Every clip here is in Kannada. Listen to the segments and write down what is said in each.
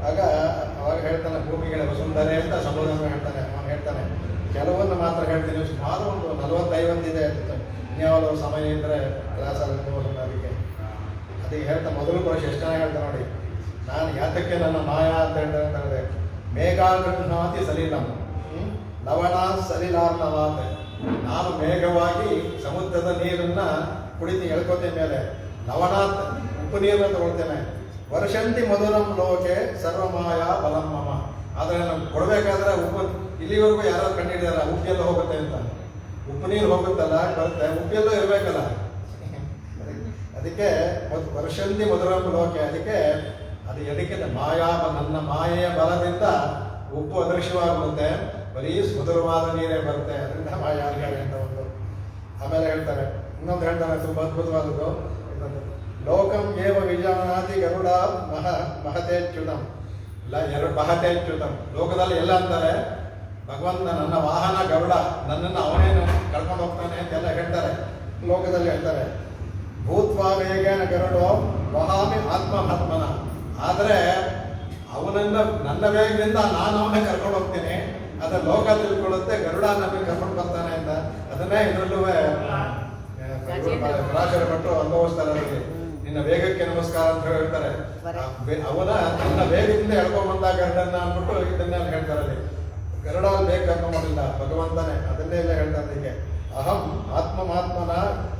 ಆಗ ಅವಾಗ ಹೇಳ್ತಾನೆ ಭೂಮಿಗಳ ವಸುಂಧರೆ ಅಂತ ಸಮುದ್ರವನ್ನು ಹೇಳ್ತಾನೆ. ಅವನು ಹೇಳ್ತಾನೆ ಕೆಲವನ್ನು ಮಾತ್ರ ಹೇಳ್ತೀನಿ, ಸುಮಾರು ಒಂದು 40-50 ಇದೆ. ಇನ್ಯಾವುದೋ ಸಮಯ ಇದ್ದರೆ ಕ್ಲಾಸಲ್ಲಿ ಅದಕ್ಕೆ ಅದಕ್ಕೆ ಹೇಳ್ತಾ ಮೊದಲು ಪುರುಷ ಎಷ್ಟು ಚೆನ್ನಾಗಿ ಹೇಳ್ತಾ ನೋಡಿ. ನಾನು ಯಾತಕ್ಕೆ ನನ್ನ ಮಾಯಾ ಅಂತ ಹೇಳ್ತಾರೆ, ಮೇಘಾಗೃಹಾತಿ ಸಲಿಲಂ ಲವಣ ಸಲಿಲಾರ್ಣವಾತ. ನಾನು ಮೇಘವಾಗಿ ಸಮುದ್ರದ ನೀರನ್ನ ಕುಡಿದು ಎಳ್ಕೋತೇನೆ, ಮೇಲೆ ಲವಣಾತ್ ಉಪ್ಪು ನೀರನ್ನು ತಗೊಳ್ತೇನೆ. ವರ್ಷಂತಿ ಮಧುರಂ ಲೋಕೆ ಸರ್ವಮಾಯಾ ಬಲಂ ಮಮ. ಆದರೆ ನಮ್ಗೆ ಕೊಡಬೇಕಾದ್ರೆ ಉಪ್ಪು ಇಲ್ಲಿವರೆಗೂ ಯಾರೋ ಕಂಡಿಡಿದಾರ ಉಪ್ಪೆಲ್ಲ ಹೋಗುತ್ತೆ ಅಂತ. ಉಪ್ಪು ನೀರು ಹೋಗುತ್ತಲ್ಲ, ಬರುತ್ತೆ, ಉಪ್ಪೆಲ್ಲ ಇರಬೇಕಲ್ಲ. ಅದಕ್ಕೆ ವರ್ಷಂತಿ ಮಧುರಂ ಲೋಕೆ. ಅದಕ್ಕೆ ಅದು ಎದಕ್ಕೆ ಮಾಯಾ, ನನ್ನ ಮಾಯೆಯ ಬಲದಿಂದ ಉಪ್ಪು ಅದೃಶ್ಯವಾಗುತ್ತೆ, ಬರೀ ಸುಮಧುರವಾದ ನೀರೇ ಬರುತ್ತೆ. ಅದರಿಂದ ಮಾಯಾ ಅಂತ ಒಂದು. ಆಮೇಲೆ ಹೇಳ್ತಾರೆ, ಇನ್ನೊಂದು ಹೇಳ್ತಾರೆ ತುಂಬ ಅದ್ಭುತವಾದದ್ದು. ಲೋಕಂ ಏವ ವಿಜಾನಾತಿ ಗರುಡ ಮಹತೇಚ್ಯುತಂ. ಮಹತೇಚ್ಯುತಂ ಲೋಕದಲ್ಲಿ ಎಲ್ಲ ಅಂತಾರೆ ಭಗವಂತ ನನ್ನ ವಾಹನ ಗರುಡ, ನನ್ನನ್ನು ಅವನೇನು ಕರ್ಕೊಂಡು ಹೋಗ್ತಾನೆ ಅಂತೆಲ್ಲ ಹೇಳ್ತಾರೆ. ಲೋಕದಲ್ಲಿ ಹೇಳ್ತಾರೆ ಭೂತ್ವಾ ವೇಗೇನ ಗರುಡೋ ವಹಾಮಿ ಆತ್ಮಹಾತ್ಮನ. ಆದರೆ ಅವನನ್ನ ನನ್ನ ವೇಗದಿಂದ ನಾನು ಅವನೇ ಕರ್ಕೊಂಡು ಹೋಗ್ತೀನಿ. ಅದ ಲೋಕ ತಿಳ್ಕೊಳ್ಳುತ್ತೆ ಗರುಡ ನಮಗೆ ಕರ್ಕೊಂಡು ಬರ್ತಾನೆ ಅಂತ. ಅದನ್ನೇ ಇದರಲ್ಲೂ ಪರಾಶರ ಭಟ್ರು ಅನುಭವಿಸ್ತಾರೆ. ಅದರಲ್ಲಿ ನಿನ್ನ ವೇಗಕ್ಕೆ ನಮಸ್ಕಾರ ಅಂತ ಹೇಳ್ತಾರೆ. ಅವನ ನನ್ನ ವೇಗದಿಂದ ಎಳ್ಕೊಂಬಂದ ಗರುಡನ್ನ ಅಂದ್ಬಿಟ್ಟು ಇದನ್ನೆಲ್ಲ ಹೇಳ್ತಾರೆ. ಅಲ್ಲಿ ಗರುಡ ಬೇಗ ಕರ್ಕೊಂಬಂದಿಲ್ಲ, ಭಗವಂತನೇ. ಅದನ್ನೇ ಎಲ್ಲ ಹೇಳ್ತಾರೆ. ಅದಕ್ಕೆ ಅಹಂ ಆತ್ಮಮಾತ್ಮನ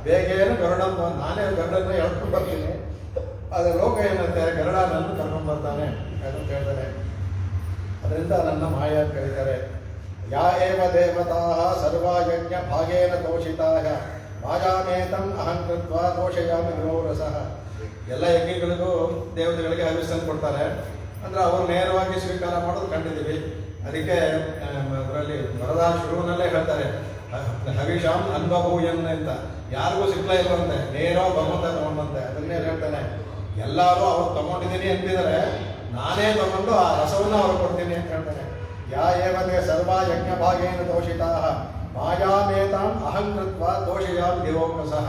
ಬೇಗೇನು ಗರುಡನ್, ನಾನೇ ಗರುಡನ್ನ ಎಳ್ಕೊಂಡು ಬರ್ತೀನಿ. ಆದರೆ ಲೋಕ ಏನಂತೆ ಗರುಡ ನನ್ನ ಕರ್ಕೊಂಡು ಬರ್ತಾನೆ ಅಂತ ಹೇಳ್ತಾರೆ. ಅದರಿಂದ ನನ್ನ ಮಾಯ ಅಂತ ಹೇಳಿದ್ದಾರೆ. ಯಾ ಏವ ದೇವತಾ ಸರ್ವಯಜ್ಞ ಭಾಗೇನ ತೋಷಿತಾಯ ಮಾಯಾಮೇತಂ ಅಹಂಕೃತ್ವ ದೋಷಯಾಮಿ ವಿರೋರಸಃ. ಎಲ್ಲ ಯಜ್ಞಗಳಿಗೂ ದೇವತೆಗಳಿಗೆ ಹವಿಸ್ಸನ್ನು ಕೊಡ್ತಾರೆ. ಅಂದರೆ ಅವರು ನೇರವಾಗಿ ಸ್ವೀಕಾರ ಮಾಡೋದು ಕಂಡಿದ್ದೀವಿ. ಅದಕ್ಕೆ ಅದರಲ್ಲಿ ವರದಾನ ಶುರುವಿನಲ್ಲೇ ಹೇಳ್ತಾರೆ ಹವಿಷಾಂ ಅನ್ಭವೂಯನ್ ಅಂತ. ಯಾರಿಗೂ ಸಿಗ್ಲೇ ಇರುವಂತೆ, ನೇರ ಭಗವಂತ ತಗೊಂಡಂತೆ. ಅದನ್ನೇ ಹೇಳ್ತಾನೆ, ಎಲ್ಲರೂ ಅವ್ರು ತಗೊಂಡಿದ್ದೀನಿ ಅಂತಿದ್ದಾರೆ, ನಾನೇ ತಗೊಂಡು ಆ ರಸವನ್ನು ಅವ್ರು ಕೊಡ್ತೀನಿ ಅಂತ ಹೇಳ್ತಾನೆ. ಯಾ ಏವತೆ ಸರ್ವ ಯಜ್ಞ ಭಾಗೇನ ದೋಷಿತಾ ಮಾಯಾಮೇತಾಂ ಅಹಂಕೃತ್ವ ದೋಷಯಾಮ್ ದೇವೋಪಸಃ.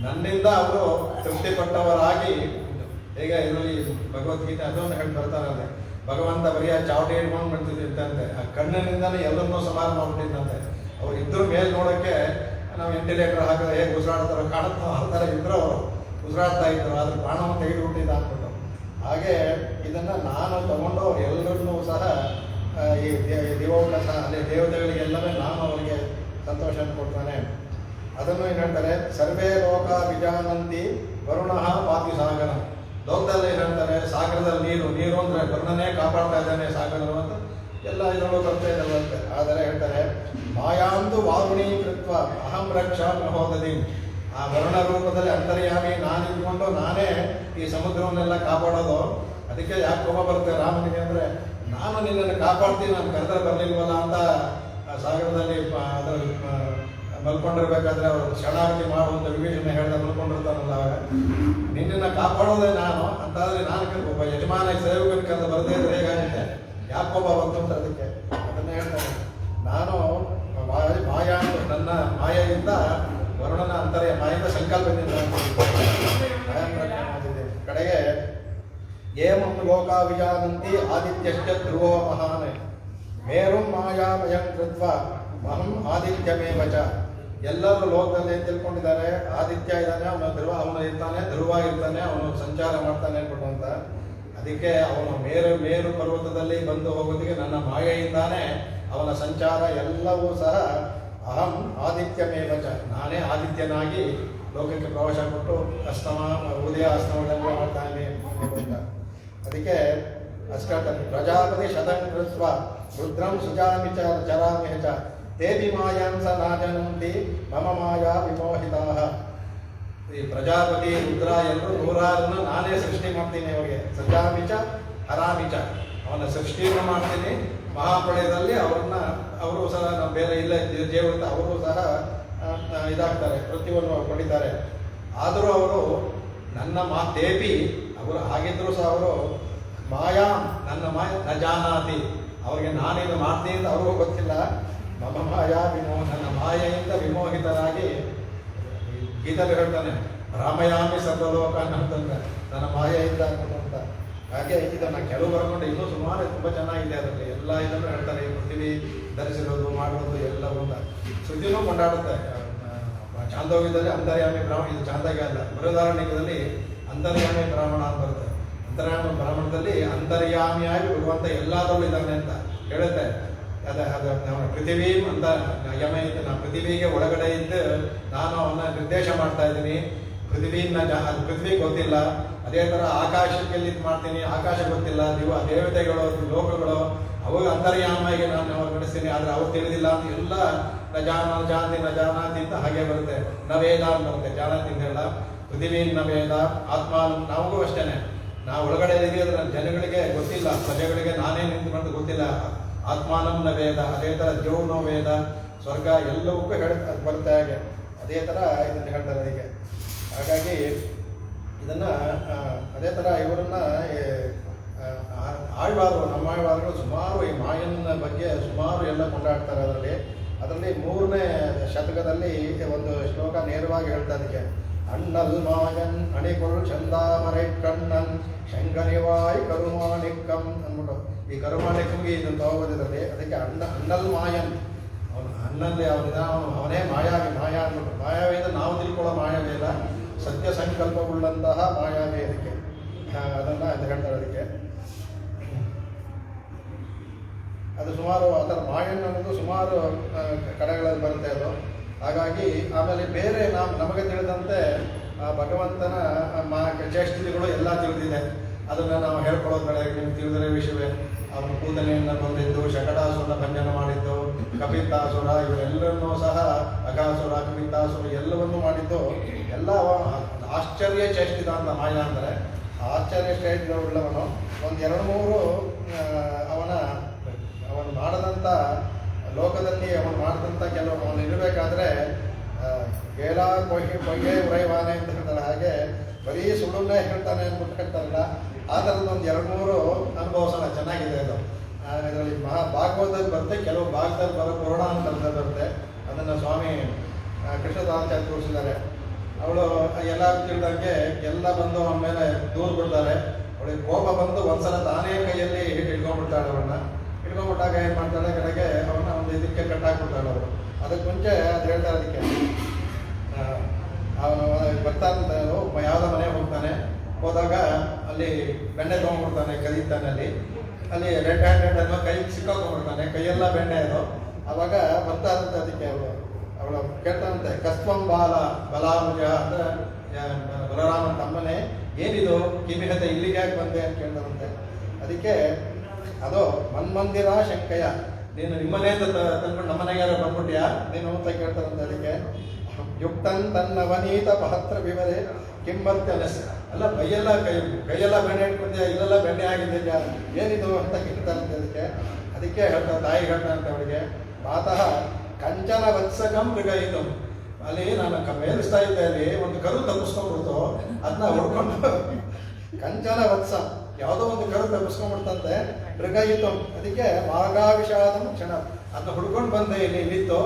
ನನ್ನಿಂದ ಅವರು ತೃಪ್ತಿಪಟ್ಟವರಾಗಿ, ಈಗ ಇದರಲ್ಲಿ ಭಗವದ್ಗೀತೆ ಅದನ್ನು ಹೇಳಿ ಬರ್ತಾರಲ್ಲ, ಭಗವಂತ ಬರೀ ಆ ಚಾವಟಿ ಹಿಡ್ಕೊಂಡು ಬಿಡ್ತಿದ್ದಂತೆ, ಆ ಕಣ್ಣಿನಿಂದಲೇ ಎಲ್ಲರನ್ನೂ ಸಮಾನ ಮಾಡ್ಬಿಟ್ಟಿದ್ದಂತೆ. ಅವ್ರು ಇದ್ರ ಮೇಲೆ ನೋಡೋಕ್ಕೆ ನಾವು ವೆಂಟಿಲೇಟರ್ ಹಾಕಿದ್ರೆ ಹೇಗೆ ಉಸಿರಾಡ್ತಾರೋ ಕಾಣುತ್ತೋ ಆ ಥರ ಇದ್ರು ಅವರು ಉಸಿರಾಡ್ತಾ ಇದ್ರು. ಆದ್ರೆ ಪ್ರಾಣವನ್ನು ತೆಗೆದುಬಿಟ್ಟಿದ್ದ ಅಂದ್ಬಿಟ್ಟು. ಹಾಗೆ ಇದನ್ನು ನಾನು ತಗೊಂಡು ಅವ್ರು ಎಲ್ಲರನ್ನೂ ಸಹ ಈ ದಿವೋಪಸ ಅಲ್ಲಿ ದೇವತೆಗಳಿಗೆಲ್ಲವೇ ನಾನು ಅವರಿಗೆ ಸಂತೋಷ ಕೊಡ್ತಾನೆ. ಅದನ್ನು ಏನು ಹೇಳ್ತಾರೆ, ಸರ್ವೇ ಲೋಕ ವಿಜಾನಂತಿ ವರುಣಃ ಪಾತಿ ಸಾಗರ. ಲೋಕದಲ್ಲಿ ಏನು ಹೇಳ್ತಾರೆ, ಸಾಗರದಲ್ಲಿ ನೀರು ಅಂದರೆ ವರುಣನೇ ಕಾಪಾಡ್ತಾ ಇದ್ದಾನೆ ಸಾಗರ ಅಂತ ಎಲ್ಲ ಇದರಲ್ಲೂ ಬರ್ತಾ ಇದ್ದಾವಂತೆ. ಆದರೆ ಹೇಳ್ತಾರೆ ಮಾಯಾಂದು ವಾರುಣೀಕೃತ್ವ ಅಹಂ ರಕ್ಷಾ ಮಹೋದದಿ. ಆ ವರುಣ ರೂಪದಲ್ಲಿ ಅಂತರ್ಯಾಮಿ ನಾನಿದ್ಕೊಂಡು ನಾನೇ ಈ ಸಮುದ್ರವನ್ನೆಲ್ಲ ಕಾಪಾಡೋದು. ಅದಕ್ಕೆ ಯಾಕೆ ಕೋಪ ಬರುತ್ತೆ ರಾಮನಿಗೆ ಅಂದರೆ, ನಾನು ನಿನ್ನನ್ನು ಕಾಪಾಡ್ತೀನಿ, ನಾನು ಕರೆದ್ರೆ ಬರಲಿಲ್ವಲ್ಲ ಅಂತ ಸಾಗರದಲ್ಲಿ ಅದರಲ್ಲಿ ಮಲ್ಕೊಂಡಿರ್ಬೇಕಾದ್ರೆ ಅವರು ಶರಣಾಗತಿ ಮಾಡುವಂಥ ವಿಭೀಷಣ ಹೇಳ್ದ ಮಲ್ಕೊಂಡಿರ್ತಾನಲ್ಲ, ಆವಾಗ ನಿನ್ನನ್ನು ಕಾಪಾಡೋದೇ ನಾನು ಅಂತಾದರೆ ನಾನು ಒಬ್ಬ ಯಜಮಾನ ಸೇವಕನ ಕರೆದು ಬರದೇ ಇದ್ರೆ ಹೇಗಾಗುತ್ತೆ, ಯಾಕೆ ಕೋಪ ಬಂತು ಅಂತ. ಅದಕ್ಕೆ ಅದನ್ನೇ ಹೇಳ್ತಾನೆ, ನಾನು ಮಾಯಾ ನನ್ನ ಮಾಯೆಯಿಂದ ವರುಣನ ಅಂತರ್ಯ ಮಾಯಿಂದ ಸಂಕಲ್ಪದಿಂದ ಕಡೆಗೆ ಏಮಂ ಲೋಕ ವಿಜಾನಂತಿ ಆದಿತ್ಯಶ್ಚ ಧ್ರುವೋ ಮಹಾನ್ ಮೇರುಂ ಮಾಯಾಮಯಂ ಕೃತ್ವ ಮಹಂ ಆದಿತ್ಯಮೇವ ಚ. ಎಲ್ಲರೂ ಲೋಕದಲ್ಲಿ ಏನು ತಿಳ್ಕೊಂಡಿದ್ದಾರೆ, ಆದಿತ್ಯ ಇದ್ದಾನೆ, ಅವನು ಇರ್ತಾನೆ, ಧ್ರುವ ಇರ್ತಾನೆ, ಅವನು ಸಂಚಾರ ಮಾಡ್ತಾನೆ ಅನ್ಬಿಟ್ಟು ಅಂತ. ಅದಕ್ಕೆ ಅವನು ಮೇರು ಪರ್ವತದಲ್ಲಿ ಬಂದು ಹೋಗೋದಕ್ಕೆ ನನ್ನ ಮಾಯೆಯಿಂದಾನೇ ಅವನ ಸಂಚಾರ ಎಲ್ಲವೂ ಸಹ ಅಹಂ ಆದಿತ್ಯಮೇವ ಚ, ನಾನೇ ಆದಿತ್ಯನಾಗಿ ಲೋಕಕ್ಕೆ ಪ್ರವೇಶ ಕೊಟ್ಟು ಅಸ್ತಮ ಉದಯ ಅಸ್ತಮಗಳೆಲ್ಲ ಮಾಡ್ತಾನೆ ಅಂತ. ಅದಕ್ಕೆ ಅಷ್ಟೇ ಪ್ರಜಾಪತಿ ಶತಂ ಕೃತ್ವ ರುದ್ರಂ ಸುಜಾಮಿ ಚ ಚರಾಮಿ ಚ ತೇಪಿ ಮಾಯಾಂಸ ನಾಜನಂತಿ ಮಮ ಮಾಯಾ ವಿಮೋಹಿತಾಃ. ಈ ಪ್ರಜಾಪತಿ ರುದ್ರ ಎಲ್ಲರೂ 100 ನಾನೇ ಸೃಷ್ಟಿ ಮಾಡ್ತೀನಿ ಅವರಿಗೆ. ಸಜಾಮಿ ಚ ಹರಾಮಿ ಚ, ಅವನ ಸೃಷ್ಟಿಯನ್ನು ಮಾಡ್ತೀನಿ. ಮಹಾಪ್ರಳಯದಲ್ಲಿ ಅವರು ಸಹ ನಮ್ಮ ಬೇರೆ ಇಲ್ಲ ಜೀವಿತ ಅವರು ಸಹ ಇದಾಗ್ತಾರೆ, ಮೃತ್ಯುವನ್ನು ಪಡಿತಾರೆ. ಆದರೂ ಅವರು ನನ್ನ ತೇಪಿ ಅವರು ಆಗಿದ್ದರೂ ಸಹ ಅವರು ಮಾಯಾ ನನ್ನ ನ ಜಾನಾತಿ, ಅವ್ರಿಗೆ ನಾನಿದು ಮಾಡ್ತೀನಿ ಅಂತ ಅವ್ರಿಗೂ ಗೊತ್ತಿಲ್ಲ. ಮಮ ಮಾಯಾ ನನ್ನ ಮಾಯೆಯಿಂದ ವಿಮೋಹಿತರಾಗಿ ಗೀತಲ್ಲಿ ಹೇಳ್ತಾನೆ ರಾಮಯಾಮಿ ಸರ್ವಲೋಕ ಅಂತಂದ್ರೆ ನನ್ನ ಮಾಯೆಯಿಂದ ಅಂತ. ಹಾಗೆ ಇದನ್ನು ಕೆಲವು ಬರ್ಕೊಂಡು ಇನ್ನೂ ಸುಮಾರು ತುಂಬ ಚೆನ್ನಾಗಿದೆ ಅದರಲ್ಲಿ ಎಲ್ಲ ಇದನ್ನು ಹೇಳ್ತಾರೆ. ಈ ಪೃಥ್ವಿ ಧರಿಸಿರೋದು ಮಾಡೋದು ಎಲ್ಲವೂ ಶ್ರುತಿನೂ ಕೊಂಡಾಡುತ್ತೆ. ಚಾಂದೋಗ್ಯದಲ್ಲಿ ಅಂತರ್ಯಾಮಿ ಬ್ರಾಹ್ಮಣ, ಇದು ಚಾಂದೋಗ್ಯ ಅಲ್ಲ, ಬೃಹದಾರಣ್ಯಕದಲ್ಲಿ ಅಂತರ್ಯಾಮಿ ಬ್ರಾಹ್ಮಣ ಅಂತ ಬರುತ್ತೆ. ಅಂತರ್ಯಾಮಿ ಬ್ರಾಹ್ಮಣದಲ್ಲಿ ಅಂತರ್ಯಾಮಿಯಾಗಿ ಭಗವಂತ ಎಲ್ಲದರಲ್ಲೂ ಇದ್ದಾನೆ ಅಂತ ಹೇಳುತ್ತೆ. ಅದು ಪೃಥ್ವಿ ಅಂತ ಯಮ ಇದ್ದು, ನಾನು ಪೃಥ್ವಿಗೆ ಒಳಗಡೆ ಇದ್ದು ನಾನು ಅವನ್ನ ನಿರ್ದೇಶ ಮಾಡ್ತಾ ಇದ್ದೀನಿ. ಪೃಥ್ವಿನ ಅದು ಪೃಥ್ವಿ ಗೊತ್ತಿಲ್ಲ. ಅದೇ ಥರ ಆಕಾಶಕ್ಕೆ ಇದು ಮಾಡ್ತೀನಿ, ಆಕಾಶ ಗೊತ್ತಿಲ್ಲ. ದೇವತೆಗಳು ಲೋಕಗಳು ಅವಾಗ ಅಂತರ್ಯಾಮಿಗೆ ನಾನು ನಡೆಸ್ತೀನಿ, ಆದರೆ ಅವ್ರು ತಿಳಿದಿಲ್ಲ ಅಂತ ಎಲ್ಲ ನಜಾನಾತಿ ಅಂತ ಹಾಗೆ ಬರುತ್ತೆ. ನವೇದ ಅಂತ ಬರುತ್ತೆ, ಜಾನಾತಿ ಅಂತೆಲ್ಲ. ಪೃಥ್ವಿ ನವೇದ ಆತ್ಮ ನಮಗೂ ಅಷ್ಟೇನೆ. ನಾವು ಒಳಗಡೆ ಇದೆಯೋ ನನ್ನ ಜನಗಳಿಗೆ ಗೊತ್ತಿಲ್ಲ, ಪ್ರಜೆಗಳಿಗೆ ನಾನೇ ನಿಂತ್ಕೊಂಡು ಗೊತ್ತಿಲ್ಲ. ಆತ್ಮಾನಂ ನ ವೇದ, ಅದೇ ಥರ ದೇವ್ನೋ ವೇದ, ಸ್ವರ್ಗ ಎಲ್ಲವಕ್ಕೂ ಬರುತ್ತೆ ಹಾಗೆ. ಅದೇ ಥರ ಇದನ್ನು ಹೇಳ್ತಾರೆ ಅದಕ್ಕೆ. ಹಾಗಾಗಿ ಇದನ್ನು ಅದೇ ಥರ ಇವರನ್ನ ಆಳ್ವಾರರು, ನಮ್ಮ ಆಳ್ವಾರರು ಸುಮಾರು ಈ ಮಾಯನ ಬಗ್ಗೆ ಸುಮಾರು ಎಲ್ಲ ಕೊಂಡಾಡ್ತಾರೆ. ಅದರಲ್ಲಿ 3ನೇ ಶತಕದಲ್ಲಿ ಒಂದು ಶ್ಲೋಕ ನೇರವಾಗಿ ಹೇಳ್ತಾ ಅದಕ್ಕೆ. ಅಣ್ಣಲ್ ಮಾಯನ್ ಅಣಿಕೊಳ್ ಚಂದಾಮರೈ ಕಣ್ಣನ್ ಶಂಕರಿವಾಯ್ ಕರುಮಾಣಿಕಂ ಅಂದ್ಬಿಟ್ಟು, ಈ ಕರುಮಾಣಿಕಂಗೆ ಇದನ್ನು ತಗೋಬೋದಿರಲ್ಲಿ. ಅದಕ್ಕೆ ಅಣ್ಣಲ್ ಮಾಯನ್, ಅವನು ಅಣ್ಣಲ್ಲಿ ಅವನೇ ಮಾಯಾವಿ ಅಂದ್ಬಿಟ್ಟು. ಮಾಯಾವೇದ ನಾವು ತಿಳ್ಕೊಳ್ಳೋ ಮಾಯಾವೇ ಇಲ್ಲ, ಸತ್ಯ ಸಂಕಲ್ಪವುಳ್ಳಂತಹ ಮಾಯಾವೇ ಅದಕ್ಕೆ. ಅದನ್ನು ಅದು ಹೇಳ್ತಾರೆ ಅದಕ್ಕೆ. ಅದು ಸುಮಾರು ಆ ಥರ ಮಾಯನ್ ಅನ್ನೋದು ಸುಮಾರು ಕಡೆಗಳಲ್ಲಿ ಬರುತ್ತೆ ಅದು. ಹಾಗಾಗಿ ಆಮೇಲೆ ಬೇರೆ ನಮಗೆ ತಿಳಿದಂತೆ ಭಗವಂತನ ಚೇಷ್ಟತೆಗಳು ಎಲ್ಲ ತಿಳಿದಿದೆ. ಅದನ್ನು ನಾವು ಹೇಳ್ಕೊಳ್ಳೋದು ಬೇಡ, ನಿಮ್ಗೆ ತಿಳಿದಿರೋ ವಿಷಯವೇ. ಅವನು ಕೂದಲೆಯನ್ನು ಬಂದಿದ್ದು, ಶಕಟಾಸುರನ ಭಂಜನ ಮಾಡಿದ್ದು, ಕಪಿತ್ತಾಸುರ ಇವರೆಲ್ಲರನ್ನೂ ಸಹ, ಅಘಾಸುರ ಕಪಿತ್ತಾಸುರ ಎಲ್ಲವನ್ನೂ ಮಾಡಿದ್ದು ಎಲ್ಲ ಆಶ್ಚರ್ಯ ಚೇಷ್ಟಿತ ಅಂತ ಮಾಯ ಅಂದರೆ. ಆಶ್ಚರ್ಯ ಚೇಷ್ಟಿತವುಳ್ಳವನು. ಒಂದು 2-3 ಅವನು ಮಾಡದಂಥ ಲೋಕದಲ್ಲಿ ಅವನು ಮಾಡಿದಂಥ ಕೆಲವು ಅವನು ಇರಬೇಕಾದ್ರೆ ಕೇಳ ಕೊಯ್ಗೆ ಉರೈವಾನೆ ಅಂತ ಹೇಳ್ತಾರೆ. ಹಾಗೆ ಬರೀ ಸುಳ್ಳುನ್ನೇ ಹೇಳ್ತಾನೆ ಅಂದ್ಬಿಟ್ಟು ಹೇಳ್ತಾರಲ್ಲ, ಆ ಥರದ್ದು ಒಂದು 2-3 ಅನುಭವಿಸೋಣ. ಚೆನ್ನಾಗಿದೆ ಅದು. ಇದರಲ್ಲಿ ಭಾಗವತದಲ್ಲಿ ಬರುತ್ತೆ, ಕೆಲವು ಭಾಗದಲ್ಲಿ ಬರೋ ಪುರಾಣ ಅಂತ ಬರುತ್ತೆ. ಅದನ್ನು ಸ್ವಾಮಿ ಕೃಷ್ಣದಾಚಾರ್ಯ ತೋರಿಸಿದ್ದಾರೆ. ಅವಳು ಎಲ್ಲ ತಿಳಿದಂಗೆ ಎಲ್ಲ ಬಂದು ಅವನ ಮೇಲೆ ದೂರು ಬಿಡ್ತಾರೆ. ಅವಳಿಗೆ ಕೋಪ ಬಂದು ಒಂದ್ಸಲ ತಾನೇ ಕೈಯಲ್ಲಿ ಹಿಡ್ಕೊಂಡ್ಬಿಡ್ತಾಳೆ. ಅವನ್ನ ಹಿಡ್ಕೊಂಡ್ಬಿಟ್ಟಾಗ ಏನು ಮಾಡ್ತಾಳೆ, ಕಡೆಗೆ ಅವನ್ನ ಒಂದು ಇದಕ್ಕೆ ಕಟ್ಟಾಕ್ಬಿಡ್ತಾಳೆ ಅವರು. ಅದಕ್ಕೆ ಮುಂಚೆ ಅದು ಹೇಳ್ತಾರೆ ಅದಕ್ಕೆ. ಅವನು ಬರ್ತಾನೆ, ಯಾವುದೋ ಮನೆಗೆ ಹೋಗ್ತಾನೆ. ಹೋದಾಗ ಅಲ್ಲಿ ಬೆಣ್ಣೆ ತೊಗೊಂಡ್ಬಿಡ್ತಾನೆ, ಕರೀತಾನೆ. ಅಲ್ಲಿ ರೆಡ್ ಹ್ಯಾಂಡೆಡ್ ಅನ್ನೋ ಕೈ ಸಿಕ್ಕಾಕೊಂಡ್ಬಿಡ್ತಾನೆ, ಕೈಯೆಲ್ಲ ಬೆಣ್ಣೆ ಅದು. ಆವಾಗ ಬರ್ತಾ ಇರುತ್ತೆ ಅದಕ್ಕೆ. ಅವಳು ಕೇಳ್ತಾನಂತೆ, ಕಸ್ತ್ವಂ ಬಾಲ ಬಲಾಮುಜ ಅಂದ್ರೆ ಬಲರಾಮನ ತಮ್ಮನೇ, ಏನಿದು ಕಿಮಿಹತೆ, ಇಲ್ಲಿಗೆ ಯಾಕೆ ಬಂದೆ ಅಂತ ಕೇಳ್ತಾರಂತೆ. ಅದಕ್ಕೆ ಅದು ಮನ್ಮಂದಿರ ಶಂಕಯ್ಯ, ನೀನು ನಿಮ್ಮನೆಯಿಂದ ತಂದ್ಬಿಟ್ಟು ನಮ್ಮನೆಗೆ ಯಾರು ಬಂದ್ಬಿಟ್ಯಾ ನೀನು ಅಂತ ಕೇಳ್ತಾರಂತೆ. ಅದಕ್ಕೆ ಯುಕ್ತನ್ ತನ್ನ ವನೀತ ಪಹತ್ರ ವಿವರೆ ಕಿಂಬರ್ತಿ ಅನಸ್, ಅಲ್ಲ ಕೈಯೆಲ್ಲ ಬೆಣ್ಣೆ ಇಟ್ಕೊಂಡ್ಯಾ, ಇಲ್ಲೆಲ್ಲ ಬೆಣ್ಣೆ ಆಗಿದ್ಯಾ, ಏನಿದು ಅಂತ ಕೇಳ್ತಾರಂತೆ. ಅದಕ್ಕೆ ಹೇಳ್ತಾರೆ, ತಾಯಿ ಹೇಳ್ತಾರಂತೆ ಅವಳಿಗೆ, ಮಾತಃ ಕಂಚನ ವತ್ಸಕಂ ಮೃಗಯಿತು, ಅಲ್ಲಿ ನಾನು ಮೇಲಿಸ್ತಾ ಇದ್ದೆ, ಅಲ್ಲಿ ಒಂದು ಕರು ತಪ್ಪಿಸ್ಕೊಂಡ್ಬಿಡ್ತು, ಅದನ್ನ ಹೊಡ್ಕೊಂಡು ಕಂಚನ ವತ್ಸ ಯಾವುದೋ ಒಂದು ಕರು ತಪ್ಪಿಸ್ಕೊಂಡ್ಬಿಡ್ತಂತೆ. ಮೃಗಯಿತು, ಅದಕ್ಕೆ ಮಾರ್ಗಾವಿಷಾದಂ ಕ್ಷಣ, ಅದನ್ನ ಹುಡ್ಕೊಂಡು ಬಂದೆ. ಇಲ್ಲಿತ್ತು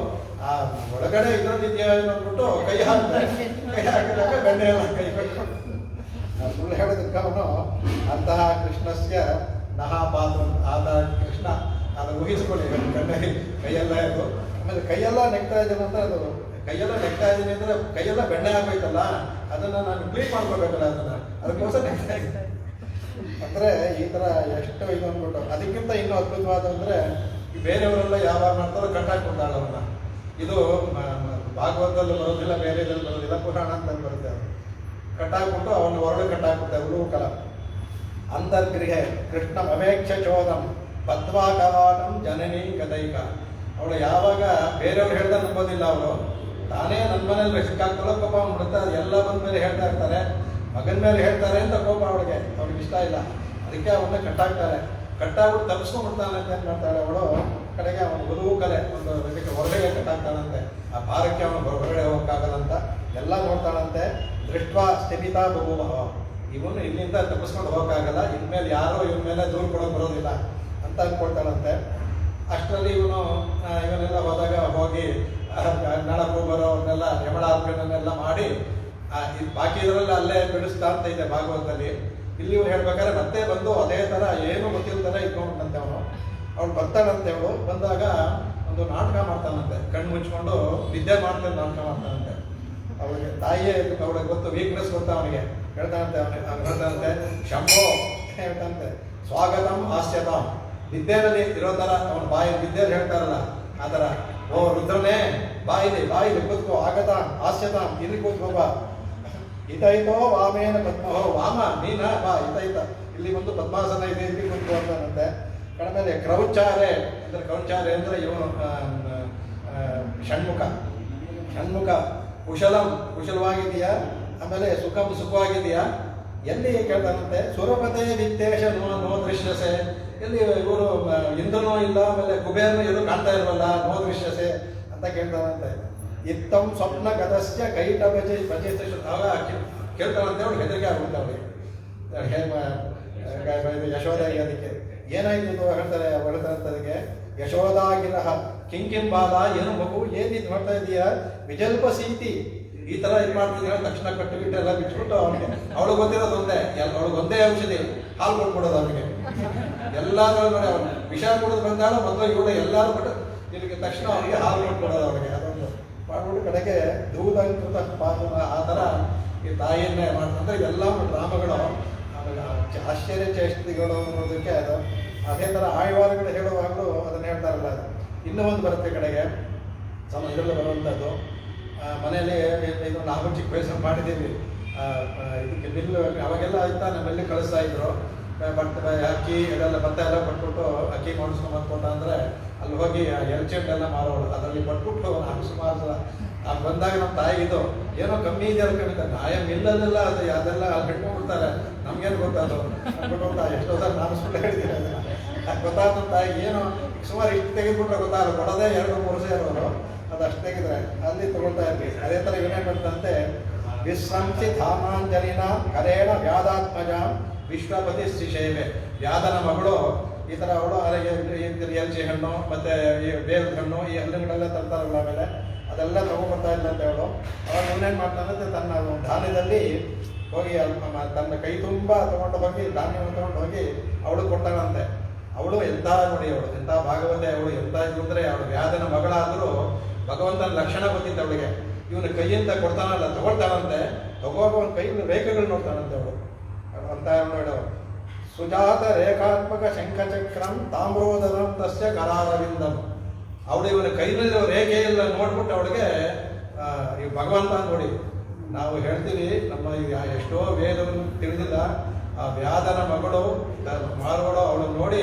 ಆ ಒಳಗಡೆ ಇದರಲ್ಲಿದ್ಯಾ ಅಂದ್ಬಿಟ್ಟು ಕೈ ಹಾಕಿದಾಗ ಬೆಣ್ಣೆ ಎಲ್ಲ ಕೈ ಕಟ್ಕೊಂಡು ಸುಳ್ಳು ಹೇಳೋದಕ್ಕೆ ಅವನು ಅಂತಹ ಕೃಷ್ಣಸ್ಯ ನಹಾಪಾತ್ರ, ಆದ ಕೃಷ್ಣ ಅದನ್ನು ಊಹಿಸ್ಕೊಳ್ಳಿ. ಕೈಯೆಲ್ಲ ಇದು, ಆಮೇಲೆ ಕೈಯೆಲ್ಲ ನೆಕ್ತಾ ಇದ್ದೀನಿ ಅಂತ, ಅದು ಕೈಯೆಲ್ಲ ನೆಕ್ತಾ ಇದ್ದೀನಿ ಅಂದರೆ ಕೈಯೆಲ್ಲ ಬೆಣ್ಣೆ ಆಗೋಯ್ತಲ್ಲ, ಅದನ್ನು ನಾನು ಕ್ಲೀನ್ ಮಾಡ್ಕೋಬೇಕಲ್ಲ, ಅದಕ್ಕೋಸ್ಕರ ನೆಕ್ತಾ ಇದ್ದೀನಿ ಅಂದರೆ ಈ ಥರ ಎಷ್ಟು ಇದು ಅಂದ್ಬಿಟ್ಟು. ಅದಕ್ಕಿಂತ ಇನ್ನೂ ಅದ್ಭುತವಾದ ಅಂದರೆ, ಬೇರೆಯವರೆಲ್ಲ ಯಾವಾಗ ಮಾಡ್ತಾರೋ ಕಟ್ಟಾಕ್ಬಿಡ್ತಾಳೆ ಅವನ್ನ. ಇದು ಭಾಗವತದಲ್ಲಿ ಬರೋದಿಲ್ಲ, ಬೇರೆದಲ್ಲಿ ಬರೋದಿಲ್ಲ, ಪುರಾಣ ಅಂತ ಬರುತ್ತೆ. ಅದು ಕಟ್ಟಾಕ್ಬಿಟ್ಟು ಅವನ್ನ ಹೊರಡು ಕಟ್ಟಾಕ್ಬಿಡ್ತಾರೆ. ಉಳುಕಲ ಅಂತರ್ಗೃಹೆ ಕೃಷ್ಣ ಅವೇಕ್ಷ ಚೋದಂ ಪದ್ವಾಕವಾಟಂ ಜನನಿ ಗದೈಕ. ಅವಳು ಯಾವಾಗ ಬೇರೆಯವ್ರು ಹೇಳ್ದ ನಂಬೋದಿಲ್ಲ, ಅವಳು ತಾನೇ ನನ್ನ ಮನೇಲಿ ಸಿಕ್ಕಾಗ್ತಾಳೋ ಕೋಪ ಮಾಡ್ಬಿಡುತ್ತೆ. ಎಲ್ಲ ಬಂದ ಮೇಲೆ ಹೇಳ್ತಾ ಇರ್ತಾರೆ, ಮಗನ ಮೇಲೆ ಹೇಳ್ತಾರೆ ಅಂತ ಕೋಪ ಅವಳಿಗೆ ಇಷ್ಟ ಇಲ್ಲ. ಅದಕ್ಕೆ ಅವನ್ನ ಕಟ್ಟಾಕ್ತಾರೆ. ಕಟ್ಟಾಗ್ಬಿಟ್ಟು ತಪ್ಪಿಸ್ಕೊಂಡ್ಬಿಡ್ತಾನೆ ಅಂತ ಏನು ಮಾಡ್ತಾಳೆ ಅವಳು, ಕಡೆಗೆ ಅವನು ಉದುವು ಕಲೆ ಒಂದು ಇದಕ್ಕೆ ಹೊರಗಡೆ ಕಟ್ಟಾಕ್ತಾನಂತೆ. ಆ ಭಾರಕ್ಕೆ ಅವನು ಹೊರಗಡೆ ಹೋಗಕ್ಕಾಗದಂತ ಎಲ್ಲ ನೋಡ್ತಾಳಂತೆ. ದೃಷ್ಟ ಸ್ಥಿಮಿತ ಬಹುಭವ, ಇವನು ಇಲ್ಲಿಂದ ತಪ್ಪಿಸ್ಕೊಂಡು ಹೋಗಕ್ಕಾಗಲ್ಲ, ಇನ್ಮೇಲೆ ಯಾರೋ ಇವನ ಮೇಲೆ ದೂರ ಕೊಡೋಕೆ ಬರೋದಿಲ್ಲ ಅಂತ ಅಂದ್ಕೊಳ್ತಾಳಂತೆ. ಅಷ್ಟರಲ್ಲಿ ಇವನೆಲ್ಲ ಹೋದಾಗ ಹೋಗಿ ನಳಕು ಬರೋ ಅವ್ರನ್ನೆಲ್ಲ ಯಮಳಾರ್ಪಣೆಲ್ಲ ಮಾಡಿ ಬಾಕಿ ಇದರಲ್ಲಿ ಅಲ್ಲೇ ಬಿಡಿಸ್ತಾ ಅಂತ ಇದೆ ಭಾಗವತದಲ್ಲಿ. ಇಲ್ಲಿ ಇವ್ರು ಹೇಳ್ಬೇಕಾದ್ರೆ ಮತ್ತೆ ಬಂದು ಅದೇ ಥರ ಏನೂ ಗೊತ್ತಿಲ್ತಾರೆ ಇಟ್ಕೊಂಡಂತೆ ಅವಳು ಬರ್ತಾಳಂತೆ. ಅವಳು ಬಂದಾಗ ಒಂದು ನಾಟಕ ಮಾಡ್ತಾನಂತೆ, ಕಣ್ಣು ಮುಚ್ಕೊಂಡು ನಿದ್ದೆ ಮಾಡ್ತಾನೆ, ನಾಟಕ ಮಾಡ್ತಾನಂತೆ. ಅವಳಿಗೆ ತಾಯಿಯೇ ಅವಳಿಗೆ ಗೊತ್ತು, ವೀಕ್ನೆಸ್ ಗೊತ್ತ ಅವನಿಗೆ. ಹೇಳ್ತಾನಂತೆ ಶಂಭೋ ಹೇಳ್ತಾನಂತೆ, ಸ್ವಾಗತಂ ಹಾಸ್ಯತಾಂ. ನಿದ್ದೆನಲ್ಲಿ ಇರೋ ಥರ ಅವನ ಬಾಯಿ ನಿದ್ದೆಯಲ್ಲಿ ಹೇಳ್ತಾರಲ್ಲ ಆ ಥರ, ಓ ರುದ್ರನೇ ಬಾಯಿಲಿ ಕೂತ್ಕೋ, ಆಗತಾಂ ಹಾಸ್ಯತಾಂ, ಇಲ್ಲಿ ಕೂತ್ಕೋಬಾ, ಹಿತೈತೋ ವಾಮೇನ ಪದ್ಮಹೋ, ವಾಮ ನೀನ ಬಾ, ಹಿತೈತ ಇಲ್ಲಿ ಬಂದು ಪದ್ಮಾಸನ ಇದೆ, ಇಲ್ಲಿ ಕೂತ್ಕೋ ಅಂತಾನಂತೆ. ಕಡಿಮೆ ಕ್ರೌಚಾರೆ ಅಂದರೆ, ಕ್ರೌಚಾರೆ ಅಂದರೆ ಇವನು ಷಣ್ಮುಖ ಕುಶಲವಾಗಿದೆಯಾ, ಆಮೇಲೆ ಸುಖವಾಗಿದೆಯಾ, ಎಲ್ಲಿ ಕೇಳ್ತಾನಂತೆ. ಸುರಪತೆ ವಿತ್ತೇಶ ನೋ ದೃಶ್ಯಸೆ, ಎಲ್ಲಿ ಇವರು ಇಂದ್ರನೂ ಇಲ್ಲ, ಆಮೇಲೆ ಕುಬೇರನು ಎಲ್ಲೂ ಕಾಣ್ತಾ ಇಲ್ವಲ್ಲ, ನೋ ದೃಶ್ಯಸೆ ಅಂತ ಕೇಳ್ತಾನಂತೆ. ಇತ್ತಂ ಸ್ವಪ್ನ ಗದಸ್ಯ ಕೈಟ ಭಜಿತ, ಆಗ ಕೇಳ್ತಾನಂತೆ. ಅವ್ಳು ಹೆದರಿಕೆ ಆಗ್ಬಿಡ್ತ ಅವಳಿಗೆ, ಯಶೋದಾಗಿ. ಅದಕ್ಕೆ ಏನಾಯ್ತು ಹೇಳ್ತಾರಂತ ಅದಕ್ಕೆ, ಯಶೋದಾಗಿರಹ ಕಿಂಕಿಂಬಾಲ, ಏನು ಮಗು ಏನಿದ್ ಮಾಡ್ತಾ ಇದೀಯಾ, ವಿಜಲ್ಪ ಸೀತಿ, ಈ ತರ ಇದು ಮಾಡ್ತಿದ್ದೀರ. ತಕ್ಷಣ ಕಟ್ಟು ಎಲ್ಲ ಬಿಟ್ಬಿಟ್ಟು ಅವನಿಗೆ, ಅವಳು ಗೊತ್ತಿರೋದು ಅವಳಿಗೊಂದೇ ಔಷಧಿ, ಹಾಲು ಕೊಟ್ಬಿಡೋದು ಅವನಿಗೆ. ಎಲ್ಲಾರು ನೋಡಿ ಅವನು ವಿಷ ಕುಡಿದು ಬಂದಾಳ ಮೊದಲು ಇವಳು ಎಲ್ಲಾರು ಬಿಟ್ಟು ಇಲ್ಲಿಗೆ ತಕ್ಷಣ ಅವನಿಗೆ ಹಾಲು ಕೊಟ್ಬಿಡೋದು ಅವನಿಗೆ. ಅದೊಂದು ಮಾಡ್ಬಿಟ್ಟು ಕಡೆಗೆ ದೂದಂಕೃತ ಪಾತ್ರ, ಆ ಥರ ಈ ತಾಯಿಯನ್ನೇ ಮಾಡ್ತಂದ್ರೆ ಎಲ್ಲ ಡ್ರಾಮಗಳು, ಆಮೇಲೆ ಆಶ್ಚರ್ಯ ಚೇಷ್ಟೆಗಳು ಅನ್ನೋದಕ್ಕೆ ಅದು. ಅದೇ ಥರ ಆಳ್ವಾರಗಳು ಹೇಳುವಾಗಲೂ ಅದನ್ನು ಹೇಳ್ತಾರಲ್ಲ. ಅದು ಇನ್ನೂ ಒಂದು ಬರುತ್ತೆ ಕಡೆಗೆ, ಇದರಲ್ಲಿ ಬರುವಂಥದ್ದು. ಮನೆಯಲ್ಲಿ ಇದು ನಾವು ಚಿಕ್ಕ ವಯಸ್ಸನ್ನು ಮಾಡಿದ್ದೀವಿ, ಇದಕ್ಕೆ ಬಿಲ್ಲು ಅವಾಗೆಲ್ಲ ಆಯ್ತಾ ನಮ್ಮಲ್ಲಿ ಕಳಿಸ್ತಾ ಇದ್ರು. ಅಕ್ಕಿ ಇದೆಲ್ಲ ಭತ್ತ ಎಲ್ಲ ಕೊಟ್ಬಿಟ್ಟು ಅಕ್ಕಿ ಮಾಡಿಸ್ಕೊಂಬಂದ್ಕೊಟ್ಟ ಅಂದರೆ ಅಲ್ಲಿ ಹೋಗಿ ಎಲ್ಚೆಂಡೆಲ್ಲ ಮಾರೋಳು, ಅದರಲ್ಲಿ ಕೊಟ್ಬಿಟ್ಟು ನಾನು ಸುಮಾರು ಬಂದಾಗ ನಮ್ಮ ತಾಯಿ ಇದು ಏನೋ ಕಮ್ಮಿ ಇದೆ ಅನ್ಕೊಂಡಿದ್ದೆ. ನಾಯ ಮಿಲ್ಲಲ್ಲೆಲ್ಲ ಅದೆಲ್ಲ ಅಲ್ಲಿ ಬಿಟ್ಕೊಂಡ್ಬಿಡ್ತಾರೆ, ನಮ್ಗೇನು ಗೊತ್ತಾದು ಅಂದ್ಬಿಟ್ಟು ಎಷ್ಟೋ ಸಲ ನಾನು ಸುಳ್ಳು ಹೇಳಿದ್ದೀನಿ. ಅದನ್ನು ಗೊತ್ತಾದ ನಮ್ಮ ತಾಯಿಗೆ ಏನೋ ಸುಮಾರು ಇಷ್ಟು ತೆಗೆದುಬಿಟ್ರೆ ಗೊತ್ತಾಗಲ್ಲ, ಕೊಡೋದೇ 2-3 ಸೇರೋರು, ಅದು ಅಷ್ಟು ತೆಗೆದ್ರೆ ಅಲ್ಲಿ ತಗೊಳ್ತಾ ಇರ್ತೀವಿ. ಅದೇ ಥರ ಏನೇ ಮಾಡ್ತಂತೆ, ವಿಶ್ರಂಸಿ ಧಾಮಾಂಜಲಿನ ಕರೇಣ ವ್ಯಾಧಾತ್ಮಜ ವಿಶ್ವಪತಿ ಶ್ರೀಶೈವೆ. ವ್ಯಾಧನ ಮಗಳು ಈ ಥರ ಅವಳು ಎಲ್ಚಿ ಹಣ್ಣು ಮತ್ತು ಈ ಬೇರದ ಹಣ್ಣು ಈ ಹಣ್ಣುಗಳೆಲ್ಲ ತರ್ತಾರಲ್ಲ, ಆಮೇಲೆ ಅದೆಲ್ಲ ತಗೊಂಡ್ಬರ್ತಾ ಇಲ್ಲ ಅಂತ ಹೇಳು. ಅವಾಗ ಇವನೇನು ಮಾಡ್ತಾನಂತೆ, ತನ್ನ ಧಾನ್ಯದಲ್ಲಿ ಹೋಗಿ ತನ್ನ ಕೈ ತುಂಬ ತೊಗೊಂಡು ಹೋಗಿ ಧಾನ್ಯವನ್ನು ತೊಗೊಂಡು ಹೋಗಿ ಅವಳು ಕೊಡ್ತಾಳಂತೆ. ಅವಳು ಎಂಥ ನೋಡಿ, ಅವಳು ಎಂಥ ಭಾಗವತೆ, ಅವಳು ಎಂಥ ಇದು ಅಂದರೆ ಅವಳು ವ್ಯಾಧನ ಮಗಳಾದರೂ ಭಗವಂತನ ಲಕ್ಷಣ ಗೊತ್ತಿತ್ತು ಅವಳಿಗೆ. ಇವನ ಕೈಯಿಂದ ಕೊಡ್ತಾನಲ್ಲ, ತಗೊಳ್ತಾನಂತೆ, ತಗೋಗ ಒಂದು ಕೈ ರೇಖೆಗಳು ನೋಡ್ತಾನಂತೆ ಅವಳು ಅಂತ ನೋಡು. ಸುಜಾತ ರೇಖಾತ್ಮಕ ಶಂಖಚಕ್ರಂ ತಾಮ್ರೋದರಂ ತಸ್ಯ ಕರಾರವಿಂದಂ. ಅವಳು ಇವನ ಕೈನಲ್ಲಿರೋ ರೇಖೆ ಎಲ್ಲ ನೋಡ್ಬಿಟ್ಟು ಅವಳಿಗೆ ಈ ಭಗವಂತ ನೋಡಿ. ನಾವು ಹೇಳ್ತೀವಿ ನಮ್ಮ ಎಷ್ಟೋ ವೇದವನ್ನು ತಿಳಿದಿಲ್ಲ, ಆ ವ್ಯಾಧನ ಮಗಳು ಮಾರುಗಳು ಅವಳನ್ನು ನೋಡಿ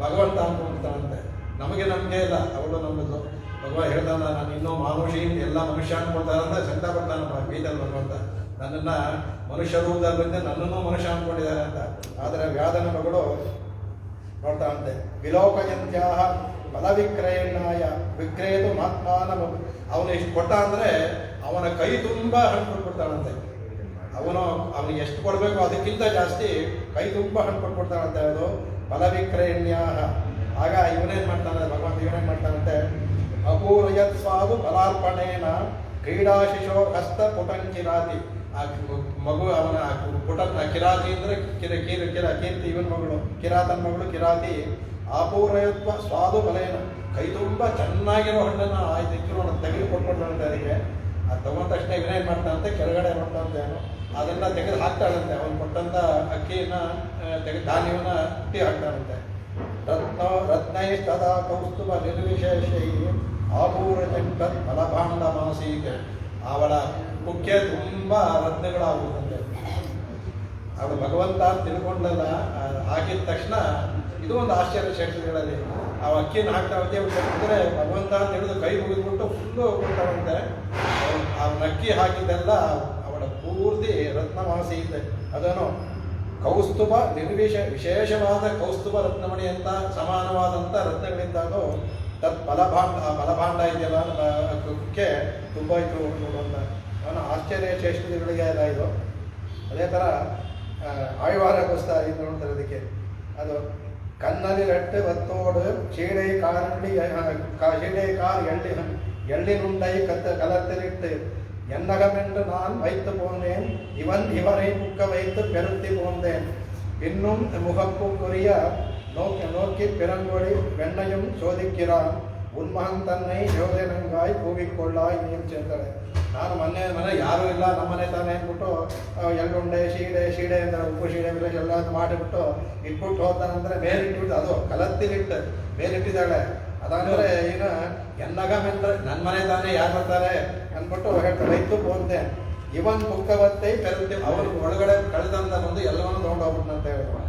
ಭಗವಂತ ಅನ್ಕೊಂಡ್ತಾನಂತೆ. ನಮಗೆ ನಂಬಿಕೆ ಇಲ್ಲ, ಅವಳು ನಮ್ಮದು ಭಗವಾನ್ ಹೇಳ್ತಾನ, ನಾನು ಇನ್ನೂ ಮಾನುಷಿ ಎಲ್ಲ ಮನುಷ್ಯ ಅನ್ಕೊಳ್ತಾರಂತ ಸಂತ ಬರ್ತಾನಪ್ಪ ಬೀದಲ್ಲಿ ಭಗವಂತ. ನನ್ನನ್ನು ಮನುಷ್ಯ ರೂಪದಲ್ಲಿ ಬಂದು ನನ್ನನ್ನು ಮನುಷ್ಯ ಅಂದ್ಕೊಂಡಿದ್ದಾರೆ ಅಂತ. ಆದರೆ ವ್ಯಾಧನ ಮಗಳು ನೋಡ್ತಾನಂತೆ. ವಿಲೋಕಯಂತ್ಯಾಹ ಬಲವಿಕ್ರಯಣಾಯ ವಿಕ್ರಯದು ಮಾತ್ಮಾನ. ಅವನು ಎಷ್ಟು ಕೊಟ್ಟ ಅಂದರೆ ಅವನ ಕೈ ತುಂಬ ಹಣ್ಣು ಕೊಟ್ಬಿಡ್ತಾನಂತೆ. ಅವನಿಗೆ ಎಷ್ಟು ಕೊಡಬೇಕು ಅದಕ್ಕಿಂತ ಜಾಸ್ತಿ ಕೈ ತುಂಬ ಹಣ್ಣು ಕೊಟ್ಬಿಡ್ತಾನಂತೆ. ಅದು ಬಲವಿಕ್ರಯಣ್ಯಾಹ. ಆಗ ಇವನೇನು ಮಾಡ್ತಾನೆ, ಭಗವಂತ ಇವನೇನು ಮಾಡ್ತಾನಂತೆ, ಅಪೂರ್ಯತ್ ಸ್ವಾದು ಫಲಾರ್ಪಣೇನ ಕ್ರೀಡಾ ಶಿಶೋ ಹಸ್ತ ಪುಟಂಕಿರಾತಿ. ಆ ಮಗು ಅವನ ಪುಟ ಕಿರಾತಿ ಅಂದರೆ ಕೀರ್ತಿ ಇವನ ಮಗಳು, ಕಿರಾತನ ಮಗಳು ಕಿರಾತಿ. ಅಪೂರ್ಯತ್ವ ಸ್ವಾದು ಫಲೇನ, ಕೈ ತುಂಬ ಚೆನ್ನಾಗಿರೋ ಹಣ್ಣನ್ನು ಆಯ್ತು ತೆಗೆದು ಕೊಟ್ಬಿಡ್ತಾನಂತೆ ಅದಕ್ಕೆ. ಅದು ತಗೊಂಡ ತಕ್ಷಣ ಇವನೇನು ಮಾಡ್ತಾನಂತೆ, ಕೆಳಗಡೆ ನೋಡ್ತಾನಂತೆ ಅವನು, ಅದನ್ನು ತೆಗೆದು ಹಾಕ್ತಾಳಂತೆ. ಅವನು ಕೊಟ್ಟಂಥ ಅಕ್ಕಿಯನ್ನು ತೆಗೆದು ಧಾನ್ಯವನ್ನು ಹುಟ್ಟಿ ಹಾಕ್ತಾನಂತೆ. ರತ್ನೈಸ್ತದಾ ಕೌಸ್ತುಭ ನಿರ್ವಿಶೇಷೈ ಆಪೂರಜಂಕತ್ ಫಲಭಾಂಡ ಮಾಸೀಕೆ. ಅವಳ ಕುಕ್ಕೆ ತುಂಬ ರತ್ನಗಳಾಗುತ್ತಂತೆ. ಅವಳು ಭಗವಂತ ತಿಳ್ಕೊಂಡಲ್ಲ, ಹಾಕಿದ ತಕ್ಷಣ ಇದು ಒಂದು ಆಶ್ಚರ್ಯ ಕ್ಷೇತ್ರಗಳಲ್ಲಿ ಆ ಅಕ್ಕಿಯನ್ನು ಹಾಕ್ತಾ ಹೋಗ್ತಾರೆ. ಭಗವಂತ ಅಂತ ಹೇಳಿದು ಕೈ ಮುಗಿದ್ಬಿಟ್ಟು ಫುಲ್ಲು ಕೊಡ್ತಾವಂತೆ. ಅವನ ಅಕ್ಕಿ ಹಾಕಿದ್ದೆಲ್ಲ ಅವಳ ಪೂರ್ತಿ ರತ್ನವಾಸಿ ಇದೆ. ಅದನ್ನು ಕೌಸ್ತುಭ ವಿಶೇಷವಾದ ಕೌಸ್ತುಭ ರತ್ನಮಣಿ ಅಂತ ಸಮಾನವಾದಂಥ ರತ್ನಗಳಿಂದ ಅದು ತತ್ ಫಲಭಾಂಡ ಇದೆಯಲ್ಲ ಕುಕ್ಕೆ ತುಂಬ ಇತ್ತು ಅಂತ ಅವನ ಆಶ್ಚರ್ಯ ಚೇಷ್ಟೆಗಳಿಗೆ ಎಲ್ಲ ಇದು. ಅದೇ ಥರ ಆಳ್ವಾರಗೋಸ್ಕರ ಇದು ನೋಡ್ತಾರೆ ಅದಕ್ಕೆ. ಅದು ಕಣ್ಣಲ್ಲಿ ರೆಟ್ಟು ಒತ್ತೋಡು சீடை காரண்டி சீடை கார் எள்ளினுண்டை கலத்திலிட்டு என்னகமென்று நான் வைத்து போந்தேன், இவரை புக்க வைத்து பெருத்தி போந்தேன். இன்னும் முகப்புக்குரிய நோக்கி பிறங்கொழி வெண்ணையும் சೋದಿಕ್ಕಿರಾನ್ ಉನ್ಮಹನ್ ತನ್ನೈ ಯೋಧನಂಗಾಯ್ ಕೂವಿಕೊಳ್ಳಾಯ್ ನೀರು ಚೇತಳೆ. ನಾನು ಮನೆ ಯಾರೂ ಇಲ್ಲ ನಮ್ಮನೆ ತಾನೇ ಅಂದ್ಬಿಟ್ಟು ಎಳ್ಳುಂಡೆ ಶೀಡೆ ಅಂದ್ರೆ ಉಪ್ಪು ಶೀಡೆ ಎಲ್ಲ ಮಾಡಿಬಿಟ್ಟು ಇಟ್ಬಿಟ್ಟು ಹೋಗ್ತಾನಂದ್ರೆ ಮೇಲಿಟ್ಬಿಟ್ಟು ಅದು ಕಲತ್ತಿಲಿಟ್ಟು ಮೇಲಿಟ್ಟಿದ್ದಾಳೆ. ಅದಂದ್ರೆ ಈಗ ಎನ್ನಗ ಮೆಂದ್ರೆ ನನ್ನ ಮನೆ ತಾನೇ ಯಾರು ಬರ್ತಾರೆ ಅಂದ್ಬಿಟ್ಟು ಹೇಳ್ತಾರೆ. ರೈತು ಹೋಗ್ತೆ ಇವನ್ ಪುಕ್ಕವತ್ತೈ ಪೆರುತ್ತಿ ಅವ್ರು ಒಳಗಡೆ ಕಳೆದಂತ ಬಂದು ಎಲ್ಲವನ್ನೂ ತೊಗೊಂಡೋಗ್ಬಿಟ್ಟು ಅಂತ ಹೇಳಿದ್ರು.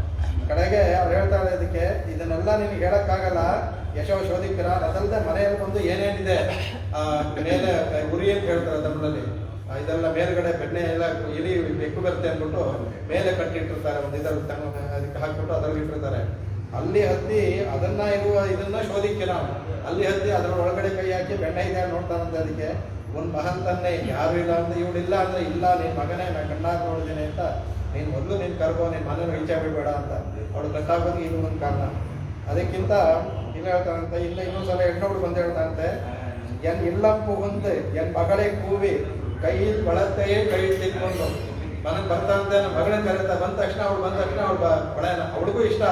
ಕಡೆಗೆ ಅವ್ರು ಹೇಳ್ತಾರೆ ಇದಕ್ಕೆ ಇದನ್ನೆಲ್ಲ ನಿನಗೆ ಹೇಳಕ್ಕಾಗಲ್ಲ, ಯಶೋ ಶೋಧಿಕ್ಕಿರ. ಅದಲ್ಲದೆ ಮನೆಯಲ್ಲಿ ಬಂದು ಏನೇನಿದೆ ಮೇಲೆ ಉರಿ ಅಂತ ಹೇಳ್ತಾರೆ ತಮಿಳಲ್ಲಿ, ಇದೆಲ್ಲ ಮೇಲ್ಗಡೆ ಬೆಣ್ಣೆ ಎಲ್ಲ ಇಲಿ ಬೆಕ್ಕು ಬರುತ್ತೆ ಅಂದ್ಬಿಟ್ಟು ಮೇಲೆ ಕಟ್ಟಿಟ್ಟಿರ್ತಾರೆ, ಒಂದು ಇದರಲ್ಲಿ ಅದಕ್ಕೆ ಹಾಕ್ಬಿಟ್ಟು ಅದರಲ್ಲಿ ಇಟ್ಟಿರ್ತಾರೆ. ಅಲ್ಲಿ ಹತ್ತಿ ಇದನ್ನ ಶೋಧಿಕ್ಕಿರ, ಅಲ್ಲಿ ಹತ್ತಿ ಅದರ ಒಳಗಡೆ ಕೈ ಹಾಕಿ ಬೆಣ್ಣೆ ಇದೆ ನೋಡ್ತಾನಂತೆ. ಅದಕ್ಕೆ ಒಂದು ಮಹನ್ ತನ್ನೇ ಯಾರು ಇಲ್ಲ ಅಂತ ಇವಳಿಲ್ಲ ಅಂದ್ರೆ ಇಲ್ಲ ನಿನ್ನ ಮಗನೇ ನಾನು ಕಣ್ಣಾಗ ನೋಡಿದ್ದೀನಿ ಅಂತ ನೀನು ಮೊದಲು ನೀನು ಕರ್ಕೋ, ನಿನ್ನ ಮನೇನ ಈಚೆ ಬಿಡಬೇಡ ಅಂತ ಅವಳು ಕಟ್ಟಾಗೋದು ಇದು ಒಂದು ಕಾರಣ. ಅದಕ್ಕಿಂತ ಇಲ್ಲ ಹೇಳ್ತಾನಂತೆ. ಇಲ್ಲ ಇನ್ನೊಂದ್ಸಲ ಹೆಣ್ಣೊಬ್ಳು ಬಂದು ಹೇಳ್ತಾನಂತೆ, ಎನ್ ಇಲ್ಲಪ್ಪು ಹೊಂದು ಎನ್ ಮಗಳೇ ಕೂವಿ ಕೈ ಬಳತೆಯೇ ಕೈ ತಿಳ್ಕೊಂಡು ಮನೆಗೆ ಬರ್ತಾನಂತೆ. ನಮ್ಮ ಮಗಳನ್ನ ಕರೀತಾ ಬಂದ ತಕ್ಷಣ ಅವಳು ಬಳೆನ ಅವಳಿಗೂ ಇಷ್ಟ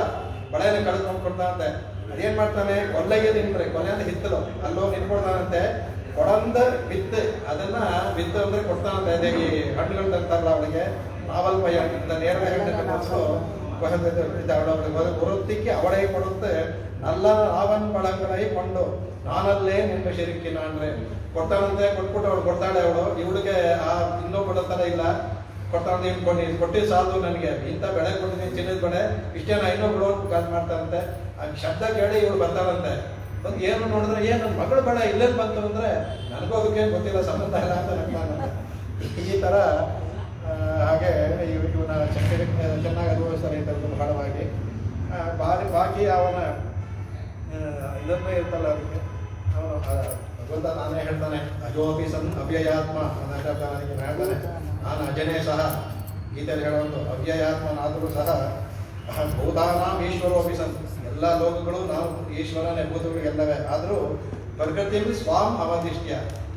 ಬಳೆನ ಕಳೆದುಕೊಂಡು ಕೊಡ್ತಾನಂತೆ. ಅದೇನ್ ಮಾಡ್ತಾನೆ, ಕೊಲ್ಲೆಗೆ ನಿಂತ್ರೆ ಕೊಲೆ ಅಂತ ಹಿತ್ತಲು ಅಲ್ಲೋ ನಿಂತ್ಕೊಡ್ತಾನಂತೆ. ಕೊಡಂದ ಬಿತ್ತು ಅದನ್ನ ಬಿತ್ತು ಅಂದ್ರೆ ಕೊಡ್ತಾನಂತೆ. ಅದೇ ಈ ಹಣ್ಣುಗಳು ತರ್ತಾರಲ್ಲ ಅವಳಿಗೆ ನಾವಲ್ ಪೈ ಅಂತ ನೇರಳೆ ಹಣ್ಣನ್ನು ಹೊರತ್ತಿಕ್ಕಿ ಅವಳೇ ಕೊಡುತ್ತೆ. ನಲ್ಲ ನಾವನ್ ಬಳಗರೈ ಕೊಂಡು ನಾನಲ್ಲೇ ನಿನ್ನ ಶರಿಕ್ಕಿನ ಅಂದ್ರೆ ಕೊಡ್ತಾನಂತೆ. ಕೊಟ್ಬಿಟ್ಟು ಅವಳು ಕೊಡ್ತಾಳೆ. ಅವಳು ಇವಳಿಗೆ ಆ ಇನ್ನೊಬ್ಬಳ ತರ ಇಲ್ಲ, ಕೊಡ್ತಾನಂತೆ. ಇಟ್ಕೊಂಡು ಕೊಟ್ಟಿದ್ದು ಸಾಲದು ನನಗೆ, ಇಂಥ ಬೆಳೆ ಕೊಟ್ಟಿದ್ದೀನಿ ಚಿನ್ನದ ಬೆಳೆ ಇಷ್ಟೇನ ಇನ್ನೊಬ್ಳು ಕಾಲ್ ಮಾಡ್ತಾರಂತೆ. ಆ ಶಬ್ದ ಕೇಳಿ ಇವಳು ಬರ್ತಾಳಂತೆ. ಬಂದು ಏನು ನೋಡಿದ್ರೆ ನನ್ನ ಮಗಳ ಬೆಳೆ ಇಲ್ಲೇನು ಬಂತು ಅಂದ್ರೆ ನನಗೂ ಅದಕ್ಕೇನು ಗೊತ್ತಿಲ್ಲ, ಸಂಬಂಧ ಇಲ್ಲ ಅಂತ ನಗ್ತಾನಂತೆ. ಈ ತರ ಹಾಗೆ ಇವನ ಚೆನ್ನಾಗಿ ಅನುಭವಿಸ್ತಾರೆ ಇಂಥದ್ದು ಬಹಳವಾಗಿ. ಬಾಕಿ ಅವನ ಇದನ್ನು ಇರ್ತಲ್ಲ ಅದಕ್ಕೆ ಅವನು ಭಗವಂತ ನಾನೇ ಹೇಳ್ತಾನೆ, ಅಜೋಪಿ ಸನ್ ಅವ್ಯಯಾತ್ಮ ಅಂತ ಹೇಳ್ತಾನೆ. ನಾನು ಅಜನೇ ಸಹ ಗೀತೆಯಲ್ಲಿ ಹೇಳೋದು ಅವ್ಯಯಾತ್ಮನಾದರೂ ಸಹ ಭೂತಾನಾಂ ಈಶ್ವರೋಪಿ ಸನ್, ಎಲ್ಲ ಲೋಕಗಳು ನಾವು ಈಶ್ವರನೇ, ಭೂತಗಳು ಎಲ್ಲವೇ. ಆದರೂ ಪ್ರಕೃತಿಯಲ್ಲಿ ಸ್ವಾಮ್ ಅವಧಿಷ್ಟ್ಯ,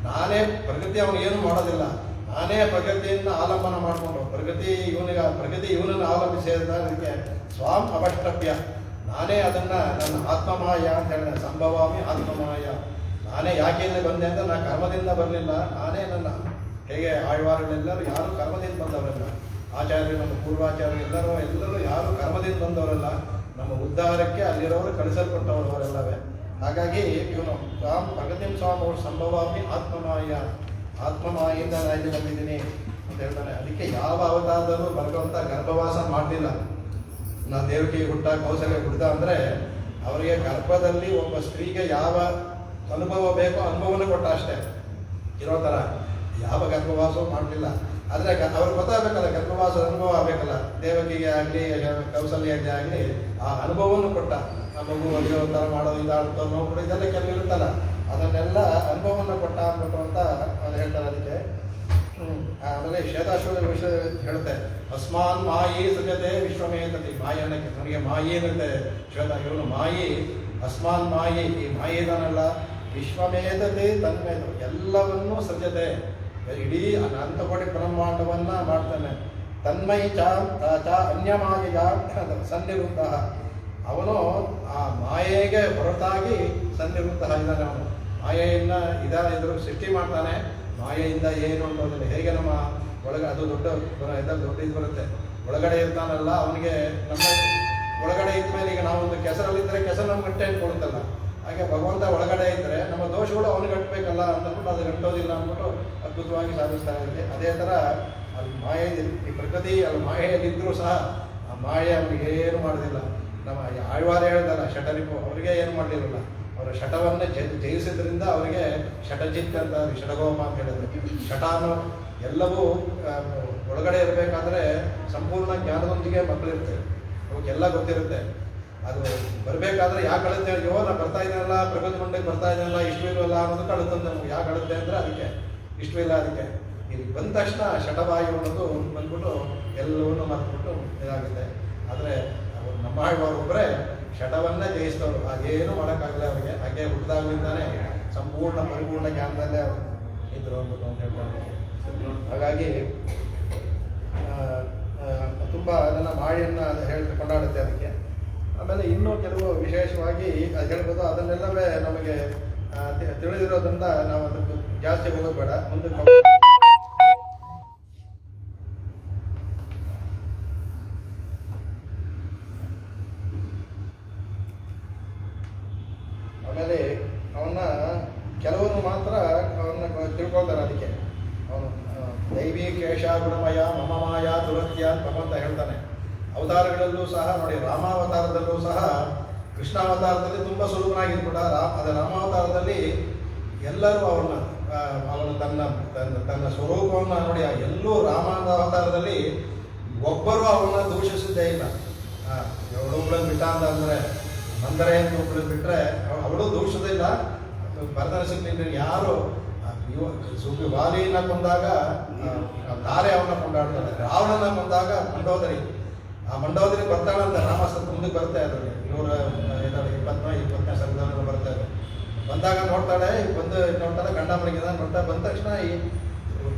ನಾನೇ ಪ್ರಕೃತಿ ಅವನು ಏನು ಮಾಡೋದಿಲ್ಲ, ನಾನೇ ಪ್ರಗತಿಯನ್ನು ಆಲಂಬನ ಮಾಡಿಕೊಂಡು ಪ್ರಗತಿ ಇವನನ್ನು ಅವಲಂಬಿಸಿದ್ದಕ್ಕೆ ಸ್ವಾಮ್ ಅವಷ್ಟಭ್ಯ, ನಾನೇ ಅದನ್ನ ನನ್ನ ಆತ್ಮಮಾಯ ಅಂತ ಹೇಳಿದೆ. ಸಂಭವಾಮಿ ಆತ್ಮಮಾಯ, ನಾನೇ ಯಾಕೆಂದ್ರೆ ಬಂದೆ ಅಂದ್ರೆ ನಾನು ಕರ್ಮದಿಂದ ಬರಲಿಲ್ಲ, ನಾನೇ ನನ್ನ ಹೇಗೆ ಆಳ್ವಾರಗಳೆಲ್ಲರೂ ಯಾರು ಕರ್ಮದಿಂದ ಬಂದವರಲ್ಲ, ಆಚಾರ್ಯರು ನಮ್ಮ ಪೂರ್ವಾಚಾರ್ಯರು ಎಲ್ಲರೂ ಯಾರು ಕರ್ಮದಿಂದ ಬಂದವರಲ್ಲ, ನಮ್ಮ ಉದ್ಧಾರಕ್ಕೆ ಅಲ್ಲಿರೋರು ಕಳಿಸಲ್ಪಟ್ಟವರು ಅವರೆಲ್ಲವೇ. ಹಾಗಾಗಿ ಇವನು ಪ್ರಗತಿಂ ಸ್ವಾಮ್ ಅವರು ಸಂಭವಾಮಿ ಆತ್ಮಮಾಯಿಂದ ನಾನು ಇಲ್ಲಿ ಬಂದಿದ್ದೀನಿ ಅಂತ ಹೇಳ್ತಾನೆ. ಅದಕ್ಕೆ ಯಾವ ಅವತಾರದಲ್ಲೂ ಭಗವಂತ ಗರ್ಭವಾಸ ಮಾಡಲಿಲ್ಲ. ನಾ ದೇವಕಿ ಹುಟ್ಟ ಕೌಸಲ್ಯ ಹುಟ್ಟ ಅಂದ್ರೆ ಅವರಿಗೆ ಗರ್ಭದಲ್ಲಿ ಒಬ್ಬ ಸ್ತ್ರೀಗೆ ಯಾವ ಅನುಭವ ಬೇಕೋ ಅನುಭವನ ಕೊಟ್ಟ ಅಷ್ಟೇ ಇರೋ ಥರ. ಯಾವ ಗರ್ಭವಾಸವೂ ಮಾಡಲಿಲ್ಲ. ಆದರೆ ಅವ್ರಿಗೆ ಗೊತ್ತಾಗಬೇಕಲ್ಲ, ಗರ್ಭವಾಸದ ಅನುಭವ ಆಗಬೇಕಲ್ಲ. ದೇವಕಿಗೆ ಆಗಲಿ ಕೌಸಲ್ಯಗೆ ಆಗಲಿ ಆ ಅನುಭವವನ್ನು ಕೊಟ್ಟ. ಆ ಮಗು ಒಳ್ಳೆಯ ಥರ ಮಾಡೋದು, ಇದಾಡ್ತೋ ನೋಡ್ಬಿಡು, ಇದೆಲ್ಲ ಕೆಲವು ಇರುತ್ತಲ್ಲ, ಅದನ್ನೆಲ್ಲ ಅನುಭವವನ್ನು ಕೊಟ್ಟ ಅಂದ್ಬಿಟ್ಟು ಅಂತ ಅದು ಹೇಳ್ತಾರೆ. ಅದಕ್ಕೆ ಆಮೇಲೆ ಶ್ವೇತಾಶ್ವರ ವಿಷಯ ಹೇಳುತ್ತೆ, ಅಸ್ಮಾನ್ ಮಾಯಿ ಸೃಜತೆ ವಿಶ್ವಮೇತತಿ. ಮಾಯಿ ಅನ್ನಕ್ಕೆ ನನಗೆ ಮಾಯಿ ಅನ್ನುತ್ತೆ ಶ್ವೇತ. ಇವನು ಮಾಯಿ, ಅಸ್ಮಾನ್ ಮಾಯಿ, ಈ ಮಾಯಿ ಇದಾನಲ್ಲ, ವಿಶ್ವಮೇತತೆ ತನ್ಮೇತ, ಎಲ್ಲವನ್ನೂ ಸೃಜತೆ, ಇಡೀ ಅನಂತಕೋಟಿ ಬ್ರಹ್ಮಾಂಡವನ್ನ ಮಾಡ್ತಾನೆ. ತನ್ಮೈ ಚ ಅನ್ಯಮಾಯ ಸನ್ನಿವೃತ್ತ, ಅವನು ಆ ಮಾಯೆಗೆ ಹೊರತಾಗಿ ಸನ್ನಿವೃತ್ತ ಇದ್ದಾನೆ. ಅವನು ಮಾಯೆಯಿಂದ ಇದ್ರ ಸೃಷ್ಟಿ ಮಾಡ್ತಾನೆ. ಮಾಯೆಯಿಂದ ಏನು ಅನ್ನೋದಿಲ್ಲ. ಹೇಗೆ ನಮ್ಮ ಒಳಗೆ ಅದು ದೊಡ್ಡ ಇದು ಬರುತ್ತೆ, ಒಳಗಡೆ ಇರ್ತಾನಲ್ಲ ಅವನಿಗೆ. ನಮ್ಮ ಒಳಗಡೆ ಇದ್ಮೇಲೆ ಈಗ ನಾವೊಂದು ಕೆಸರಲ್ಲಿದ್ದರೆ ಕೆಸರು ನಮ್ಗೆ ಗಂಟೆ ಕೊಡುತ್ತಲ್ಲ, ಹಾಗೆ ಭಗವಂತ ಒಳಗಡೆ ಇದ್ದರೆ ನಮ್ಮ ದೋಷಗಳು ಅವನಿಗೆ ಗಟ್ಟಬೇಕಲ್ಲ ಅಂದ್ಬಿಟ್ಟು ಅದು ಗಂಟೋದಿಲ್ಲ ಅಂದ್ಬಿಟ್ಟು ಅದ್ಭುತವಾಗಿ ಸಾಧಿಸ್ತಾ ಇರುತ್ತೆ. ಅದೇ ಥರ ಅಲ್ಲಿ ಮಾಯೆ, ಈ ಪ್ರಕೃತಿ ಅಲ್ಲಿ ಮಾಯೆಯಲ್ಲಿದ್ದರೂ ಸಹ ಆ ಮಾಯೆ ಅವನಿಗೆ ಏನು ಮಾಡೋದಿಲ್ಲ. ನಮ್ಮ ಆಳ್ವಾರ ಹೇಳ್ದಲ್ಲ ಶಟರಿಪು, ಅವರಿಗೆ ಏನು ಮಾಡಲಿರಲ್ಲ. ಅವರ ಶಟವನ್ನೇ ಜಯಿಸಿದ್ರಿಂದ ಅವರಿಗೆ ಶಟಜಿತ್ ಅಂತ ಶಟಗೋಮ ಅಂತ ಹೇಳಿದ್ರು. ಶಟಾನು ಎಲ್ಲವೂ ಒಳಗಡೆ ಇರಬೇಕಾದ್ರೆ ಸಂಪೂರ್ಣ ಜ್ಞಾನದೊಂದಿಗೆ ಮಕ್ಕಳಿರ್ತವೆ, ಅವಕ್ಕೆಲ್ಲ ಗೊತ್ತಿರುತ್ತೆ. ಅದು ಬರಬೇಕಾದ್ರೆ ಯಾಕೆ ಅಳುತ್ತೆ, ಅಯ್ಯೋ ನಾ ಬರ್ತಾ ಇದ್ದೀನಲ್ಲ, ಪ್ರಗತಿ ಮಂಡಳಿಗೆ ಬರ್ತಾ ಇದ್ದೀನಲ್ಲ, ಇಷ್ಟು ಇಲ್ವಲ್ಲ ಅನ್ನೋದಕ್ಕೆ ಅಳುತ್ತಂತೆ. ನಮ್ಗೆ ಯಾಕೆ ಅಳುತ್ತೆ ಅಂದರೆ ಅದಕ್ಕೆ ಇಷ್ಟು ಇಲ್ಲ. ಅದಕ್ಕೆ ಇಲ್ಲಿ ಬಂದ ತಕ್ಷಣ ಶಟವಾಯು ಅನ್ನೋದು ಬಂದ್ಬಿಟ್ಟು ಎಲ್ಲವನ್ನೂ ಮರೆತುಬಿಟ್ಟು ಇದಾಗುತ್ತೆ. ಆದರೆ ನಮ್ಮ ಒಬ್ಬರೇ ಶಟವನ್ನೇ ಜಯಿಸಿದವರು, ಹಾಗೇನು ಮಾಡೋಕ್ಕಾಗಲ್ಲ ಅವರಿಗೆ. ಹಾಗೆ ಹುಟ್ಟಿದಾಗಲಿಂದಾನೆ ಸಂಪೂರ್ಣ ಪರಿಪೂರ್ಣ ಜ್ಞಾನದಲ್ಲೇ ಇದ್ರು ಅಂದ್ಬಿಟ್ಟು ಅಂತ ಹೇಳ್ತಾರೆ. ಹಾಗಾಗಿ ತುಂಬ ಅದನ್ನು ಮಾಡಿಯನ್ನು ಕೊಂಡಾಡುತ್ತೆ ಅದಕ್ಕೆ. ಆಮೇಲೆ ಇನ್ನೂ ಕೆಲವು ವಿಶೇಷವಾಗಿ ಅದು ಹೇಳ್ಬೋದು, ಅದನ್ನೆಲ್ಲವೇ ನಮಗೆ ತಿಳಿದಿರೋದ್ರಿಂದ ನಾವು ಅದಕ್ಕೆ ಜಾಸ್ತಿ ಹೋಗೋದು ಬೇಡ. ಮುಂದಕ್ಕೆ ಆಮೇಲೆ ಅವನ್ನ ಕೆಲವರು ಮಾತ್ರ ಅವನ್ನ ತಿಳ್ಕೊಳ್ತಾರೆ. ಅದಕ್ಕೆ ಅವನು ದೈವಿ ಕೇಶ ಗುಣಮಯ ಮಮ ಮಾಯ ದುರತ್ಯ ಅಂತ ಹೇಳ್ತಾನೆ. ಅವತಾರಗಳಲ್ಲೂ ಸಹ ನೋಡಿ, ರಾಮಾವತಾರದಲ್ಲೂ ಸಹ ಕೃಷ್ಣಾವತಾರದಲ್ಲಿ ತುಂಬ ಸುಲಭನಾಗಿದ್ಬಿಟ್ಟ. ರಾಮಾವತಾರದಲ್ಲಿ ಎಲ್ಲರೂ ಅವನು ತನ್ನ ಸ್ವರೂಪವನ್ನು ನೋಡಿ, ಎಲ್ಲೂ ರಾಮಾವತಾರದಲ್ಲಿ ಒಬ್ಬರು ಅವನ್ನ ದೂಷಿಸಿದ್ದೇ ಇಲ್ಲ. ಒಬ್ಬಳನ್ನು ಬಿಟ್ಟ ಅಂತಂದರೆ ಮಂದರೆ ಅಂತ ಒಬ್ಬಳನ್ನು ಬಿಟ್ಟರೆ ಅವಳು ದೂಷಿಸೋದಿಲ್ಲ. ಭರತನ ಯಾರು ವಾಲಿನ ಕೊಂದಾಗ ತಾರೆ ಅವನ್ನ ಕೊಂಡಾಡ್ತಾಳೆ, ರಾವಣನ ಕೊಂದಾಗ ಮಂಡೋದರಿ, ಆ ಮಂಡೋದರಿ ಬರ್ತಾಳಂತೆ. ರಾಮಾಸ್ತ್ರ ಮುಂದಕ್ಕೆ ಬರುತ್ತೆ ಅದರಲ್ಲಿ 120-20ನೇ ಸಂವಿಧಾನ ಬರ್ತಾ ಇದೆ. ಬಂದಾಗ ನೋಡ್ತಾಳೆ, ನೋಡ್ತಾಳೆ ಗಂಡ ಮಲಗಿದ ಬಂದ ತಕ್ಷಣ ಈ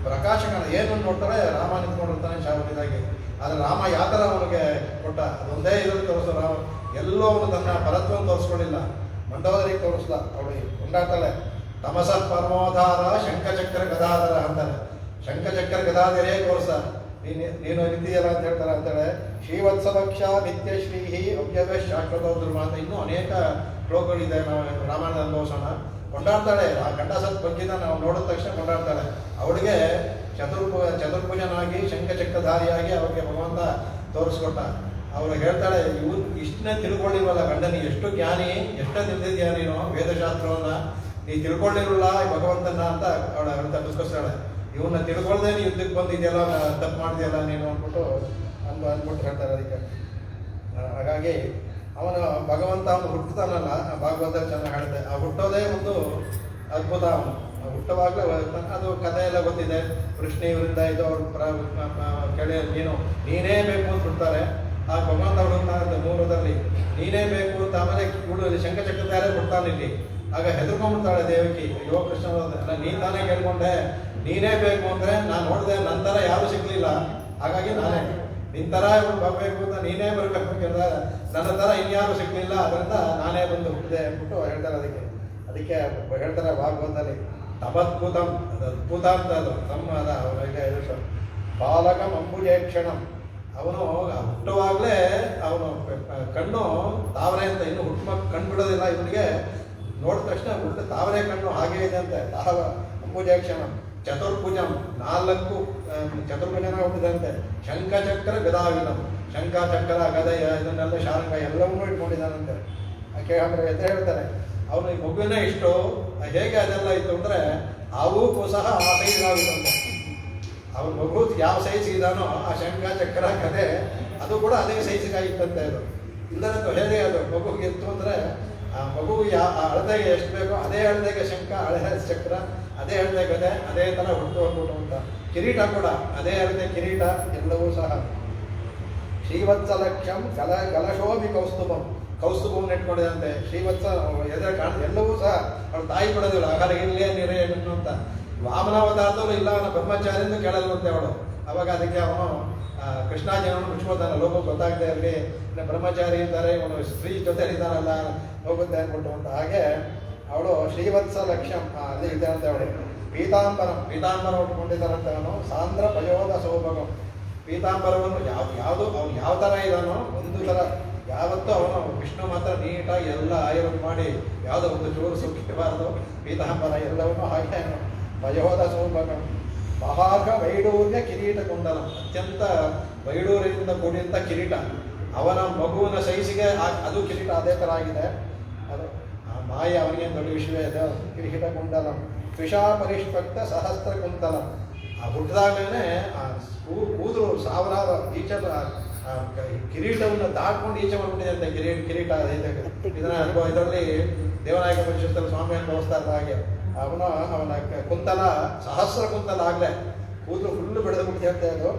ಪ್ರಕಾಶಕನ ಏನು ನೋಡ್ತಾಳೆ, ರಾಮ ನಿಂತ್ಕೊಂಡಿರ್ತಾನೆ ಶಾವನಿದಾಗಿ. ಆದರೆ ರಾಮ ಯಾವ ಥರ ಅವನಿಗೆ ಕೊಟ್ಟ ಅದೊಂದೇ ಇದ್ರಲ್ಲಿ ತೋರಿಸೋ ರಾಮ. ಎಲ್ಲೋ ಅವನು ತನ್ನ ಪರತ್ವವನ್ನು ತೋರಿಸ್ಕೊಳ್ಳಿಲ್ಲ, ಮಂಡೋದರಿಗೆ ತೋರಿಸ್ದ. ಅವಳಿಗೆ ಕೊಂಡಾಡ್ತಾಳೆ. ತಮಸ ಪರಮೋಧಾರ ಶಂಖಚಕ್ರ ಗದಾಧರ ಅಂತಾನೆ. ಶಂಖಚಕ್ರ ಗದಾಧರೇ ತೋರಿಸ ನೀನು ನಿಂತಿದೆಯಲ್ಲ ಅಂತ ಹೇಳ್ತಾರೆ ಅಂತಾಳೆ. ಶ್ರೀವತ್ಸವಕ್ಷ ನಿತ್ಯಶ್ರೀಹಿ ಅವ್ಯವ ಶಾಶ್ವತ ಧ್ರುವ ಅಂತ ಇನ್ನೂ ಅನೇಕ ಶ್ಲೋಕಗಳಿದೆ. ನಾವು ರಾಮಾಯಣ ಅನುಭವಿಸೋಣ. ಕೊಂಡಾಡ್ತಾಳೆ. ಆ ಗಂಡ ಸತ್ ಬಗ್ಗಿದ ನಾವು ನೋಡಿದ ತಕ್ಷಣ ಕೊಂಡಾಡ್ತಾಳೆ. ಅವಳಿಗೆ ಚತುರ್ಭುಜನಾಗಿ ಶಂಖಚಕ್ರಧಾರಿಯಾಗಿ ಅವ್ರಿಗೆ ಭಗವಂತ ತೋರಿಸ್ಕೊಟ್ಟ. ಅವಳು ಹೇಳ್ತಾಳೆ, ಇವ್ರು ಇಷ್ಟನ್ನೇ ತಿಳ್ಕೊಂಡಿಲ್ವಲ್ಲ ಗಂಡನಿಗೆ, ಎಷ್ಟು ಜ್ಞಾನಿ, ಎಷ್ಟು ತಿಳಿದಿದ್ಯಾ ನೀನು ವೇದಶಾಸ್ತ್ರವನ್ನ, ನೀ ತಿಳ್ಕೊಂಡಿರಲ್ಲ ಭಗವಂತನ ಅಂತ ಅವಳ ತಪ್ಪಿಸ್ಕೊಳ್ತಾಳೆ. ಇವನ್ನ ತಿಳ್ಕೊಳ್ದೆ ನೀ ಯುದ್ಧಕ್ಕೆ ಬಂದಿದೆಯಲ್ಲ, ತಪ್ಪು ಮಾಡಿದೆಯಲ್ಲ ನೀನು ಅಂದ್ಬಿಟ್ಟು ಅಂದ್ಬಿಟ್ಟು ಹೇಳ್ತಾರೆ. ಅದಕ್ಕೆ ಹಾಗಾಗಿ ಅವನು ಭಗವಂತ ಅವನು ಹುಟ್ಟುತ್ತಾನಲ್ಲ, ಭಾಗವತ ಚೆನ್ನಾಗಿ ಹೇಳುತ್ತೆ. ಆ ಹುಟ್ಟೋದೇ ಒಂದು ಅದ್ಭುತ. ಅವನು ಹುಟ್ಟುವಾಗಲೇ ಅದು ಕಥೆ ಎಲ್ಲ ಗೊತ್ತಿದೆ. ಕೃಷ್ಣ ಇವರಿಂದ ಇದು ಅವ್ರು ಕೆಳ ನೀನೇ ಬೇಕು ಅಂತ ಹುಡ್ತಾರೆ. ಆ ಭಗವಂತ ಹುಡುಕ್ತಾನಂತೆ ಮೂಲದಲ್ಲಿ ನೀನೇ ಬೇಕು ಅಂತ. ಆಮೇಲೆ ಹುಡುಗಲ್ಲಿ ಶಂಖಚಕ್ರಧಾರೆ ಹುಡ್ತಾನೆ ಇಲ್ಲಿ. ಆಗ ಹೆದರ್ಕೊಂಡ್ಬಿಡ್ತಾಳೆ ದೇವಕಿ. ಅಯ್ಯೋ ಕೃಷ್ಣ ಅಲ್ಲ, ನೀನ್ ತಾನೇ ಕೇಳ್ಕೊಂಡೆ, ನೀನೇ ಬೇಕು ಅಂದ್ರೆ ನಾನು ನೋಡಿದೆ, ನನ್ನ ಥರ ಯಾರು ಸಿಗ್ಲಿಲ್ಲ, ಹಾಗಾಗಿ ನಾನೇ ನಿನ್ ಥರ ಬರಬೇಕು ಅಂತ ನೀನೇ ಬರ್ಬೇಕು ಕೇಳಿದಾಗ ನನ್ನ ಥರ ಇನ್ಯಾರು ಸಿಗ್ಲಿಲ್ಲ, ಅದರಿಂದ ನಾನೇ ಬಂದು ಹುಟ್ಟಿದೆ ಅಂದ್ಬಿಟ್ಟು ಹೇಳ್ತಾರೆ. ಅದಕ್ಕೆ ಹೇಳ್ತಾರೆ ಭಾಗವತದಲ್ಲಿ ತಮದ್ಭುತಂ, ಅದು ಅದ್ಭುತ ಅಂತ. ಅದು ತಮ್ಮ ಅವನಿಗೆ ಬಾಲಕಂ ಅಂಬುಜೇಕ್ಷಣಂ. ಅವನು ಹುಟ್ಟುವಾಗಲೇ ಅವನು ಕಣ್ಣು ತಾವರೆ ಅಂತ, ಇನ್ನು ಕಣ್ಣು ಬಿಡೋದಿಲ್ಲ ಇವನಿಗೆ. ನೋಡಿದ ತಕ್ಷಣ ಹುಟ್ಟು ತಾವರೆ ಕಣ್ಣು ಹಾಗೆ ಇದೆ ಅಂತೆ. ಅಂಬುಜೇಕ್ಷಣಂ ಚತುರ್ಭುಜಂ, 4 ಚತುರ್ಭುಜನ ಹುಟ್ಟಿದಂತೆ. ಶಂಖಚಕ್ರ ಗದಾವಿನಂ, ಶಂಖ ಚಕ್ರ ಗದಯ ಇದನ್ನೆಲ್ಲ ಶಾರಂಗ ಎಲ್ಲವನ್ನೂ ಇಟ್ಕೊಂಡಿದ್ದಾನಂತೆ. ಆಮೇಲೆ ಎದ್ದು ಹೇಳ್ತಾರೆ, ಅವನು ಈ ಮಗುವಿನ ಇಷ್ಟು ಹೇಗೆ ಅದೆಲ್ಲ ಇತ್ತು ಅಂದರೆ ಅವಕ್ಕೂ ಸಹ ಆ ಸೈಜ್ ಆಗಿತ್ತಂತೆ. ಅವನ ಮಗು ಯಾವ ಸೈಜ್ ಇದಾನೋ ಆ ಶಂಖ ಚಕ್ರ ಕದೆ ಅದು ಕೂಡ ಅದೇ ಸೈಜ್ಗಾಗಿತ್ತಂತೆ. ಅದು ಇಲ್ಲದಂತೂ ಹೇಗೆ ಅದು ಮಗುಗೆ ಇತ್ತು ಅಂದರೆ ಆ ಮಗು ಅಳತೆಗೆ ಎಷ್ಟು ಬೇಕೋ ಅದೇ ಅಳತೆಗೆ ಶಂಖ, ಹಳೆ ಚಕ್ರ, ಅದೇ ಅಳತೆ ಗದೆ, ಅದೇ ಥರ ಹುಟ್ಟು ಹೋಗ್ಬಿಟ್ಟು ಅಂತ. ಕಿರೀಟ ಕೂಡ ಅದೇ ಅಳತೆ ಕಿರೀಟ, ಎಲ್ಲವೂ ಸಹ. ಶ್ರೀವತ್ಸಲಕ್ಷ್ಯಂ ಕಲಶೋಭಿ ಕೌಸ್ತುಭಂ, ಕೌಸ್ತುಭವನ್ನು ಇಟ್ಕೊಂಡಿದಂತೆ. ಶ್ರೀವತ್ಸ ಎದುರು ಎಲ್ಲವೂ ಸಹ ಅವಳು ತಾಯಿ ಕೊಡೋದಿಲ್ಲ, ಹಾಗಾಗಿ ಇಲ್ಲೇ ನಿರೇ ಅಂತ. ವಾಮನಾವತಾರದಲ್ಲೂ ಇಲ್ಲ, ಅವನ ಬ್ರಹ್ಮಚಾರಿಯಿಂದ ಕೇಳಲ್ವಂತೆ ಅವಳು. ಅವಾಗ ಅದಕ್ಕೆ ಅವನು ಕೃಷ್ಣಾಜಿಯನ್ನು ಬಿಡ್ಸ್ಕೊತಾನೆ, ಲೋಕ ಗೊತ್ತಾಗದೆ ಇರಲಿ, ಬ್ರಹ್ಮಚಾರಿ ಇದ್ದಾರೆ, ಇವನು ಸ್ತ್ರೀ ಜೊತೆ ಇದ್ದಾನಲ್ಲ ಹೋಗುತ್ತೆ ಅಂದ್ಬಿಟ್ಟು ಅಂತ. ಹಾಗೆ ಅವಳು ಶ್ರೀವತ್ಸ ಲಕ್ಷ್ಯಂ ಅಲ್ಲಿ ಇದೆ ಅಂತ ಅವಳು. ಪೀತಾಂಬರ ಉಟ್ಕೊಂಡಿದ್ದಾರಂತೆ ಅವನು. ಸಾಂದ್ರ ಪಯೋಧ ಸೌಭಗಂ, ಪೀತಾಂಬರವನ್ನು ಯಾವುದು ಅವನು ಯಾವ ಥರ ಇದ್ದಾನೋ ಒಂದು ಥರ ಯಾವತ್ತೂ ಅವನು ವಿಷ್ಣು ಮಾತ್ರ ನೀಟಾಗಿ ಎಲ್ಲ ಆಯೋಗ ಮಾಡಿ ಯಾವುದೋ ಒಂದು ಚೂರು ಸುಖಿಬಾರದು. ಪೀತಾಂಬರ ಎಲ್ಲವನ್ನೂ ಹಾಗೆ ಪಯೋಧ ಸೌಭಗಂ. ಮಹಾರ್ಘ ವೈಡೂರ್ಯ ಕಿರೀಟ ಕುಂಡಲ, ಅತ್ಯಂತ ವೈಡೂರ್ಯದಿಂದ ಕೂಡಿದಂಥ ಕಿರೀಟ. ಅವನ ಮಗುವಿನ ಸೈಜಿಗೆ ಅದು ಕಿರೀಟ ಅದೇ ಥರ ಆಗಿದೆ. ಅದು ಮಾಯ ಅವನಿಗೆ ದೊಡ್ಡ ವಿಷಯ ಇದೆ. ಕಿರೀಟ ಕುಂಡಲ ತ್ರಿಷಾ ಪರಿಷ್ಪಕ್ತ ಸಹಸ್ರ ಕುಂತಲ. ಆ ಹುಟ್ಟಿದಾಗಲೇ ಆ ಕೂದಲು ಸಾವಿರಾರು ಈಚೆ ಕಿರೀಟವನ್ನು ದಾಟ್ಕೊಂಡು ಈಚೆ ಮಾಡ್ಬಿಟ್ಟಿದೆ ಅಂತ. ಕಿರೀಟ ಇದರಲ್ಲಿ ದೇವನಾಯಕ ಪರಿಷತ್ತಲ್ಲಿ ಸ್ವಾಮಿಯನ್ನು ತೋರಿಸ್ತಾ ಇದ್ದ ಹಾಗೆ ಅವನ ಕುಂತಲ ಸಹಸ್ರ ಕುಂತಲ ಆಗಲೇ ಕೂದಲು ಫುಲ್ಲು ಬೆಳೆದು ಬಿಡ್ತಿರುತ್ತೆ. ಅದು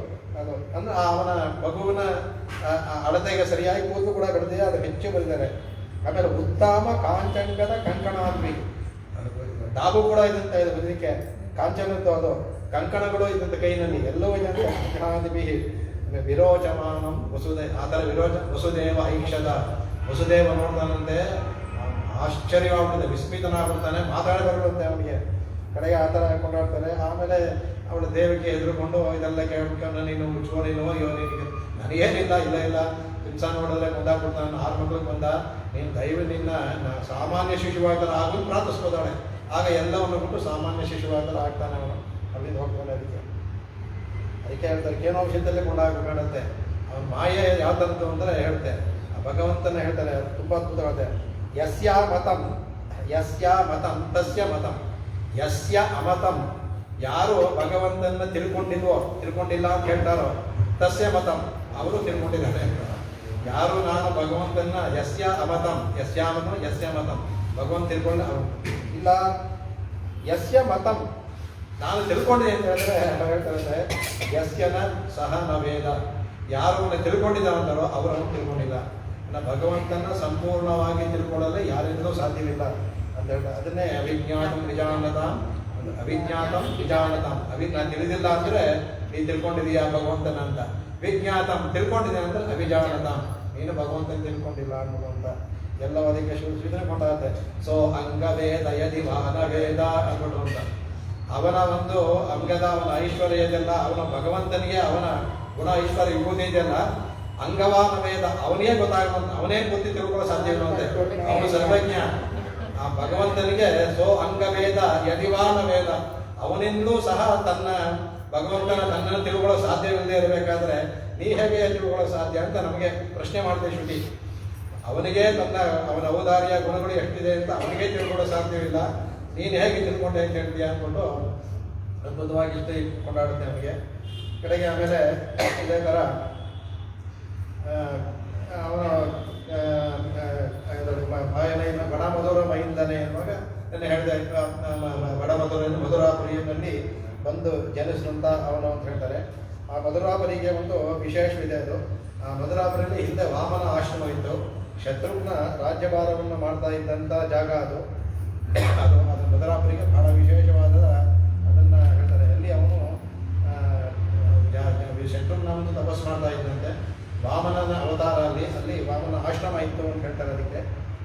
ಅಂದ್ರೆ ಅವನ ಮಗುವಿನ ಅಳತೆಗೆ ಸರಿಯಾಗಿ ಕೂದಲು ಕೂಡ ಬೆಳೆದಿದೆ, ಅದು ಹೆಚ್ಚು ಬೆಳೆದಿದ್ದಾರೆ. ಆಮೇಲೆ ಉತ್ತಮ ಕಾಂಚಂಗದ ಕಂಕಣಾದ್ವಿ, ಡಾಬು ಕೂಡ ಇದಂತೆ ಇದು ಬದಲಿಕ್ಕೆ ಕಾಂಚನದ್ದು ಅದು ಕಂಕಣಗಳು ಇದ್ದಂಥ ಕೈನಲ್ಲಿ ಎಲ್ಲವೂ ಇದಂತೆ ಕಂಕಣಾದ್ವಿ. ವಿರೋಚಮಾನಂ ಆ ಥರ ವಸುದೇವ ಐಕ್ಷದ ವಸುದೇವ ನೋಡ್ತಾನಂತೆ, ಆಶ್ಚರ್ಯವಾಗ್ಬಿಡುತ್ತೆ, ವಿಸ್ಮಿತನಾಗ್ಬಿಡ್ತಾನೆ, ಮಾತಾಡಿ ಬರ್ಬಿಡುತ್ತೆ ಅವನಿಗೆ. ಕಡೆಗೆ ಆ ಥರ ಕೊಂಡಾಡ್ತಾರೆ. ಆಮೇಲೆ ಅವಳು ದೇವಿಗೆ ಹೆದರ್ಕೊಂಡು ಇದೆಲ್ಲ ಕೇಳ್ಕೊಂಡು ನೀನು ಮುಚ್ಕೊ, ನೀನು ಅಯ್ಯೋ ನಿನಗೆ ನನಗೇನಿಲ್ಲ, ಇಲ್ಲ ಹಿಂಸ ನೋಡಿದ್ರೆ ಕೊಂದಾಗ್ಬಿಡ್ತಾನೆ, 6 ಮಕ್ಳಿಗೆ ಬಂದ, ನೀನು ನಿನ್ನ ಸಾಮಾನ್ಯ ಶಿಶುವಾಗಲ್ಲ ಆಗಲು ಪ್ರಾರ್ಥಿಸ್ಬೋದಾಳೆ. ಆಗ ಎಲ್ಲವನ್ನು ಬಿಟ್ಟು ಸಾಮಾನ್ಯ ಶಿಶುವಾಗಲ್ಲ ಆಗ್ತಾನೆ ಅವನು. ಅಲ್ಲಿಂದ ಹೋಗ್ತಾನೆ. ಅದಕ್ಕೆ ಹೇಳ್ತಾರೆ ಕೇನೋಂಶದಲ್ಲೇ ಕೊಂಡಾಗಬೇಕಾಗತ್ತೆ. ಅವನ ಮಾಯೆ ಯಾವ ಥರದ್ದು ಅಂದರೆ ಹೇಳ್ತೆ, ಭಗವಂತನ ಹೇಳ್ತಾರೆ, ತುಂಬ ಅದ್ಭುತವಾಗುತ್ತೆ. ಯಸ್ಯ ಮತಂ ತಸ್ಯ ಮತಂ, ಯಸ್ಯ ಅಮತಂ, ಯಾರು ಭಗವಂತನ ತಿಳ್ಕೊಂಡಿಲ್ಲ ಅಂತ ಹೇಳ್ತಾರೋ, ತಸ್ಯ ಮತಂ, ಅವರು ತಿಳ್ಕೊಂಡಿದ್ದಾರೆ. ಯಾರು ನಾನು ಭಗವಂತನ ಯಸ್ಯ ಮತಂ, ಭಗವಂತ ತಿಳ್ಕೊಂಡ ಇಲ್ಲ, ಯಸ್ಯ ಮತಂ, ನಾನು ತಿಳ್ಕೊಂಡಿದ್ದೆ ಅಂತ ಹೇಳಿದ್ರೆ ಹೇಳ್ತಾರೆ, ಯಸ್ಯನ ಸಹ ನ ವೇದ, ಯಾರು ತಿಳ್ಕೊಂಡಿದ್ದಾರಂತಾರೋ ಅವರನ್ನು ತಿಳ್ಕೊಂಡಿಲ್ಲ. ಭಗವಂತನ ಸಂಪೂರ್ಣವಾಗಿ ತಿಳ್ಕೊಳ್ಳಲು ಯಾರಿಂದಲೂ ಸಾಧ್ಯವಿಲ್ಲ ಅಂತ ಹೇಳ್ತಾರೆ. ಅದನ್ನೇ ಅವಿಜ್ಞಾತಂ ವಿಜಾನತಾಂ, ನಾನು ತಿಳಿದಿಲ್ಲ ಅಂದರೆ ನೀನು ತಿಳ್ಕೊಂಡಿದೀಯಾ ಭಗವಂತನ ಅಂತ. ವಿಜ್ಞಾತಂ, ತಿಳ್ಕೊಂಡಿದ್ದೆ ಅಂದ್ರೆ ಅವಿಜಾನತಾಂ, ನೀನು ಭಗವಂತನ ತಿಳ್ಕೊಂಡಿಲ್ಲ ಅನ್ನುವಂತ ಎಲ್ಲವೂ ಅದಕ್ಕೆ ಸೂಚನೆ ಕೊಂಡಾಗುತ್ತೆ. ಸೊ ಅಂಗವೇದ ಯದಿ ವಾನವೇದ ಅನ್ಬಿಟ್ಟು ಅಂತ ಅವನ ಒಂದು ಅಂಗದ ಅವನ ಐಶ್ವರ್ಯ ಇದೆಲ್ಲ, ಅವನ ಭಗವಂತನಿಗೆ ಅವನ ಗುಣ ಐಶ್ವರ್ಯ ವಿಭೂತಿ ಇದೆಯಲ್ಲ, ಅಂಗವಾನ ವೇದ ಅವನೇ ಗೊತ್ತಾಗುವಂತ, ಅವನೇ ಗೊತ್ತಿ ತಿಳ್ಕೊಳ್ಳೋ ಸಾಧ್ಯವಿರುವಂತೆ. ಅವನು ಸರ್ವಜ್ಞ. ಆ ಭಗವಂತನಿಗೆ ಸೋ ಅಂಗವೇದ ಯದಿವಾನ ವೇದ, ಅವನಿಂದಲೂ ಸಹ ತನ್ನನ್ನು ತಿಳ್ಕೊಳ್ಳೋ ಸಾಧ್ಯವಿಲ್ಲದೆ ಇರಬೇಕಾದ್ರೆ ನೀ ಹೇಗೆ ತಿಳ್ಕೊಳ್ಳೋ ಸಾಧ್ಯ ಅಂತ ನಮಗೆ ಪ್ರಶ್ನೆ ಮಾಡಿದೆ ಶ್ರುತಿ. ಅವನಿಗೆ ಅವನ ಔದಾರ್ಯ ಗುಣಗಳು ಎಷ್ಟಿದೆ ಅಂತ ಅವನಿಗೆ ತಿಳ್ಕೊಳ್ಳೋ ಸಾಧ್ಯವಿಲ್ಲ, ನೀನು ಹೇಗೆ ತಿಳ್ಕೊಂಡೆ ಅಂತ ಹೇಳ್ತೀಯ ಅಂದ್ಕೊಂಡು ಅದ್ಭುತವಾಗಿ ಇಷ್ಟ ಕೊಂಡಾಡುತ್ತೆ ಅವನಿಗೆ. ಕಡೆಗೆ ಆಮೇಲೆ ಇದೇ ಥರ ಅವನ ಬಡ ಮಧುರ ಮೈಂದನೆ ಎನ್ನುವಾಗ ನನ್ನ ಹೇಳಿದೆ, ಬಡ ಮಧುರಾಪುರಿಯಲ್ಲಿ ಬಂದು ಜನಿಸಿದಂತ ಅವನು ಅಂತ ಹೇಳ್ತಾರೆ. ಆ ಮಧುರಾಪುರಿಗೆ ಒಂದು ವಿಶೇಷವಿದೆ. ಅದು ಆ ಮಧುರಾಪುರಿಯಲ್ಲಿ ಹಿಂದೆ ವಾಮನ ಆಶ್ರಮ ಇತ್ತು. ಶತ್ರುಘ್ನ ರಾಜ್ಯಭಾರವನ್ನು ಮಾಡ್ತಾ ಇದ್ದಂಥ ಜಾಗ ಅದು ಮಧುರಾಪುರಿಗೆ ಬಹಳ ವಿಶೇಷವಾದ ಅದನ್ನ ಹೇಳ್ತಾರೆ. ಅಲ್ಲಿ ಅವನು ಶತ್ರುಘ್ನ ಒಂದು ತಪಸ್ಸು ಮಾಡ್ತಾ ಇದ್ದಂತೆ. ವಾಮನನ ಅವತಾರ ಅಲ್ಲಿ ವಾಮನ ಆಶ್ರಮ ಇತ್ತು ಅಂತ ಹೇಳ್ತಾರೆ ಅದಕ್ಕೆ.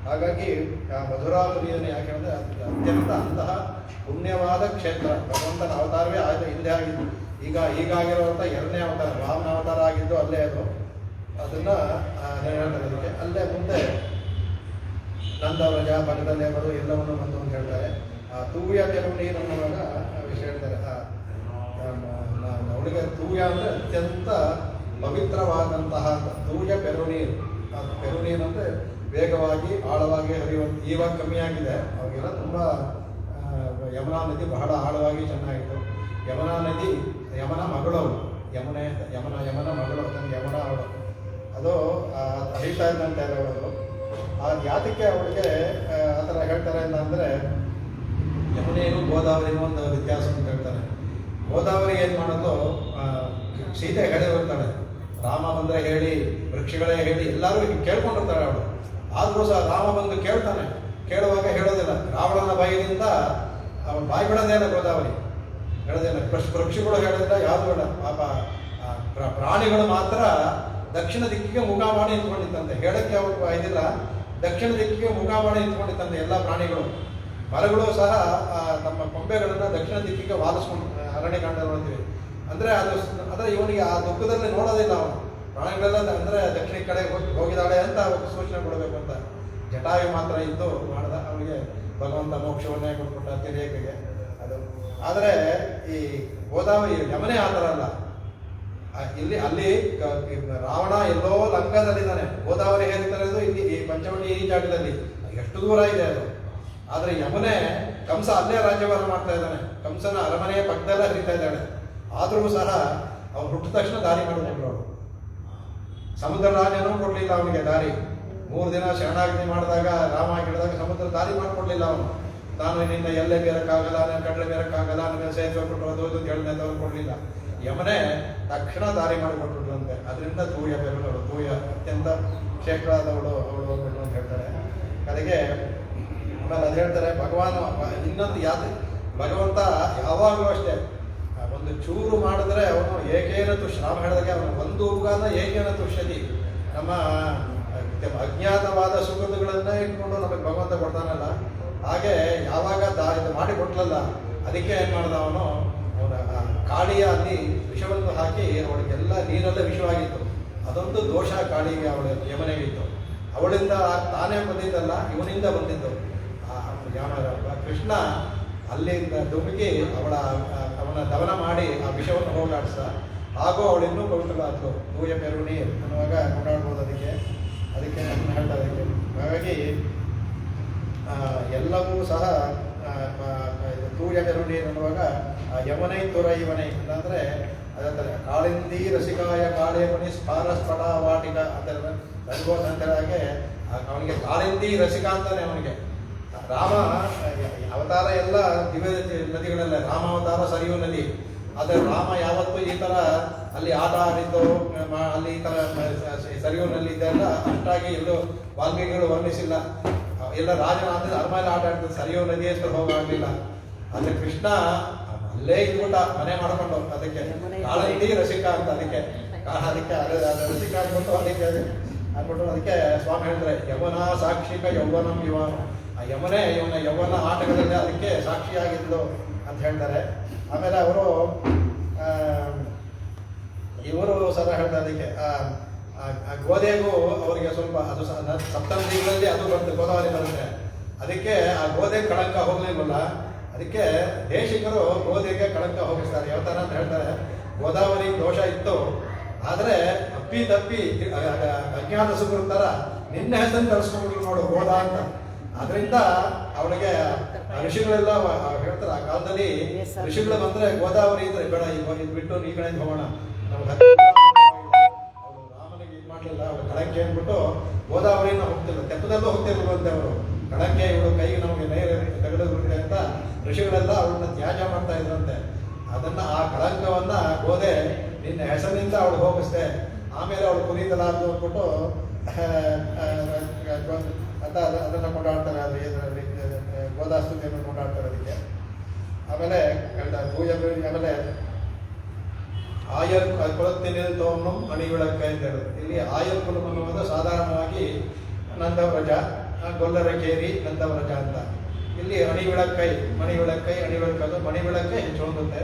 ಹಾಗಾಗಿ ಆ ಮಧುರಾಪುರಿಯನ್ನು ಯಾಕೆ ಅಂದರೆ ಅತ್ಯಂತ ಅಂತಹ ಪುಣ್ಯವಾದ ಕ್ಷೇತ್ರ. ಭಗವಂತನ ಅವತಾರವೇ ಹಿಂದೆ ಆಗಿದ್ದು. ಈಗಾಗಿರುವಂಥ 2ನೇ ಅವತಾರ, ವಾಮನ ಅವತಾರ ಆಗಿದ್ದು ಅಲ್ಲೇ ಅದನ್ನ ಹೇಳ್ತಾರೆ ಅದಕ್ಕೆ. ಅಲ್ಲೇ ಮುಂದೆ ನಂದವ್ರಜ ಪಕ್ಕದಲ್ಲೇ ಬರು ಎಲ್ಲವನ್ನು ಬಂದು ಅಂತ ಹೇಳ್ತಾರೆ. ಆ ತೂಯ ಕೆಲವು ನೀರು ಅನ್ನುವಾಗ ವಿಷಯ ಹೇಳ್ತಾರೆ. ಅವಳಿಗೆ ತೂಯ ಅಂದರೆ ಅತ್ಯಂತ ಪವಿತ್ರವಾದಂತಹ ತೂಯ ಪೆರುನೀರು. ಪೆರುನೀರು ಅಂದರೆ ವೇಗವಾಗಿ ಆಳವಾಗಿ ಹರಿಯುವಂಥ. ಇವಾಗ ಕಮ್ಮಿ ಆಗಿದೆ, ಅವಾಗೆಲ್ಲ ತುಂಬ ಯಮುನಾ ನದಿ ಬಹಳ ಆಳವಾಗಿ ಚೆನ್ನಾಗಿತ್ತು. ಯಮುನಾ ನದಿ ಯಮನ ಮಗಳು, ಯಮನ ಮಗಳು, ಯಮನ ಅವಳು ಅದು ಹರಿತಾ ಇದ್ದಂತೆ ಅವಳು. ಆ ಯಾತಕ್ಕೆ ಅವಳಿಗೆ ಆ ಥರ ಹೇಳ್ತಾರೆ ಅಂತ ಅಂದರೆ, ಯಮುನೆಗೂ ಗೋದಾವರಿಗೂ ಒಂದು ವ್ಯತ್ಯಾಸ ಅಂತ ಹೇಳ್ತಾರೆ. ಗೋದಾವರಿ ಏನು ಮಾಡೋದು, ಸೀತೆ ಹೇಳಿ ಬರ್ತಾಳೆ, ರಾಮ ಬಂದರೆ ಹೇಳಿ, ವೃಕ್ಷಗಳೇ ಹೇಳಿ, ಎಲ್ಲರೂ ಕೇಳ್ಕೊಂಡಿರ್ತಾಳೆ ಅವಳು. ಆದರೂ ಸಹ ರಾಮ ಬಂದು ಕೇಳ್ತಾನೆ. ಕೇಳುವಾಗ ಹೇಳೋದಿಲ್ಲ. ರಾವಣನ ಬಾಯಿಯಿಂದ ಅವನು ಬಾಯಿ ಬಿಡೋದೇ ಇಲ್ಲ, ಗೋದಾವರಿ ಹೇಳೋದಿಲ್ಲ. ವೃಕ್ಷಗಳು ಹೇಳೋದಿಲ್ಲ, ಯಾವುದು ಬೇಡ. ಪಾಪ ಪ್ರಾಣಿಗಳು ಮಾತ್ರ ದಕ್ಷಿಣ ದಿಕ್ಕಿಗೆ ಮುಖ ಮಾಡಿ ನಿಂತ್ಕೊಂಡಿತ್ತಂತೆ. ಹೇಳಕ್ಕೆ ಅವ್ರಿಗೆ ಇದಿಲ್ಲ, ದಕ್ಷಿಣ ದಿಕ್ಕಿಗೆ ಮುಖ ಮಾಡಿ ನಿಂತ್ಕೊಂಡಿತ್ತಂತೆ ಎಲ್ಲ ಪ್ರಾಣಿಗಳು. ಮರಗಳು ಸಹ ತಮ್ಮ ಕೊಂಬೆಗಳನ್ನು ದಕ್ಷಿಣ ದಿಕ್ಕಿಗೆ ವಾಲಿಸ್ಕೊಂಡು ಅರಣ್ಯಕಾಂಡ ನೋಡ್ತೀವಿ. ಅಂದರೆ ಆದರೆ ಇವನಿಗೆ ಆ ದುಃಖದಲ್ಲಿ ನೋಡೋದಿಲ್ಲ ಅವನು. ಪ್ರಾಣಿಗಳೆಲ್ಲ ಅಂದರೆ ದಕ್ಷಿಣ ಕಡೆ ಹೋಗಿದ್ದಾಳೆ ಅಂತ ಸೂಚನೆ ಕೊಡಬೇಕು ಅಂತ. ಜಟಾಯು ಮಾತ್ರ ಇದ್ದು ಮಾಡಿದ. ಅವನಿಗೆ ಭಗವಂತ ಮೋಕ್ಷವನ್ನೇ ಕೊಟ್ಬಿಟ್ಟ ತಿರಿಯಕಿಗೆ ಅದು. ಆದರೆ ಈ ಗೋದಾವರಿ ಯಮನೆ ಆ ಥರ ಅಲ್ಲ. ಅಲ್ಲಿ ರಾವಣ ಎಲ್ಲೋ ಲಂಕಾದಲ್ಲಿದ್ದಾನೆ, ಗೋದಾವರಿ ಹೇರಿತಾರೆ ಇಲ್ಲಿ ಈ ಪಂಚವಟಿ ಈ ಜಾಗದಲ್ಲಿ ಎಷ್ಟು ದೂರ ಇದೆ ಅದು. ಆದರೆ ಯಮುನೆ ಕಂಸ ಅಲ್ಲೇ ರಾಜ್ಯಭಾರ ಮಾಡ್ತಾ ಇದ್ದಾನೆ. ಕಂಸನ ಅರಮನೆಯ ಪಕ್ಕದಲ್ಲೇ ಹರಿತಾ ಇದ್ದಾಳೆ. ಆದರೂ ಸಹ ಅವ್ರು ಹುಟ್ಟಿದ ತಕ್ಷಣ ದಾರಿ ಮಾಡಿಕೊಂಡ್ರು. ಅವರು ಸಮುದ್ರ ರಾಜನೂ ಕೊಡ್ಲಿಲ್ಲ ಅವನಿಗೆ ದಾರಿ. 3 ದಿನ ಶರಣಾಗತಿ ಮಾಡಿದಾಗ ರಾಮ ಹೇಳಿದಾಗ ಸಮುದ್ರ ದಾರಿ ಮಾಡಿಕೊಡ್ಲಿಲ್ಲ ಅವನು. ನಾನು ನಿನ್ನ ಎಲ್ಲೇ ಬೇರಕ್ಕಾಗಲ್ಲ, ನನ್ನ ಕಡಲೆ ಬೇರಕ್ಕಾಗಲ್ಲ, ನನ್ನ ಸೇತುವೆ ಕೊಟ್ಟರು ಅದು ಇದು ಕೇಳಿದ ಅವ್ರು ಕೊಡಲಿಲ್ಲ. ಯಮನೆ ತಕ್ಷಣ ದಾರಿ ಮಾಡಿಕೊಟ್ಬಿಟ್ರಂತೆ. ಅದರಿಂದ ತೂಯ ಬೆರಳು, ತೂಯ ಅತ್ಯಂತ ಶ್ರೇಷ್ಠರಾದವಳು ಅವಳು ಅಂತ ಹೇಳ್ತಾರೆ. ಅದಕ್ಕೆ ಆಮೇಲೆ ಅದು ಹೇಳ್ತಾರೆ, ಇನ್ನೊಂದು ಭಗವಂತ ಯಾವಾಗಲೂ ಅಷ್ಟೇ ಒಂದು ಚೂರು ಮಾಡಿದ್ರೆ ಅವನು ಏಕೇನ ತುಷ್ಯ, ರಾಮ ಹೇಳಿದಾಗೆ ಅವನು ಒಂದು ಉಗಾನ ಏಕೇನ ತುಷ್ಯತಿ. ನಮ್ಮ ಅಜ್ಞಾತವಾದ ಸುಗಂಧಗಳನ್ನೇ ಇಟ್ಕೊಂಡು ನಮಗೆ ಭಗವಂತ ಕೊಡ್ತಾನಲ್ಲ, ಹಾಗೆ ಯಾವಾಗ ಇದು ಮಾಡಿ ಕೊಟ್ಲಲ್ಲ, ಅದಕ್ಕೆ ಏನು ಮಾಡ್ದ ಅವನು, ಅವನ ಕಾಳಿಯ ಅಲ್ಲಿ ವಿಷವನ್ನು ಹಾಕಿ ಅವಳಿಗೆಲ್ಲ ನೀರಲ್ಲೇ ವಿಷವಾಗಿತ್ತು. ಅದೊಂದು ದೋಷ ಕಾಳಿಗೆ, ಅವಳ ಯಮನೆಗಿತ್ತು. ಅವಳಿಂದ ತಾನೇ ಬಂದಿದ್ದಲ್ಲ, ಇವನಿಂದ ಬಂದಿದ್ದು. ಕೃಷ್ಣ ಅಲ್ಲಿಂದ ಧುಮುಕಿ ಅವನ ದಮನ ಮಾಡಿ ಆ ವಿಷವನ್ನು ಹೋಗಾಡಿಸ, ಹಾಗೂ ಅವಳಿನ್ನೂ ಪವಿತ್ರವಾದ್ಲು. ತೂಯ ಪೆರುಣಿ ಅನ್ನುವಾಗ ಕೊಂಡಾಡ್ಬೋದು. ಅದಕ್ಕೆ ಹೇಳ್ತಾ ಅದಕ್ಕೆ ಹಾಗಾಗಿ ಎಲ್ಲವೂ ಸಹ ತೂಯ ಪೆರುಣಿ ಅನ್ನುವಾಗ ಯಮನೈ ತುರೈ ವನೈ ಅಂತಂದರೆ ಅದಂತಾರೆ ಕಾಳಿಂದಿ ರಸಿಕಾಯ ಕಾಳೆ ಮಣಿ ಸ್ಫಾರ ಸ್ಫಟ ವಾಟಿಕ ಅಂತ ರಘುಗೋಸ್ ಅಂತ ಹಾಗೆ ಅವನಿಗೆ ಕಾಳಿಂದಿ ರಸಿಕ ಅಂತಾನೆ ಅವನಿಗೆ. ರಾಮ ಅವತಾರ ಎಲ್ಲ ದಿವ್ಯ ನದಿಗಳೆಲ್ಲ, ರಾಮ ಅವತಾರ ಸರಿಯೂ ನದಿ. ಆದರೆ ರಾಮ ಯಾವತ್ತೂ ಈ ಥರ ಅಲ್ಲಿ ಆಟ ಆಡಿದ್ದು, ಅಲ್ಲಿ ಈ ಥರ ಸರಿಯೂನಲ್ಲಿ ಇದೆಲ್ಲ ಅಷ್ಟಾಗಿ ಎಲ್ಲೂ ವಾಲ್ಮೀಕಿಗಳು ವರ್ಣಿಸಿಲ್ಲ. ಎಲ್ಲ ರಾಜನ ಅಂದರೆ ಅರಮನೆ ಆಟ ಆಡ್ತಿದ್ದು, ಸರಿಯೂ ನದಿ ಹತ್ರ ಹೋಗಾಗಲಿಲ್ಲ. ಆದರೆ ಕೃಷ್ಣ ಅಲ್ಲೇ ಇದ್ಬಿಟ್ಟ ಮನೆ ಮಾಡ್ಕೊಂಡು, ಅದಕ್ಕೆ ಕಾಳಿಂದಿ ರಸಿಕ ಅಂತ. ಅದಕ್ಕೆ ರಸಿಕ ಅಂದ್ಬಿಟ್ಟು ಅದಕ್ಕೆ ಸ್ವಾಮಿ ಹೇಳ್ತಾರೆ, ಯಮನ ಸಾಕ್ಷಿಕ ಯೌವನಂ ಯುವನು. ಆ ಯಮನೇ ಇವನ ಯೌವನ ಆಟಗಳಲ್ಲಿ ಅದಕ್ಕೆ ಸಾಕ್ಷಿಯಾಗಿದ್ದು ಅಂತ ಹೇಳ್ತಾರೆ. ಆಮೇಲೆ ಇವರು ಸದಾ ಹೇಳ್ತಾರೆ ಅದಕ್ಕೆ ಗೋಧೆಗೂ ಅವರಿಗೆ ಸ್ವಲ್ಪ ಅದು ಸಪ್ತಮಿಗಳಲ್ಲಿ ಅದು ಬರುತ್ತೆ, ಗೋದಾವರಿ ಬರುತ್ತೆ. ಅದಕ್ಕೆ ಆ ಗೋಧೆ ಕಳಂಕ ಹೋಗ್ಲಿಲ್ವಲ್ಲ, ಅದಕ್ಕೆ ದೇಶಿಕರು ಗೋಧೆಗೆ ಕಳಂಕ ಹೋಗಿಸ್ತಾರೆ. ಯಾವ ಥರ ಅಂತ ಹೇಳ್ತಾರೆ, ಗೋದಾವರಿ ದೋಷ ಇತ್ತು, ಆದರೆ ಅಪ್ಪಿ ತಪ್ಪಿ ಅಜ್ಞಾತ ಸುಗರು ಥರ ನಿನ್ನೆ ಹೆಸರು ತರಿಸ್ಕೊಂಡ್ರು ನೋಡು ಗೋದಾ ಅಂತ. ಅದರಿಂದ ಅವಳಿಗೆ ಋಷಿಗಳೆಲ್ಲ ಹೇಳ್ತಾರೆ, ಆ ಕಾಲದಲ್ಲಿ ಋಷಿಗಳು ಬಂದರೆ ಗೋದಾವರಿ ಇದ್ರೆ ಬೇಡ, ಇದು ಬಿಟ್ಟು ಈ ಕಡೆಯಿಂದ ಹೋಗೋಣ, ನಮ್ಗೆ ರಾಮನಿಗೆ ಇದು ಮಾಡಲಿಲ್ಲ, ಅವ್ರು ಕಳಂಕೆ ಅಂದ್ಬಿಟ್ಟು ಗೋದಾವರಿನ ಹೋಗ್ತಿಲ್ಲ, ತೆಪ್ಪದಲ್ಲೂ ಹೋಗ್ತಿರ್ಲಿಲ್ವಂತೆ ಅವರು. ಕಳಂಕೆ ಇವಳು ಕೈಗೆ ನಮಗೆ ನೇರ ತೆಗೆದುಬಿಟ್ಟೆ ಅಂತ ಋಷಿಗಳೆಲ್ಲ ಅವಳನ್ನ ತ್ಯಾಜ ಮಾಡ್ತಾ ಇದ್ರಂತೆ. ಅದನ್ನ ಆ ಕಳಂಕವನ್ನ ಗೋದೆ ನಿನ್ನ ಹೆಸರಿನಿಂದ ಅವಳು ಹೋಗಿಸ್ದೆ, ಆಮೇಲೆ ಅವಳು ಕುರಿತಲಾರ್ದು ಅಂದ್ಬಿಟ್ಟು ಅಂತ ಅದನ್ನು ಕೊಂಡಾಡ್ತಾರೆ. ಅದರಲ್ಲಿ ಗೋದಾಸ್ತುತಿಯನ್ನು ಕೊಂಡಾಡ್ತಾರೆ ಅದಕ್ಕೆ. ಆಮೇಲೆ ಆಮೇಲೆ ಆಯರ್ ಕುಲತ್ತಿನಿಲ್ ತೋಮಂ ಅಣಿವಿಳಕ್ಕ ಅಂತ ಹೇಳೋದು. ಇಲ್ಲಿ ಆಯರ್ ಕುಲಂ ಅನ್ನುವುದು ಸಾಧಾರಣವಾಗಿ ನಂದವ್ರಜ, ಗೊಲ್ಲರಕೇರಿ ನಂದವ್ರಜ ಅಂತ. ಇಲ್ಲಿ ಅಣಿವಿಳಕ್ಕೈ ಅಣಿವಿಳಕ್ಕದು ಮಣಿವಿಳಕ್ಕೈ ಹೆಚ್ಚು ಹೊಂದುತ್ತೆ.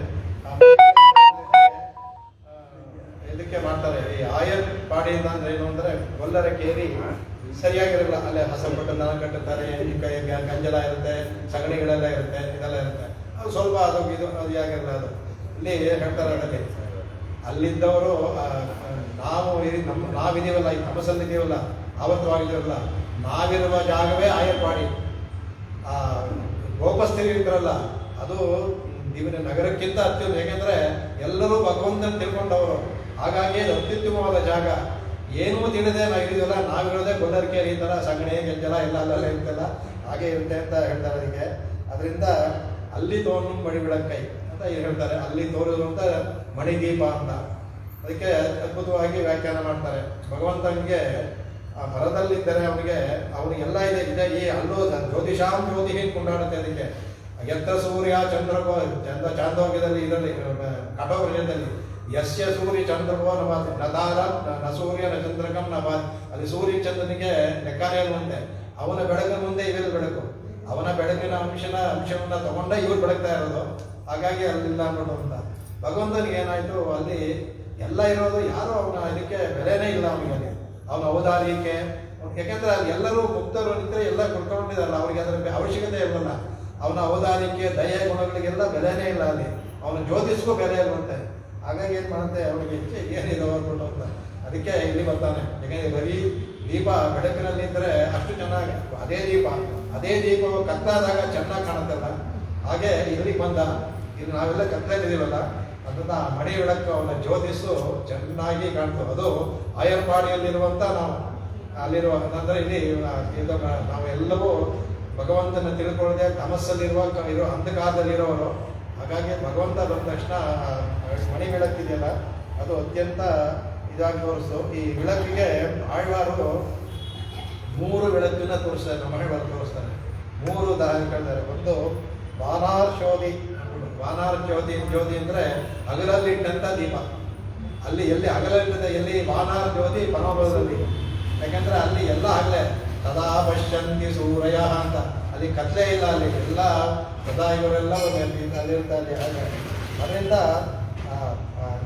ಇದಕ್ಕೆ ಮಾಡ್ತಾರೆ ಈ ಆಯರ್ ಪಾಡಿಯಿಂದ ಅಂದ್ರೆ ಏನು ಅಂದ್ರೆ ಗೊಲ್ಲರಕೇರಿ ಸರಿಯಾಗಿರಲ್ಲ, ಅಲ್ಲೇ ಹಸಪಟ್ಟು ದನ ಕಟ್ಟುತ್ತಾರೆ, ಗಂಜಲ ಇರುತ್ತೆ, ಸಗಣಿಗಳೆಲ್ಲ ಇರುತ್ತೆ, ಇದೆಲ್ಲ ಇರುತ್ತೆ. ಅದು ಸ್ವಲ್ಪ ಅದು ಆಗಿರಲ್ಲ. ಅದು ಇಲ್ಲಿ ಹೇಳ್ತಾರೆ ಅದಕ್ಕೆ ಅಲ್ಲಿದ್ದವರು ನಾವಿದೀವಲ್ಲ, ಈ ತಪಸ್ಸಲ್ಲಿದ್ದೀವಲ್ಲ, ಆವತ್ತವಾಗಿದ್ದೀವಲ್ಲ, ನಾವಿರುವ ಜಾಗವೇ ಆಯರ್ಪಾಡಿ. ಗೋಪಸ್ಥಿರಿ ಇರ್ತಾರಲ್ಲ, ಅದು ದಿವಿನ ನಗರಕ್ಕಿಂತ ಅತ್ಯುತ್ತಮ. ಹೇಗೆಂದ್ರೆ ಎಲ್ಲರೂ ಭಗವಂತನ ತಿಳ್ಕೊಂಡವರು, ಹಾಗಾಗಿ ಅದು ಅತ್ಯುತ್ತಮವಾದ ಜಾಗ. ಏನೂ ತಿಳಿದೆ ನಾವು ಇರೋದಿಲ್ಲ, ನಾವಿರೋದೇ ಗೊಲ್ಲರಿಕೆ ಈ ಥರ ಸಗಣಿ ಗೆಜ್ಜಲ ಎಲ್ಲ ಅಲ್ಲೆಲ್ಲ ಇರ್ತಲ್ಲ, ಹಾಗೆ ಇರುತ್ತೆ ಅಂತ ಹೇಳ್ತಾರೆ ಅದಕ್ಕೆ. ಅದರಿಂದ ಅಲ್ಲಿ ತೋರು ಮಣಿ ಬೆಳಕೈ ಅಂತ ಹೇಳ್ತಾರೆ, ಅಲ್ಲಿ ತೋರಿದ್ರು ಅಂತ ಮಣಿದೀಪ ಅಂತ. ಅದಕ್ಕೆ ಅದ್ಭುತವಾಗಿ ವ್ಯಾಖ್ಯಾನ ಮಾಡ್ತಾರೆ. ಭಗವಂತನಿಗೆ ಆ ಭರದಲ್ಲಿದ್ದರೆ ಅವನಿಗೆಲ್ಲ ಇದೆ. ಈ ಅಲ್ಲೂ ಜ್ಯೋತಿಷಾಂ ಜ್ಯೋತಿ ಕೊಂಡಾಡುತ್ತೆ. ಅದಕ್ಕೆ ಎತ್ತ ಸೂರ್ಯ ಚಂದ್ರಕೋ ಚಾಂದೋಗ್ಯದಲ್ಲಿ ಇದರಲ್ಲಿ ಕಠೋಪನಿಷತ್ತಲ್ಲಿ ಯಸ್ಯ ಸೂರ್ಯ ಚಂದ್ರಕೋ ನತಾರ ನ ಸೂರ್ಯ ನ ಚಂದ್ರಕಂ ನ ಅಲ್ಲಿ ಸೂರ್ಯ ಚಂದ್ರನಿಗೆ ಲೆಕ್ಕನೇ ಇರುವಂತೆ. ಅವನ ಬೆಳಕಿನ ಮುಂದೆ ಇವೆಲ್ಲ ಬೆಳಕು, ಅವನ ಬೆಳಕಿನ ಅಂಶವನ್ನ ತಗೊಂಡ ಇವ್ರು ಬೆಳಗ್ತಾ ಇರೋದು. ಹಾಗಾಗಿ ಅಲ್ಲಿಲ್ಲ ಅನ್ನೋದು ಅಂತ. ಭಗವಂತನಿಗೆ ಏನಾಯ್ತು, ಅಲ್ಲಿ ಎಲ್ಲ ಇರೋದು, ಯಾರು ಅವನ ಇದಕ್ಕೆ ಬೆಲೆನೇ ಇಲ್ಲ ಅವನಿಗೆ, ಅವನ ಔದಾರ್ಯಕ್ಕೆ. ಯಾಕೆಂದ್ರೆ ಅಲ್ಲಿ ಎಲ್ಲರೂ ಮುಕ್ತರು ನಿಂತರೆ ಎಲ್ಲ ಕೊಡ್ಕೊಂಡಿದ್ದಾರಲ್ಲ, ಅವ್ರಿಗೆ ಅದರ ಅವಶ್ಯಕತೆ ಇರಲ್ಲ. ಅವನ ಔದಾರ್ಯಕ್ಕೆ ದಯೆ ಗುಣಗಳಿಗೆಲ್ಲ ಬೆಲೆನೇ ಇಲ್ಲ ಅಲ್ಲಿ, ಅವನ ಜ್ಯೋತಿಷ್ಗೂ ಬೆಲೆ ಇರುವಂತೆ. ಹಾಗಾಗಿ ಏನು ಮಾಡುತ್ತೆ, ಅವನಿಗೆ ಏನಿದೆ ಅಂದ್ಬಿಟ್ಟು ಅಂತ. ಅದಕ್ಕೆ ಇಲ್ಲಿ ಬರ್ತಾನೆ. ಯಾಕೆಂದ್ರೆ ಬರೀ ದೀಪ ಬೆಳಕಿನಲ್ಲಿ ಇದ್ದರೆ ಅಷ್ಟು ಚೆನ್ನಾಗಿ, ಅದೇ ದೀಪ ಕತ್ತಾದಾಗ ಚೆನ್ನಾಗಿ ಕಾಣುತ್ತಲ್ಲ, ಹಾಗೆ ಇಲ್ಲಿಗೆ ಬಂದ. ಇಲ್ಲಿ ನಾವೆಲ್ಲ ಕತ್ತಲಿದ್ದೀವಲ್ಲ, ಅದನ್ನ ಮಣಿ ಬೆಳಕು ಅವನ ಜ್ಯೋತಿಷು ಚೆನ್ನಾಗಿ ಕಾಣ್ತು. ಅದು ಆಯರ್ಪಾಡಿಯಲ್ಲಿರುವಂಥ ನಾವು ಅಲ್ಲಿರುವ ಅಂದರೆ ಇಲ್ಲಿ ನಾವೆಲ್ಲವೂ ಭಗವಂತನ ತಿಳ್ಕೊಳ್ಳದೆ ತಮಸ್ಸಲ್ಲಿರುವ ಅಂಧಕಾರದಲ್ಲಿರೋರು. ಹಾಗಾಗಿ ಭಗವಂತ ಬಂದ ತಕ್ಷಣ ಮಣಿ ಬೆಳಕಿದೆಯಲ್ಲ, ಅದು ಅತ್ಯಂತ ಇದಾಗಿ ತೋರಿಸ್ತು. ಈ ಬೆಳಕಿಗೆ ಆಳ್ವಾರು 3 ಬೆಳಕನ್ನ ತೋರಿಸ್ತಾರೆ, ನಮ್ಮ ಮನೆ ತೋರಿಸ್ತಾರೆ. 3 ದಾರಿ ಹೇಳ್ತಾರೆ. ಒಂದು ವಾನಾರ್ಚೋದಿ. ವಾನಾರ್ಚೋದಿ ಜ್ಯೋತಿ ಅಂದರೆ ಹಗಲಲ್ಲಿಟ್ಟಂಥ ದೀಪ. ಅಲ್ಲಿ ಎಲ್ಲಿ ಹಗಲಲ್ಲಿದೆ, ಎಲ್ಲಿ ವಾನಾರ್ ಜ್ಯೋತಿ ಪನೋಬಲದಲ್ಲಿ. ಯಾಕಂದರೆ ಅಲ್ಲಿ ಎಲ್ಲ ಹಗಲೇ, ಸದಾ ಪಶ್ಯಂತಿ ಸೂರ್ಯ ಅಂತ, ಅಲ್ಲಿ ಕತ್ಲೆ ಇಲ್ಲ, ಅಲ್ಲಿ ಎಲ್ಲ ಸದಾ ಇವರೆಲ್ಲ ಅಲ್ಲಿರ್ತಾರೆ. ಹಾಗೆ ಅದರಿಂದ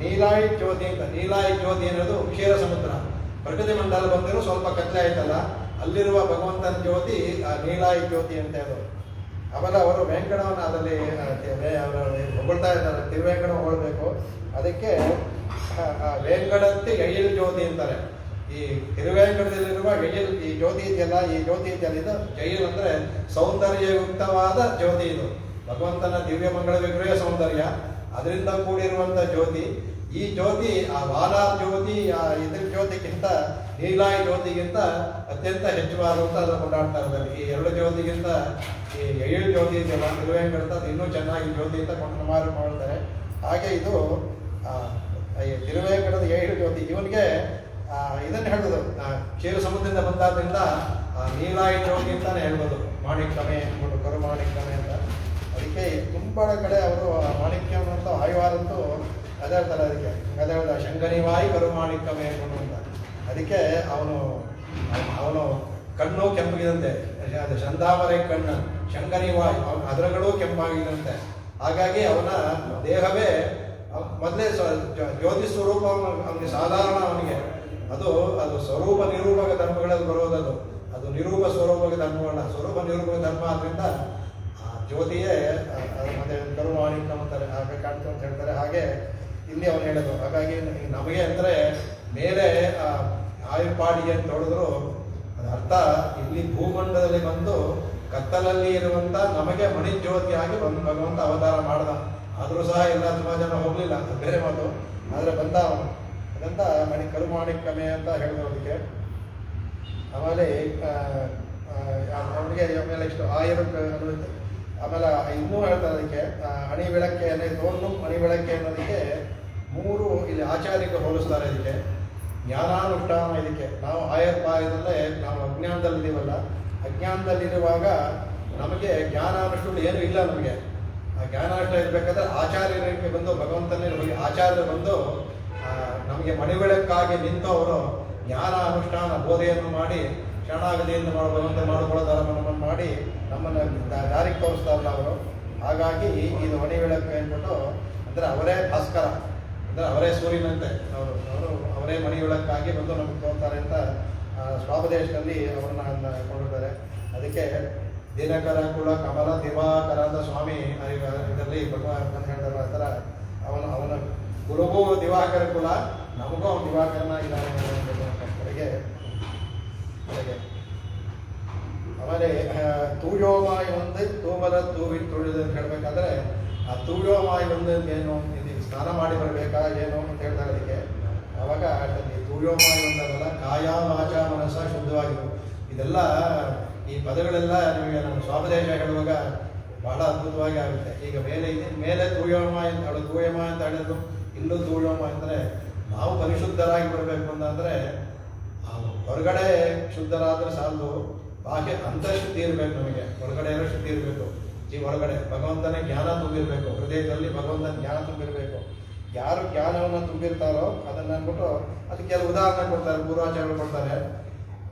ನೀಲಾಯಿ ಜ್ಯೋತಿ ಅಂತ. ನೀಲಾಯಿ ಜ್ಯೋತಿ ಅನ್ನೋದು ಕ್ಷೀರ ಸಮುದ್ರ. ಪ್ರಕೃತಿ ಮಂಡಲ ಬಂದರೂ ಸ್ವಲ್ಪ ಕತ್ಲೆ ಆಯ್ತಲ್ಲ, ಅಲ್ಲಿರುವ ಭಗವಂತನ ಜ್ಯೋತಿ ನೀಲಾಯಿ ಜ್ಯೋತಿ ಅಂತ ಹೇಳೋದು. ಆಮೇಲೆ ಅವರು ವೆಂಕಟವನ್ನು ಅದರಲ್ಲಿ ಹೊಗಳ್ತಾ ಇದ್ದಾರೆ, ತಿರುವೆಂಕಟ ಹೊಗಳ್ಬೇಕು. ಅದಕ್ಕೆ ವೆಂಕಟಕ್ಕೆ ಎಯಿಲ್ ಜ್ಯೋತಿ ಅಂತಾರೆ. ಈ ತಿರುವೆಂಕಟದಲ್ಲಿರುವ ಎಯಿಲ್, ಈ ಜ್ಯೋತಿ ಇದೆಯಲ್ಲ, ಈ ಜ್ಯೋತಿ ಇದೆಯಲ್ಲ, ಇದು ಜೈಲ್ ಅಂದರೆ ಸೌಂದರ್ಯಯುಕ್ತವಾದ ಜ್ಯೋತಿ. ಇದು ಭಗವಂತನ ದಿವ್ಯ ಮಂಗಳ ವಿಗ್ರಹ ಸೌಂದರ್ಯ, ಅದರಿಂದ ಕೂಡಿರುವಂಥ ಜ್ಯೋತಿ. ಈ ಜ್ಯೋತಿ ಆ ವಾಲಾರ್ ಜ್ಯೋತಿ ಇದ್ರ ಜ್ಯೋತಿಗಿಂತ, ನೀಲಾಯಿ ಜ್ಯೋತಿಗಿಂತ ಅತ್ಯಂತ ಹೆಚ್ಚುವಾದಂತ ಅದನ್ನು ಕೊಂಡಾಡ್ತಾ ಇದ್ದಾರೆ. ಈ ಎರಡು ಜ್ಯೋತಿಗಿಂತ ಈ ಎಯಿಲ್ ಜ್ಯೋತಿ ಇದೆಯಲ್ಲ ತಿರುವೆಂಕಟ, ಅದು ಇನ್ನೂ ಚೆನ್ನಾಗಿ ಜ್ಯೋತಿ ಅಂತ ಕೊಂಡು ಮಾಡ್ತಾರೆ. ಹಾಗೆ ಇದು ಈ ತಿರುವೆಂಕಟದ ಎಯಿಲ್ ಜ್ಯೋತಿ. ಇವನಿಗೆ ಇದನ್ನು ಹೇಳ್ಬೋದು, ಕ್ಷೀರ ಸಮುದ್ರದಿಂದ ಬಂದಾದ್ರಿಂದ ನೀಲಾಯಿ ಜ್ಯೋತಿ ಅಂತಾನೆ ಹೇಳ್ಬೋದು. ಮಾಣಿಕ್ಯಮೆ ಅಂದ್ಬಿಟ್ಟು, ಕರು ಮಾಣಿಕ್ಯಮೆ ಅಂತ. ಅದಕ್ಕೆ ತುಂಬ ಕಡೆ ಅವರು ಮಾಣಿಕ್ಯಂ ಅಂತ ಆಯುವಾರಂತೂ ಅದೇ ಹೇಳ್ತಾರೆ. ಅದಕ್ಕೆ ಅದೇ ಹೇಳ್ದ ಶಂಕರಿವಾಯಿ ಕರು ಮಾಣಿಕ್ಯಮೆ ಅಂತ. ಅದಕ್ಕೆ ಅವನು ಕಣ್ಣು ಕೆಂಪಗಿದಂತೆ, ಅದು ಚಂದಾವರೆ ಕಣ್ಣು ಶಂಕರಿವಾಯಿ, ಅವನ ಅದರಗಳು ಕೆಂಪಾಗಿದಂತೆ. ಹಾಗಾಗಿ ಅವನ ದೇಹವೇ ಮೊದಲೇ ಜ್ಯೋತಿ ಸ್ವರೂಪ ಅವನಿಗೆ ಸಾಧಾರಣ. ಅವನಿಗೆ ಅದು ಸ್ವರೂಪ ನಿರೂಪಕ ಧರ್ಮಗಳಲ್ಲಿ ಬರೋದದು. ಅದು ನಿರೂಪ ಸ್ವರೂಪಕ ಧರ್ಮಗಳನ್ನ, ಸ್ವರೂಪ ನಿರೂಪಕ ಧರ್ಮ ಆದ್ದರಿಂದ ಜ್ಯೋತಿಯೇ ಮತ್ತೆ ಕರುವಾಣಿಕ್ಯಂ ಅಂತಾರೆ, ಹಾಗೆ ಕಾಣ್ತು ಅಂತ ಹೇಳ್ತಾರೆ. ಹಾಗೆ ಇಲ್ಲಿ ಅವನು ಹೇಳೋದು. ಹಾಗಾಗಿ ನಮಗೆ ಅಂದರೆ ಮೇಲೆ ಆಯುರ್ಪಾಡಿಗೆ ಅಂತ ಹೇಳಿದ್ರು ಅದರ ಅರ್ಥ ಇಲ್ಲಿ ಭೂಮಂಡಲದಲ್ಲಿ ಬಂದು ಕತ್ತಲಲ್ಲಿ ಇರುವಂಥ ನಮಗೆ ಮಣಿಜ್ಯೋತಿಯಾಗಿ ಬಂದು ಭಗವಂತ ಅವತಾರ ಮಾಡ್ದ. ಆದರೂ ಸಹ ಎಲ್ಲ ತುಂಬ ಜನ ಹೋಗಲಿಲ್ಲ, ಅದು ಬೇರೆ ಮಾತು. ಆದರೆ ಬಂದ ಅವನು. ಅದಂತ ಕರುಮಾಣಿಕ್ಯಮೆ ಅಂತ ಹೇಳಿದವರಿಗೆ. ಆಮೇಲೆ ಅವನಿಗೆ ಆಮೇಲೆ ಇಷ್ಟು ಅನ್ನೋದಕ್ಕೆ, ಆಮೇಲೆ ಇನ್ನೂ ಹೇಳ್ತಾರೆ ಅದಕ್ಕೆ ಅಣಿ ಬೆಳಕೆ ಅಂದರೆ ತೋರ್ನು ಅಣಿ ಬೆಳಕೆ ಅನ್ನೋದಕ್ಕೆ ಮೂರು ಇಲ್ಲಿ ಆಚಾರ್ಯಕ್ಕೆ ಹೋಲಿಸ್ತಾರೆ. ಇದಕ್ಕೆ ಜ್ಞಾನಾನುಷ್ಠಾನ. ಇದಕ್ಕೆ ನಾವು ಆಯರ್ಪಾಯದಲ್ಲೇ ನಾವು ಅಜ್ಞಾನದಲ್ಲಿದ್ದೀವಲ್ಲ, ಅಜ್ಞಾನದಲ್ಲಿರುವಾಗ ನಮಗೆ ಜ್ಞಾನಾನುಷ್ಠಗಳು ಏನೂ ಇಲ್ಲ. ನಮಗೆ ಆ ಜ್ಞಾನಾನುಷ್ಠ ಇರಬೇಕಾದ್ರೆ ಆಚಾರ್ಯರಿಗೆ ಬಂದು ಭಗವಂತನೇ ಹೋಗಿ ಆಚಾರ್ಯರು ಬಂದು ನಮಗೆ ಮಣಿಬೆಳಕಾಗಿ ನಿಂತು ಅವರು ಜ್ಞಾನ ಅನುಷ್ಠಾನ ಬೋಧೆಯನ್ನು ಮಾಡಿ ಶರಣಾಗತಿಯಿಂದ ಭಗವಂತ ಮಾಡಿಕೊಳ್ಳೋ ನಮ್ಮನ್ನು ಮಾಡಿ ನಮ್ಮನ್ನು ದಾರಿಗೆ ತೋರಿಸ್ತಾರಲ್ಲ ಅವರು. ಹಾಗಾಗಿ ಇದು ಮಣಿಬೆಳಕು ಅಂದ್ಬಿಟ್ಟು, ಅಂದರೆ ಅವರೇ ಭಾಸ್ಕರ, ಅಂದರೆ ಅವರೇ ಸೂರ್ಯನಂತೆ, ಅವರೇ ಮಣಿಬೆಳಕಾಗಿ ಬಂದು ನಮಗೆ ತೋರ್ತಾರೆ ಅಂತ ಸ್ವಾಪದೇಶದಲ್ಲಿ ಅವ್ರನ್ನ ಕೊಂಡಿರ್ತಾರೆ. ಅದಕ್ಕೆ ದಿನಕರ ಕುಲ ಕಮಲ ದಿವಾಕರ ಅಂತ ಸ್ವಾಮಿ ಇದರಲ್ಲಿ ಭಗವಂತ ಹೇಳ್ತಾರೆ. ಆ ಥರ ಅವನ ಕುಲಗೂ ದಿವಾಕರ ಕುಲ, ನಮಗೂ ಅವನು ದಿವಾಕರನಾಗಿದ್ದಾನೆ ಕಡೆಗೆ. ಆಮೇಲೆ ತೂಯೋಮಾಯಿ ಒಂದು ತೂಮಲ ತೂವಿ ತುಳಿದು ಅಂತ ಹೇಳ್ಬೇಕಾದ್ರೆ, ಆ ತೂಯೋಮಾಯಿ ಒಂದು ಏನು, ಇದು ಸ್ನಾನ ಮಾಡಿ ಬರಬೇಕಾ ಏನು ಅಂತ ಹೇಳ್ತಾರೆ. ಅದಕ್ಕೆ ಆವಾಗ ಈ ತೂಯೋಮಾಯಿ ಒಂದಲ್ಲ, ಕಾಯ ವಾಚ ಮನಸ್ಸ ಶುದ್ಧವಾಗಿರು. ಇದೆಲ್ಲ ಈ ಪದಗಳೆಲ್ಲ ನಿಮಗೆ ನಾನು ಸ್ವಾಪದೇಶ ಹೇಳುವಾಗ ಬಹಳ ಅದ್ಭುತವಾಗಿ ಆಗುತ್ತೆ. ಈಗ ಮೇಲೆ ತೂಯೋಮಾಯಿ ಅಂತ ಹೇಳೋದು, ತೂಯಮಾಯಿ ಅಂತ ಹೇಳಿದ್ರು, ಇಲ್ಲೂ ತೂಯೋಮಾಯಿ ಅಂದರೆ ನಾವು ಪರಿಶುದ್ಧರಾಗಿ ಬರಬೇಕು ಅಂತಂದರೆ ಹೊರಗಡೆ ಶುದ್ಧರಾದರೆ ಸಾಲದು, ಬಾಹ್ಯ ಅಂತಃಶುದ್ಧಿ ಇರಬೇಕು. ನಮಗೆ ಹೊರಗಡೆ ಎಲ್ಲ ಶುದ್ಧಿ ಇರಬೇಕು. ಈ ಹೊರಗಡೆ ಭಗವಂತನೇ ಜ್ಞಾನ ತುಂಬಿರಬೇಕು, ಹೃದಯದಲ್ಲಿ ಭಗವಂತನ ಜ್ಞಾನ ತುಂಬಿರಬೇಕು. ಯಾರು ಜ್ಞಾನವನ್ನು ತುಂಬಿರ್ತಾರೋ ಅದನ್ನು ಅಂದ್ಬಿಟ್ಟು ಅದಕ್ಕೆ ಕೆಲವು ಉದಾಹರಣೆ ಕೊಡ್ತಾರೆ, ಪೂರ್ವಾಚಾರ್ಯರು ಕೊಡ್ತಾರೆ.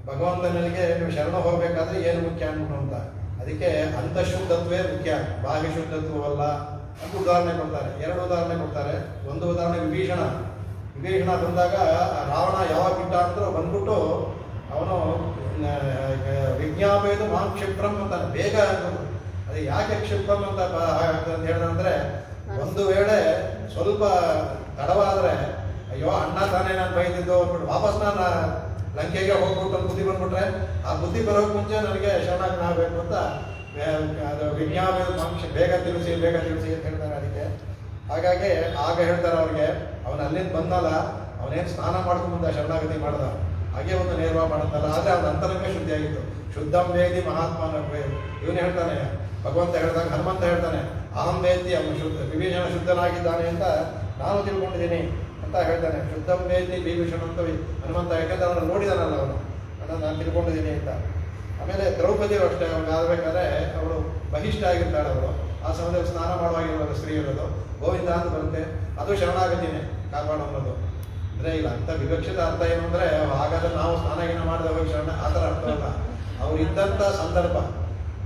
ಭಗವಂತನಿಗೆ ನೀವು ಶರಣ ಹೋಗಬೇಕಾದ್ರೆ ಏನು ಮುಖ್ಯ ಅಂದ್ಬಿಟ್ಟು ಅಂತ. ಅದಕ್ಕೆ ಅಂತಃಶುದ್ಧತ್ವೇ ಮುಖ್ಯ, ಬಾಹ್ಯ ಶುದ್ಧತ್ವವಲ್ಲ ಅಂತ ಉದಾಹರಣೆ ಕೊಡ್ತಾರೆ. ಎರಡು ಉದಾಹರಣೆ ಕೊಡ್ತಾರೆ. ಒಂದು ಉದಾಹರಣೆ ವಿಭೀಷಣ ಬಂದಾಗ ರಾವಣ ಯಾವಾಗ ಬಿಟ್ಟ ಅಂದ್ರೂ ಬಂದ್ಬಿಟ್ಟು ಅವನು ವಿಜ್ಞಾಪೇದು ಮಾಂ ಕ್ಷಿಪ್ರಂ ಅಂತ ಬೇಗ ಅಂದ್ರು. ಅದು ಯಾಕೆ ಕ್ಷಿಪ್ರಂ ಅಂತ ಹೇಳಿದ್ರೆ, ಒಂದು ವೇಳೆ ಸ್ವಲ್ಪ ತಡವಾದರೆ ಅಯ್ಯೋ ಅಣ್ಣ ತಾನೇ ನಾನು ಬೈದಿದ್ದು ಅಂದ್ಬಿಟ್ಟು ವಾಪಸ್ ನಾನು ಲಂಕೆಗೆ ಹೋಗ್ಬಿಟ್ಟು ಒಂದು ಬುದ್ಧಿ ಬಂದ್ಬಿಟ್ರೆ, ಆ ಬುದ್ಧಿ ಬರೋಕ್ಕೆ ಮುಂಚೆ ನನಗೆ ಶರಣಾಗಬೇಕು ಅಂತ ಅದು ವಿಜ್ಞಾಪೇದ ಮಾಂಸ ಬೇಗ ತಿಳಿಸಿ ಅಂತ ಹೇಳ್ತಾರೆ. ಅದಕ್ಕೆ ಹಾಗಾಗಿ ಆಗ ಹೇಳ್ತಾರೆ ಅವ್ರಿಗೆ, ಅವನು ಅಲ್ಲಿಂದ ಬಂದಲ್ಲ, ಅವನೇನು ಸ್ನಾನ ಮಾಡ್ಕೊಂಡು ಬಂದ ಶರಣಾಗತಿ ಮಾಡ್ದ, ಹಾಗೆ ಒಂದು ನೇರವಾಗಿ ಮಾಡುತ್ತಲ್ಲ. ಆದರೆ ಅವನ ಅಂತರಂಗ ಶುದ್ಧಿಯಾಗಿತ್ತು. ಶುದ್ಧಂ ವೇದಿ ಮಹಾತ್ಮನ ಇವನು ಹೇಳ್ತಾನೆ, ಭಗವಂತ ಹೇಳ್ತಾನೆ, ಹನುಮಂತ ಹೇಳ್ತಾನೆ, ಅಹಂ ವೇದಿ ಅವನು ವಿಭೀಷಣ ಶುದ್ಧನಾಗಿದ್ದಾನೆ ಅಂತ ನಾನು ತಿಳ್ಕೊಂಡಿದ್ದೀನಿ ಅಂತ ಹೇಳ್ತಾನೆ. ಶುದ್ಧಂ ವೇದಿ ವಿಭೀಷಣ ಅಂತ ಹನುಮಂತ, ಯಾಕಂದ್ರೆ ಅವನು ನೋಡಿದಾನಲ್ಲ, ಅದನ್ನು ನಾನು ತಿಳ್ಕೊಂಡಿದ್ದೀನಿ ಅಂತ. ಆಮೇಲೆ ದ್ರೌಪದಿಯು ಅಷ್ಟೇ, ಅವ್ರಿಗೆ ಆಗಬೇಕಾದ್ರೆ ಅವಳು ಬಹಿಷ್ಠ ಆಗಿರ್ತಾಳೆ. ಆ ಸಮಯದಲ್ಲಿ ಸ್ನಾನ ಮಾಡುವಾಗಿರುವಾಗ ಸ್ತ್ರೀ ಇರೋದು ಗೋವಿಂದ ಅಂತ ಬರುತ್ತೆ, ಅದು ಶರಣಾಗತಿನೇ ಕಾಪಾಡು ಅನ್ನೋದು. ಅಂದರೆ ಇಲ್ಲ ಅಂತ ವಿವಕ್ಷಿತ ಅರ್ಥ ಏನು ಅಂದರೆ ಹಾಗಾದ್ರೆ ನಾವು ಸ್ನಾನಗಿನ ಮಾಡಿದವಾಗ ಶರಣ ಆ ಥರ ಅರ್ಥವಲ್ಲ. ಅವ್ರು ಇದ್ದಂಥ ಸಂದರ್ಭ,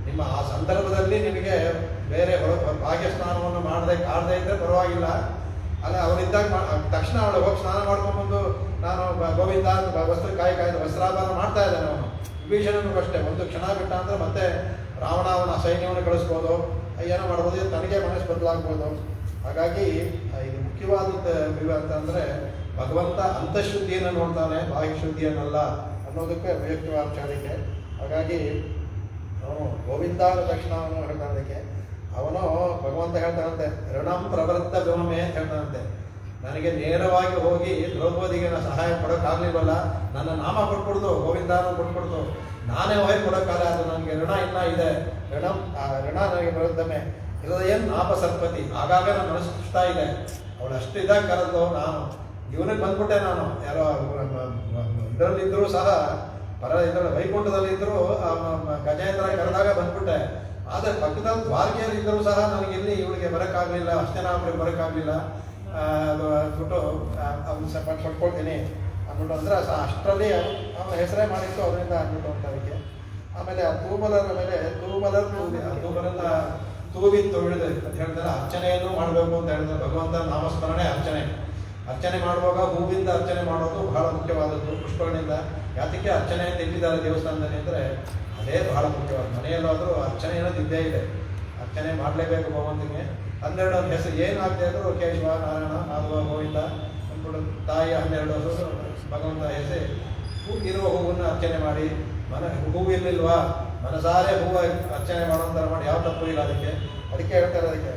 ನಿಮ್ಮ ಆ ಸಂದರ್ಭದಲ್ಲಿ ನಿಮಗೆ ಬೇರೆ ಭಾಗ್ಯ ಸ್ನಾನವನ್ನು ಕಾಡದೇ ಇದ್ದರೆ ಪರವಾಗಿಲ್ಲ. ಅಲ್ಲ ಅವರಿದ್ದಾಗ ತಕ್ಷಣ ಅವಳು ಹೋಗಿ ಸ್ನಾನ ಮಾಡ್ಕೊಂಡ್ಬಂದು ನಾನು ಗೋವಿಂದ ಅಂತ ಕಾಯ್ದು ವಸ್ತ್ರಾಭರಣ ಮಾಡ್ತಾ ಇದ್ದಾನೆ ಅವನು. ವಿಭೀಷಣನಿಗೂ ಅಷ್ಟೇ, ಒಂದು ಕ್ಷಣ ಬಿಟ್ಟ ಅಂದರೆ ಮತ್ತೆ ರಾವಣ ಅವನ ಸೈನ್ಯವನ್ನು ಕಳಿಸ್ಬೋದು, ಏನೋ ಮಾಡ್ಬೋದು, ತನಗೆ ಮನಸ್ಸು ಬದಲಾಗ್ಬೋದು. ಹಾಗಾಗಿ ಇದು ಮುಖ್ಯವಾದದ್ದು ಅಂತಂದರೆ ಭಗವಂತ ಅಂತಃಶುದ್ಧಿಯನ್ನು ನೋಡ್ತಾನೆ, ಬಾಹ್ಯ ಶುದ್ಧಿಯನ್ನಲ್ಲ ಅನ್ನೋದಕ್ಕೆ ವೈಯಕ್ತಿಕ. ಹಾಗಾಗಿ ಅವನು ಗೋವಿಂದ ಆದ ತಕ್ಷಣ ಅವನು ಹೇಳ್ತಾನದಕ್ಕೆ, ಅವನು ಭಗವಂತ ಹೇಳ್ತಾನಂತೆ ಋಣಂ ಪ್ರವೃತ್ತ ವ್ಯೋಮೆ ಅಂತ ಹೇಳ್ತಾನಂತೆ. ನನಗೆ ನೇರವಾಗಿ ಹೋಗಿ ದ್ರೌಪದಿಗೆ ನಾನು ಸಹಾಯ ಕೊಡೋಕ್ಕಾಗಲಿಲ್ವಲ್ಲ, ನನ್ನ ನಾಮ ಕೊಟ್ಬಿಡ್ದು, ಗೋವಿಂದಾನ ಕೊಟ್ಬಿಡ್ದು, ನಾನೇ ಹೋಗಿ ಕೊಡೋಕ್ಕಾಗ, ಅದು ನನಗೆ ಋಣ ಇನ್ನೂ ಇದೆ. ಋಣ ನನಗೆ ಬರುತ್ತಮೆ ಹೃದಯ ನಾಪ ಸರ್ಪತಿ. ಆಗಾಗ ನನ್ನ ಮನಸ್ಸು ಕುಸ್ತಾ ಇದೆ. ಅವಳು ಅಷ್ಟು ಇದಾಗ ಕರೆದು ನಾನು ಇವನಿಗೆ ಬಂದ್ಬಿಟ್ಟೆ. ನಾನು ಯಾರೋ ಇದರಲ್ಲಿದ್ದರೂ ಸಹ ಇದರಲ್ಲಿ ವೈಕುಂಠದಲ್ಲಿದ್ದರೂ ಗಜೇಂದ್ರ ಕರೆದಾಗ ಬಂದ್ಬಿಟ್ಟೆ. ಆದರೆ ಪಕ್ಕದಲ್ಲಿ ದ್ವಾರಕೆಯಲ್ಲಿ ಇದ್ದರೂ ಸಹ ನನಗೆ ಇಲ್ಲಿ ಇವಳಿಗೆ ಬರೋಕ್ಕಾಗಲಿಲ್ಲ, ಅಷ್ಟೇನಾಗ್ಬಿಟ್ಟು ಬರೋಕ್ಕಾಗಲಿಲ್ಲ, ಅದು ಅಂದ್ಬಿಟ್ಟು ಅವ್ನು ಸ್ವಲ್ಪ ಕೊಟ್ಕೊಳ್ತೀನಿ ಅಂದ್ಬಿಟ್ಟು ಅಂದರೆ ಅಷ್ಟರಲ್ಲಿ ಅವನ ಹೆಸರೇ ಮಾಡಿತ್ತು ಅದರಿಂದ ಅಂದ್ಬಿಟ್ಟು ಅಂತ ಅದಕ್ಕೆ. ಆಮೇಲೆ ಆ ತೂಮಲರ ಮೇಲೆ ತೂಮಲನ್ನ ತೂವಿ ತೊಳೆದು ಅಂತ ಹೇಳ್ತಾರೆ. ಅರ್ಚನೆಯನ್ನು ಮಾಡಬೇಕು ಅಂತ ಹೇಳಿದ್ರೆ ಭಗವಂತನ ನಾಮಸ್ಮರಣೆ ಅರ್ಚನೆ ಮಾಡುವಾಗ ಹೂವಿಂದ ಅರ್ಚನೆ ಮಾಡೋದು ಬಹಳ ಮುಖ್ಯವಾದದ್ದು, ಪುಷ್ಪಗಳಿಂದ. ಯಾತಕ್ಕೆ ಅರ್ಚನೆ ಅಂತ ಇಟ್ಟಿದ್ದಾರೆ ದೇವಸ್ಥಾನದಲ್ಲಿ ಅಂದರೆ ಅದೇ ಬಹಳ ಮುಖ್ಯವಾದ. ಮನೆಯಲ್ಲಾದರೂ ಅರ್ಚನೆ ಅನ್ನೋದು ಇದ್ದೇ ಇದೆ, ಅರ್ಚನೆ ಮಾಡಲೇಬೇಕು ಭಗವಂತನಿಗೆ. 12 ಹೆಸರು ಏನಾಗದೆ ಇದ್ರು ಕೇಶವ, ನಾರಾಯಣ, ಮಾಧವ, ಗೋವಿಂದ ಅಂದ್ಬಿಟ್ಟು ತಾಯಿ 12 ಭಗವಂತ ಹೆಸರು ಇರುವ ಹೂವನ್ನು ಅರ್ಚನೆ ಮಾಡಿ, ಹೂವು ಇರ್ಲಿಲ್ವಾ ಮನಸಾರೆ ಹೂವು ಅರ್ಚನೆ ಮಾಡೋಂಥರ ಮಾಡಿ ಯಾವ ತಪ್ಪು ಇಲ್ಲ ಅದಕ್ಕೆ ಹೇಳ್ತಾರೆ. ಅದಕ್ಕೆ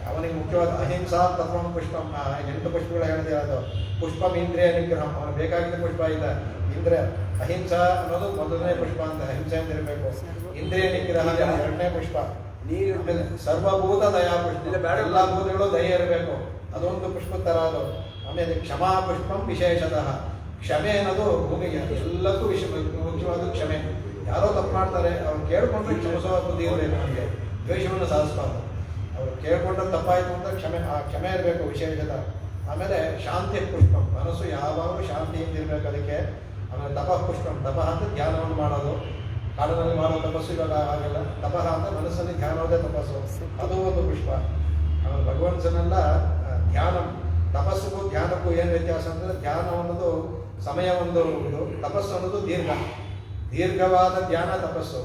ಅವನಿಗೆ ಮುಖ್ಯವಾದ ಅಹಿಂಸಾ ತತ್ವಂ ಪುಷ್ಪಂ, 8 ಪುಷ್ಪಗಳು ಹೇಳಿದೆ. ಅದು ಪುಷ್ಪಂ ಇಂದ್ರಿಯ ನಿಗ್ರಹ, ಅವನು ಬೇಕಾಗಿದ್ದ ಪುಷ್ಪ ಇದೆ ಇಂದ್ರಿಯ. ಅಹಿಂಸಾ ಅನ್ನೋದು ಮೊದಲನೇ ಪುಷ್ಪ ಅಂತ, ಅಹಿಂಸೆ ಅಂತ ಇರಬೇಕು. ಇಂದ್ರಿಯ ನಿಗ್ರಹ 2ನೇ ಪುಷ್ಪ. ಸರ್ವಭೂತ ದಯಾ ಪುಷ್ಪ, ಎಲ್ಲ ಭೂತಗಳು ದಯ ಇರಬೇಕು, ಅದೊಂದು ಪುಷ್ಪ ಥರ ಅದು. ಆಮೇಲೆ ಕ್ಷಮಾ ಪುಷ್ಪಂ ವಿಶೇಷತಃ, ಕ್ಷಮೆ ಅನ್ನೋದು ಭೂಮಿಗೆ ಎಲ್ಲಕ್ಕೂ ಮುಖ್ಯವಾದ ಕ್ಷಮೆ. ಯಾರೋ ತಪ್ಪು ಮಾಡ್ತಾರೆ, ಅವ್ರು ಕೇಳ್ಕೊಂಡ್ರೆ ಕ್ಷಮಿಸುವ ಬುದ್ಧಿ ಇರಬೇಕು ನಮಗೆ, ದ್ವೇಷವನ್ನು ಸಾಧಿಸ್ಬಾರ್ದು. ಅವರು ಕೇಳ್ಕೊಂಡ್ರೆ ತಪ್ಪಾಯಿತು ಅಂತ ಕ್ಷಮೆ ಇರಬೇಕು ವಿಶೇಷತಃ. ಆಮೇಲೆ ಶಾಂತಿ ಪುಷ್ಪಂ, ಮನಸ್ಸು ಯಾವಾಗಲೂ ಶಾಂತಿಯಿಂದ ಇರಬೇಕು ಅದಕ್ಕೆ. ಆಮೇಲೆ ತಪಃ ಪುಷ್ಪಂ, ತಪಃ ಅಂತ ಧ್ಯಾನವನ್ನು ಮಾಡೋದು. ಕಾಡಿನಲ್ಲಿ ಮಾಡೋ ತಪಸ್ಸು ಇವಾಗ ಆಗಲ್ಲ. ತಪಃ ಅಂತ ಮನಸ್ಸಲ್ಲಿ ಧ್ಯಾನವೇ ತಪಸ್ಸು, ಅದು ಒಂದು ಪುಷ್ಪ. ಆಮೇಲೆ ಭಗವಂತನೆಲ್ಲ ಧ್ಯಾನ, ತಪಸ್ಸಿಗೂ ಧ್ಯಾನಕ್ಕೂ ಏನು ವ್ಯತ್ಯಾಸ ಅಂದರೆ ಧ್ಯಾನ ಅನ್ನೋದು ಸಮಯ ಒಂದು ಇದು, ತಪಸ್ಸು ಅನ್ನೋದು ದೀರ್ಘವಾದ ಧ್ಯಾನ ತಪಸ್ಸು.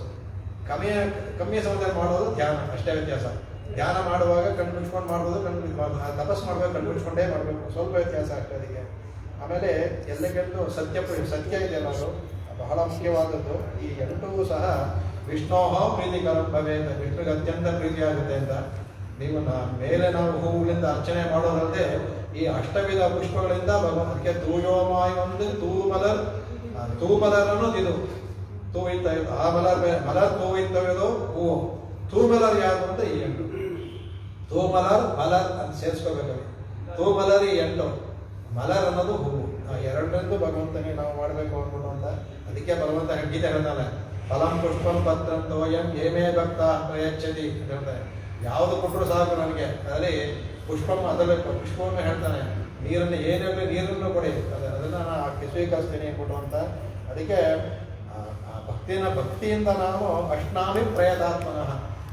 ಕಮ್ಮಿ ಸಮಯದಲ್ಲಿ ಮಾಡೋದು ಧ್ಯಾನ, ಅಷ್ಟೇ ವ್ಯತ್ಯಾಸ. ಧ್ಯಾನ ಮಾಡುವಾಗ ಕಣ್ಣು ಮುಚ್ಕೊಂಡು ಮಾಡ್ಬೋದು, ತಪಸ್ಸು ಮಾಡುವಾಗ ಕಣ್ಣು ಮುಚ್ಕೊಂಡೇ ಮಾಡಬೇಕು, ಸ್ವಲ್ಪ ವ್ಯತ್ಯಾಸ ಅಷ್ಟೇ ಅದಕ್ಕೆ. ಆಮೇಲೆ ಎಲ್ಲಕ್ಕಿಂತ ಸತ್ಯ ಇದೆಯಲ್ಲ, ಅದು ಬಹಳ ಮುಖ್ಯವಾದದ್ದು. ಈ 8 ಸಹ ವಿಷ್ಣೋಹ ಪ್ರೀತಿಕರ ಭವೇಂದ್ರ, ವಿಷ್ಣುಗೆ ಅತ್ಯಂತ ಪ್ರೀತಿಯಾಗುತ್ತೆ ಅಂತ. ನೀವು ಮೇಲೆ ನಾವು ಹೂವುಗಳಿಂದ ಅರ್ಚನೆ ಮಾಡೋದಲ್ಲದೆ ಈ ಅಷ್ಟವಿಧ ಪುಷ್ಪಗಳಿಂದ ಭಗವಂತನಿಗೆ ತೂಜೋಮಾಯಿ ಒಂದು ತೂಮಲರ್ ಅನ್ನೋದು ಇದು ತೂವಿಂತ ಆ ಮಲರ್ ತೂವಿಂತವಿದು ಹೂವು. ತೂಮಲರ್ ಯಾವುದು ಅಂತ ಈ 8 ತೂಮಲರ್ ಮಲರ್ ಅಂತ ಸೇರಿಸ್ಕೋಬೇಕು. ತೂಮಲರ್ ಈ 8, ಮಲರ್ ಅನ್ನೋದು ಹೂವು. ಆ 2ರಂದು ಭಗವಂತನಿಗೆ ನಾವು ಮಾಡಬೇಕು ಅಂದ್ಬಿಟ್ಟು ಅಂತ. ಅದಕ್ಕೆ ಭಗವಂತ ಗೀತೆ ಹೇಳ್ತಾನೆ, ಫಲಂ ಪುಷ್ಪಂ ಪತ್ರಂ ತೋಯಂ ಏಮೇ ಭಕ್ತ ಪ್ರಯಚ್ಛತಿ ಅಂತ ಹೇಳ್ತಾರೆ. ಯಾವುದು ಕೊಟ್ಟರು ಸಾಕು ನನಗೆ, ಅದರಲ್ಲಿ ಪುಷ್ಪಂ ಅದರಲ್ಲಿ ಪುಷ್ಪವನ್ನು ಹೇಳ್ತಾನೆ. ನೀರನ್ನು ಏನಾಗಲಿ ನೀರನ್ನು ಕೊಡಿ, ಅದನ್ನು ನಾನು ಸ್ವೀಕರಿಸ್ತೀನಿ ಕೊಟ್ಟು ಅಂತ. ಅದಕ್ಕೆ ಭಕ್ತಿಯಿಂದ ನಾನು ಅಷ್ಟಾಮಿ ಪ್ರಯತಾತ್ಮನಃ,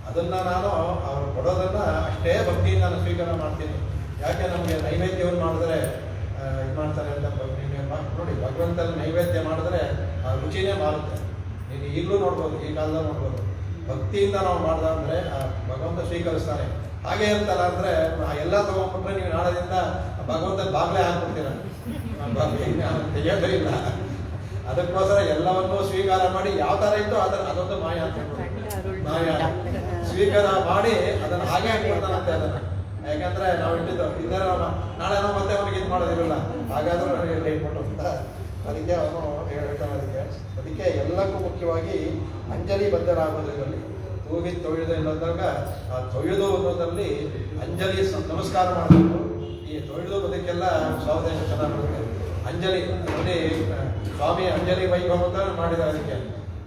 ಅದನ್ನು ನಾನು ಅವರು ಕೊಡೋದನ್ನು ಅಷ್ಟೇ ಭಕ್ತಿಯಿಂದ ನಾನು ಸ್ವೀಕಾರ ಮಾಡ್ತೀನಿ. ಯಾಕೆ ನಮಗೆ ನೈವೇದ್ಯವನ್ನು ಮಾಡಿದ್ರೆ ಇದು ಮಾಡ್ತಾರೆ ಅಂತ ನೋಡಿ, ಭಗವಂತನ ನೈವೇದ್ಯ ಮಾಡಿದ್ರೆ ಆ ರುಚಿನೇ ಮಾರುತ್ತೆ. ನೀನು ಈಗಲೂ ನೋಡ್ಬೋದು, ಈ ಕಾಲದಲ್ಲಿ ನೋಡ್ಬೋದು. ಭಕ್ತಿಯಿಂದ ನಾವು ಮಾಡ್ದ ಅಂದರೆ ಭಗವಂತ ಸ್ವೀಕರಿಸ್ತಾನೆ. ಹಾಗೆ ಇರ್ತಲ್ಲ ಅಂದರೆ ಎಲ್ಲ ತೊಗೊಂಡ್ಬಿಟ್ರೆ ನೀವು ನಾಳದಿಂದ ಭಗವಂತನ ಬಾಗ್ಲೇ ಹಾಕ್ಬಿಡ್ತೀರ, ತೆಗೆಯೋದೇ ಇಲ್ಲ. ಅದಕ್ಕೋಸ್ಕರ ಎಲ್ಲವನ್ನೂ ಸ್ವೀಕಾರ ಮಾಡಿ ಯಾವ ಥರ ಇತ್ತು ಅದೊಂದು ಮಾಯ ಅಂತ ಮಾಯ ಸ್ವೀಕಾರ ಮಾಡಿ ಅದನ್ನು ಹಾಗೆ ಹಾಕ್ಬಿಡ್ತಾನಂತೆ. ಅದನ್ನು ಯಾಕಂದ್ರೆ ನಾವು ಇಟ್ಟಿದ್ದು ಇದ್ರೆ ನಾಳೆ ನಾವು ಮತ್ತೆ ಅವನಿಗೆ ಇದು ಮಾಡೋದಿಲ್ಲ, ಹಾಗಾದ್ರೂ ನನಗೆ ಹೇಳ್ಕೊಟ್ಟು ಅಂತ. ಅದಕ್ಕೆ ಅವನು ಹೇಳ್ತಾನೆ. ಅದಕ್ಕೆ ಎಲ್ಲಕ್ಕೂ ಮುಖ್ಯವಾಗಿ ಅಂಜಲಿ ಬದ್ಧರಾಗೋದ್ರಲ್ಲಿ ತೂಗಿ ತೊಳೆದು ಅನ್ನೋದಾಗ ಆ ತೊಳೆದು ಅನ್ನೋದ್ರಲ್ಲಿ ಅಂಜಲಿ ನಮಸ್ಕಾರ ಮಾಡಬೇಕು. ಈ ತೊಳೆದು ಬದುಕೆಲ್ಲ ಸ್ವಾದೇಶ ಚೆನ್ನಾಗಿ ಅಂಜಲಿ ಅಲ್ಲಿ ಸ್ವಾಮಿ ಅಂಜಲಿ ವೈಭವ ಅಂತ ಮಾಡಿದ. ಅದಕ್ಕೆ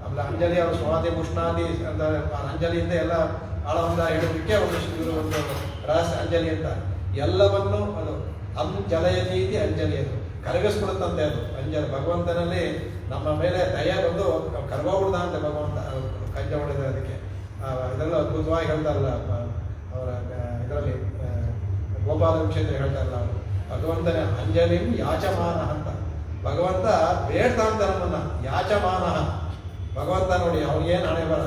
ಆಮೇಲೆ ಅಂಜಲಿ ಅವರು ಸ್ವಾತಿ ಮುಷ್ಣಾದಿ ಅಂತ ಅಂಜಲಿಯಿಂದ ಎಲ್ಲ ಆಳವಂದ ಹೇಳೋದಕ್ಕೆ ಒಂದು ರಹಸ್ಯ ಅಂಜಲಿ ಅಂತ. ಎಲ್ಲವನ್ನು ಅದು ಜಲಯತೀತಿ ಅಂಜಲಿ, ಅದು ಕರಗಿಸ್ಬಿಡುತ್ತಂತೆ. ಅದು ಅಂಜಲಿ ಭಗವಂತನಲ್ಲಿ ನಮ್ಮ ಮೇಲೆ ದಯ ಬಂದು ಕರ್ಗೋಗ್ಬಿಡ್ದ ಅಂತ ಭಗವಂತ ಕಜ್ಜ ಹೊಡೆದ. ಅದಕ್ಕೆ ಇದೆಲ್ಲ ಅದ್ಭುತವಾಗಿ ಹೇಳ್ತಾರಲ್ಲ ಅವರ ಇದರಲ್ಲಿ ಗೋಪಾಲ ಕ್ಷೇತ್ರ ಹೇಳ್ತಾರಲ್ಲ ಅವರು, ಭಗವಂತನ ಅಂಜಲಿ ಯಾಚಮಾನ ಅಂತ. ಭಗವಂತ ಬೇಡ್ತಾ ಅಂತ ನಮ್ಮನ್ನ, ಯಾಚಮಾನ ಭಗವಂತ ನೋಡಿ ಅವ್ನಿಗೇನು ಹಣೆ ಬರ,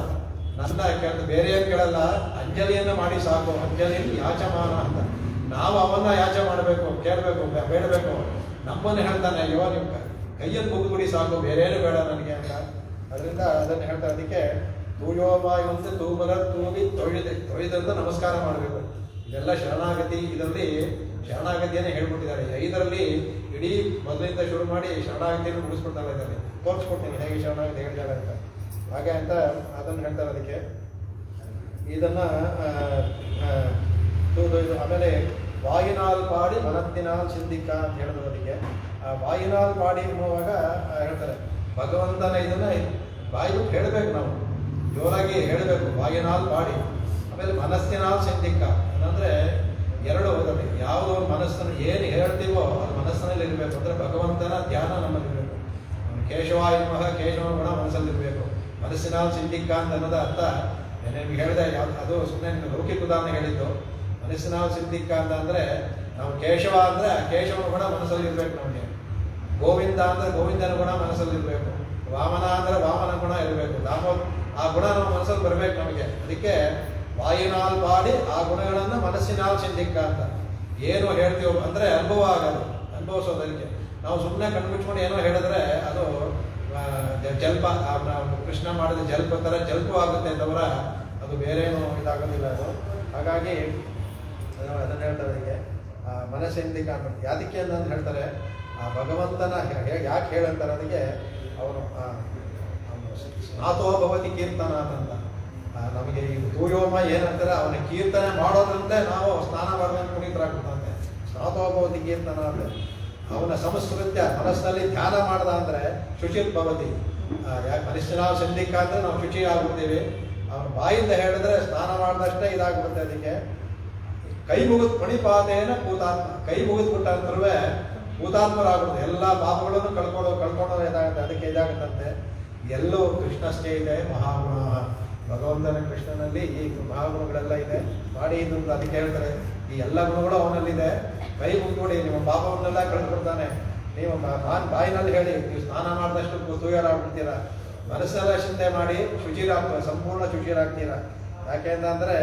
ನನ್ನ ಕೇಳ್ತ ಬೇರೆ ಏನು ಕೇಳಲ್ಲ, ಅಂಜಲಿಯನ್ನು ಮಾಡಿ ಸಾಕು. ಅಂಜಲಿ ಯಾಚಮಾನ ಅಂತ. ನಾವು ಅವನ್ನ ಯಾಚೆ ಮಾಡಬೇಕು, ಕೇಳಬೇಕು, ಬೇಡಬೇಕು. ನಮ್ಮನ್ನು ಹೇಳ್ತಾನೆ, ಅಯ್ಯೋ ನಿಮ್ಮ ಕೈಯನ್ನು ಮುಗಿದುಬಿಡಿ ಸಾಕು, ಬೇರೇನು ಬೇಡ ನನಗೆ ಅಂತ. ಅದರಿಂದ ಅದನ್ನು ಹೇಳ್ತಾರೆ. ಅದಕ್ಕೆ ತೂಯೋವಾಯುವಂತೆ ತೂಬರ ತೂಗಿ ತೊಳೆದಂತ ನಮಸ್ಕಾರ ಮಾಡಬೇಕು. ಇದೆಲ್ಲ ಶರಣಾಗತಿ. ಇದರಲ್ಲಿ ಶರಣಾಗತಿಯನ್ನೇ ಹೇಳ್ಬಿಟ್ಟಿದ್ದಾರೆ. 5ರಲ್ಲಿ ಇಡೀ ಮೊದಲಿಂದ ಶುರು ಮಾಡಿ ಶರಣಾಗತಿಯನ್ನು ಮುಗಿಸ್ಕೊಡ್ತಾ ಇದ್ದಾರೆ. ತೋರಿಸ್ಕೊಡ್ತೀನಿ ಹೇಗೆ ಶರಣಾಗತಿ ಹೇಳ್ತಾರೆ ಅಂತ. ಹಾಗೆ ಅಂತ ಅದನ್ನು ಹೇಳ್ತಾರೆ. ಅದಕ್ಕೆ ಇದನ್ನ ಆಮೇಲೆ ವಾಯುನಾಲ್ ಪಾಡಿ ಮನತ್ತಿನಾಲ್ ಸಿದ್ಧಿಕ ಅಂತ ಹೇಳಿದ್ರು. ಅದಕ್ಕೆ ವಾಯುನಾಲ್ ಪಾಡಿ ಎನ್ನುವಾಗ ಹೇಳ್ತಾರೆ ಭಗವಂತನ ಇದನ್ನ ಬಾಯಿ ಹೇಳಬೇಕು, ನಾವು ಜೋರಾಗಿ ಹೇಳಬೇಕು. ವಾಯುನಾಲ್ ಪಾಡಿ. ಆಮೇಲೆ ಮನಸ್ಸಿನಾಲ್ ಸಿದ್ಧಿಕ ಅಂದರೆ ಎರಡು ಹೋದಲ್ಲಿ ಯಾವುದೋ ಮನಸ್ಸನ್ನು ಏನು ಹೇಳ್ತೀವೋ ಅದು ಮನಸ್ಸಿನಲ್ಲಿ ಇರಬೇಕು. ಅಂದರೆ ಭಗವಂತನ ಧ್ಯಾನ ನಮ್ಮಲ್ಲಿರಬೇಕು. ಕೇಶವಾಯ ಕೇಶವ ಗುಣ ಮನಸ್ಸಲ್ಲಿರಬೇಕು. ಮನಸ್ಸಿನಾಲ್ ಸಿದ್ಧಿಕ ಅಂತ ಅನ್ನೋದ ಅರ್ಥ ನಿಮಗೆ ಹೇಳಿದೆ. ಅದು ಸುಮ್ಮನೆ ಲೌಕಿಕ ಉದಾಹರಣೆ ಹೇಳಿದ್ದು. ಮನಸ್ಸಿನಾಲ್ ಸಿದ್ಧಿಕ ಅಂತ ಅಂದರೆ ನಾವು ಕೇಶವ ಅಂದರೆ ಕೇಶವನ ಗುಣ ಮನಸ್ಸಲ್ಲಿ ಇರಬೇಕು ನಮಗೆ. ಗೋವಿಂದ ಅಂದರೆ ಗೋವಿಂದನ ಗುಣ ಮನಸ್ಸಲ್ಲಿ ಇರಬೇಕು. ವಾಮನ ಅಂದರೆ ವಾಮನ ಗುಣ ಇರಬೇಕು. ಆ ಗುಣ ನಮ್ಮ ಮನಸ್ಸಲ್ಲಿ ಬರಬೇಕು ನಮಗೆ. ಅದಕ್ಕೆ ವಾಯುನಾಲ್ ಪಾಡಿ ಆ ಗುಣಗಳನ್ನು ಮನಸ್ಸಿನಾಲ್ ಸಿದ್ಧಿಕ ಅಂತ. ಏನು ಹೇಳ್ತೀವೋ ಅಂದರೆ ಅನುಭವ ಆಗೋದು, ಅನುಭವಿಸೋದಕ್ಕೆ. ನಾವು ಸುಮ್ಮನೆ ಕಣ್ಮುಚ್ಕೊಂಡು ಏನೋ ಹೇಳಿದ್ರೆ ಅದು ಜಲ್ಪ, ಕೃಷ್ಣ ಮಾಡಿದ ಜಲ್ಪ ಥರ ಜಲ್ಪವಾಗುತ್ತೆ ಅಂತವರ, ಅದು ಬೇರೇನೋ ಇದಾಗೋದಿಲ್ಲ ಅದು. ಹಾಗಾಗಿ ಅದನ್ನು ಹೇಳ್ತಾರೆ. ಅದಕ್ಕೆ ಮನಸ್ಸಿಂದಿಕ ಅಂತ ಯಾದಕ್ಕೆ ಅಂತ ಹೇಳ್ತಾರೆ. ಆ ಭಗವಂತನ ಯಾಕೆ ಹೇಳಂತಾರೆ ಅದಕ್ಕೆ, ಅವನು ಸ್ನಾತೋ ಭವತಿ ಕೀರ್ತನ ಅಂತ. ನಮಗೆ ಈ ತೂಯೋಮ ಏನಂತಾರೆ, ಅವನ ಕೀರ್ತನೆ ಮಾಡೋದ್ರಿಂದ ನಾವು ಸ್ನಾನ ಮಾಡಿದಂಗೆ ಪುನೀತರಾಗ್ಬಿಡ್ತಂತೆ. ಸ್ನಾತೋ ಭವತಿ ಕೀರ್ತನ ಅಂದರೆ ಅವನ ಸಂಸ್ಕೃತ್ಯ ಮನಸ್ಸಿನಲ್ಲಿ ಧ್ಯಾನ ಮಾಡ್ದ ಅಂದರೆ ಶುಚಿತ್ ಭವತಿ. ಯಾಕೆ ಮನಸ್ಸಿನ ಸಂಧಿಕ ಅಂದರೆ ನಾವು ಶುಚಿ ಆಗ್ಬಿಡ್ತೀವಿ. ಅವನ ಬಾಯಿಂದ ಹೇಳಿದ್ರೆ ಸ್ನಾನ ಮಾಡಿದಷ್ಟೇ ಇದಾಗ್ಬಿಡುತ್ತೆ. ಅದಕ್ಕೆ ಕೈ ಮುಗಿದ್ ಪಣಿಪಾತೇನ ಭೂತಾತ್ಮ, ಕೈ ಮುಗಿದ್ಬಿಟ್ಟ ಅಂತರುವೆ ಭೂತಾತ್ಮರಾಗ್ಬಿಡುತ್ತೆ. ಎಲ್ಲ ಪಾಪಗಳನ್ನು ಕಳ್ಕೊಳ್ಳೋ ಇದಾಗುತ್ತೆ. ಅದಕ್ಕೆ ಇದಾಗುತ್ತಂತೆ. ಎಲ್ಲೋ ಕೃಷ್ಣಷ್ಟೇ ಇದೆ ಮಹಾಗುಣ. ಭಗವಂತನ ಕೃಷ್ಣನಲ್ಲಿ ಈ ಮಹಾಗುಣಗಳೆಲ್ಲ ಇದೆ. ಮಾಡಿ ಇದು ಅದಕ್ಕೆ ಹೇಳ್ತಾರೆ, ಈ ಎಲ್ಲ ಗುಣಗಳು ಅವನಲ್ಲಿದೆ. ಕೈ ಮುಗಿದ್ಬಿಡಿ, ನಿಮ್ಮ ಪಾಪವನ್ನೆಲ್ಲ ಕಳ್ಕೊಡ್ತಾನೆ. ನೀವು ಬಾಯಿನಲ್ಲಿ ಹೇಳಿ, ನೀವು ಸ್ನಾನ ಮಾಡಿದಷ್ಟು ತೂಯರಾಗ್ಬಿಡ್ತೀರ. ಮನಸ್ಸೆಲ್ಲ ಚಿಂತೆ ಮಾಡಿ ಶುಚಿರಾಗ್ತೀರ, ಸಂಪೂರ್ಣ ಶುಚಿರಾಗ್ತೀರ. ಯಾಕೆಂದ್ರೆ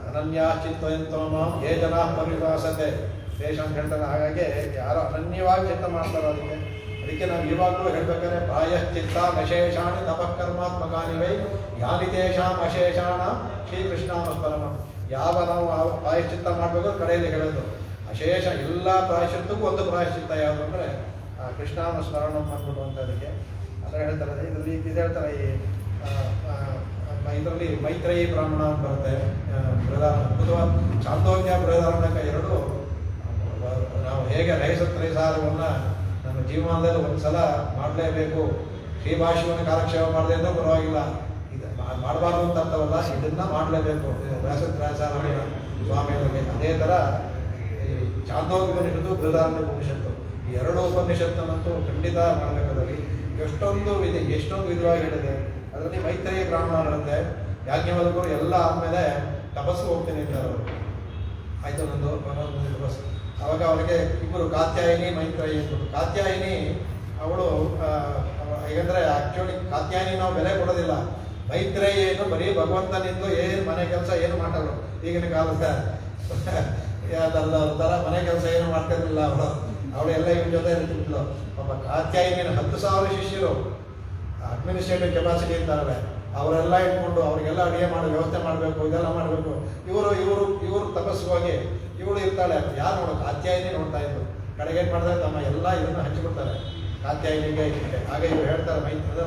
ಅನನ್ಯ ಚಿತ್ತೋಮ ಯೇ ಜನ ಪರಿವಾಸತೆ ದೇಶ ಅಂತ ಹೇಳ್ತಾರೆ. ಹಾಗಾಗಿ ಯಾರೋ ಅನನ್ಯವಾಗಿ ಚಿತ್ತ ಮಾಡ್ತಾರೋ ಅದಕ್ಕೆ ನಾವು ಇವಾಗಲೂ ಹೇಳ್ಬೇಕಾದ್ರೆ ಪ್ರಾಯಶ್ಚಿತ್ತ ಅಶೇಷಾಣ ತಪಕರ್ಮಾತ್ಮಕಾನಿ ವೈ ಯಾನಿ ತೇಷಾಂ ಅಶೇಷಾಣ ಶ್ರೀಕೃಷ್ಣಾಮಸ್ಮರಣ. ಯಾವ ನಾವು ಪ್ರಾಯಶ್ಚಿತ್ತ ಮಾಡಬೇಕು ಕಡೆಯಲ್ಲಿ ಹೇಳೋದು. ಅಶೇಷ ಎಲ್ಲ ಪ್ರಾಯಶ್ಚಿತ್ತಕ್ಕೂ ಒಂದು ಪ್ರಾಯಶ್ಚಿತ್ತ ಯಾವುದು ಅಂದರೆ ಕೃಷ್ಣಾಮ ಸ್ಮರಣ ಮಾಡ್ಬಿಡು ಅಂತ. ಅದಕ್ಕೆ ಅದರ ಹೇಳ್ತಾರೆ. ಇದರಲ್ಲಿ ಇದು ಹೇಳ್ತಾರೆ, ಇದರಲ್ಲಿ ಮೈತ್ರೇಯಿ ಬ್ರಾಹ್ಮಣ ಅಂತ ಬರುತ್ತೆ. ಅಥವಾ ಚಾಂದೋಗ್ಯ ಬೃಹದಾರಣ್ಯಕ ಎರಡು ನಾವು ಹೇಗೆ ರಹಿಸತ್ರೈಸಾರವನ್ನು ನಮ್ಮ ಜೀವನದಲ್ಲಿ ಒಂದ್ಸಲ ಮಾಡಲೇಬೇಕು. ಶ್ರೀಭಾಷ್ಯವನ್ನು ಕಾಲಕ್ಷೇಪ ಮಾಡದೆ ಅಂತ ಪರವಾಗಿಲ್ಲ, ಇದು ಮಾಡಬಾರ್ದು ಅಂತ ಅರ್ಥವಲ್ಲ, ಇದನ್ನ ಮಾಡಲೇಬೇಕು. ವ್ಯಾಸತ್ರೈಸಾರ ಸ್ವಾಮಿಯವರಿಗೆ ಅದೇ ಥರ ಚಾಂದೋಗ್ಯ ಉಪನಿಷತ್ತು ಬೃಹದಾರಣ್ಯ ಉಪನಿಷತ್ತು, ಈ ಎರಡು ಉಪನಿಷತ್ತನ್ನಂತೂ ಖಂಡಿತ ಮಾಡಬೇಕಾದಲ್ಲಿ ಎಷ್ಟೊಂದು ವಿಧವಾಗಿ ಹೇಳಿದೆ. ಅದರಲ್ಲಿ ಮೈತ್ರೇಯ ಬ್ರಾಹ್ಮಣ ಬರುತ್ತೆ. ಯಾಜ್ಞವಲ್ಕರು ಎಲ್ಲ ಆದಮೇಲೆ ತಪಸ್ಸು ಹೋಗ್ತೀನಿ ಅಂತಾರೆ ಅವರು. ಆಯಿತು ನಂದು ತಪಸ್ಸು. ಅವಾಗ ಅವರಿಗೆ ಇಬ್ಬರು ಕಾತ್ಯಾಯಿನಿ ಮೈತ್ರೇಯಿ ಇಬ್ಬರು. ಕಾತ್ಯಾಯಿನಿ ಅವಳು ಹೇಗಂದ್ರೆ ಆ್ಯಕ್ಚುಲಿ ಕಾತ್ಯಾಯಿನಿ ನಾವು ಬೆಲೆ ಕೊಡೋದಿಲ್ಲ. ಮೈತ್ರೇಯಿ ಏನು ಬರೀ ಭಗವಂತನಿಂದು ಏನು ಮನೆ ಕೆಲಸ ಏನು ಮಾಡಲ್ಲ. ಈಗಿನ ಕಾಲದ ಅದಲ್ಲ ಥರ ಮನೆ ಕೆಲಸ ಏನು ಮಾಡ್ತಿರ್ಲಿಲ್ಲ ಅವಳು ಎಲ್ಲ ಇವನ ಜೊತೆ ಇರ್ತಿದ್ಲು. ಪಾಪ ಕಾತ್ಯಾಯಿನ 10,000 ಶಿಷ್ಯರು, ಅಡ್ಮಿನಿಸ್ಟ್ರೇಟಿವ್ ಕೆಪಾಸಿಟಿ ಇರ್ತಾರೆ. ಅವರೆಲ್ಲ ಇಟ್ಕೊಂಡು ಅವರಿಗೆಲ್ಲ ಅಡುಗೆ ಮಾಡೋ ವ್ಯವಸ್ಥೆ ಮಾಡಬೇಕು, ಇದೆಲ್ಲ ಮಾಡಬೇಕು. ಇವರು ತಪಸ್ಸುವಾಗಿ ಇವಳು ಇರ್ತಾಳೆ. ಯಾರು ನೋಡೋ ಕಾತ್ಯಾಯಿನಿ ನೋಡ್ತಾ ಇದ್ರು. ಕಡೆಗೇನು ಮಾಡಿದ್ರೆ ತಮ್ಮ ಎಲ್ಲ ಇದನ್ನು ಹಂಚಿಬಿಡ್ತಾರೆ ಕಾತ್ಯಾಯಿನಿಗೆ. ಹಾಗೆ ಇವ್ರು ಹೇಳ್ತಾರೆ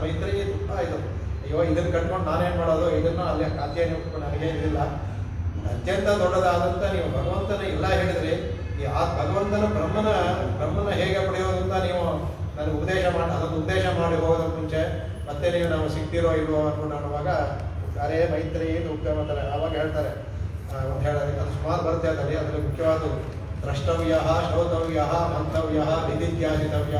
ಮೈತ್ರಿಗೆ ತುಂಬ ಇದು, ಅಯ್ಯೋ ಇದನ್ನು ಕಟ್ಕೊಂಡು ನಾನೇನು ಮಾಡೋದು, ಇದನ್ನು ಅಲ್ಲಿ ಕಾತ್ಯಾಯಿನಿ ಉಟ್ಕೊಂಡು ನನಗೆ ಇದಿಲ್ಲ. ಅತ್ಯಂತ ದೊಡ್ಡದಾದಂಥ ನೀವು ಭಗವಂತನ ಇಲ್ಲ ಹೇಳಿದ್ರಿ. ಈ ಆ ಭಗವಂತನ ಬ್ರಹ್ಮನ ಹೇಗೆ ಪಡೆಯೋದಂತ ನೀವು ನನಗೆ ಅದೊಂದು ಉಪದೇಶ ಮಾಡಿ ಹೋಗೋದಕ್ಕೆ ಮುಂಚೆ ಮತ್ತೆ ನೀವು ನಾವು ಸಿಗ್ತಿರೋ ಇಲ್ವೋ ಅನ್ಕೊಂಡು ಅನ್ನುವಾಗ ಅರೇ ಮೈತ್ರಿ ಉಪಯೋಗ ಮಾಡ್ತಾರೆ. ಆವಾಗ ಹೇಳ್ತಾರೆ ಒಂದು ಹೇಳೋದು ಅದು ಸುಮಾರು ಬರುತ್ತೆ ಅದರಲ್ಲಿ. ಅದರಲ್ಲಿ ಮುಖ್ಯವಾದ ದ್ರಷ್ಟವ್ಯ, ಶ್ರೋತವ್ಯ, ಮಂತವ್ಯ, ನಿಧಿಧ್ಯಾಸಿತವ್ಯ.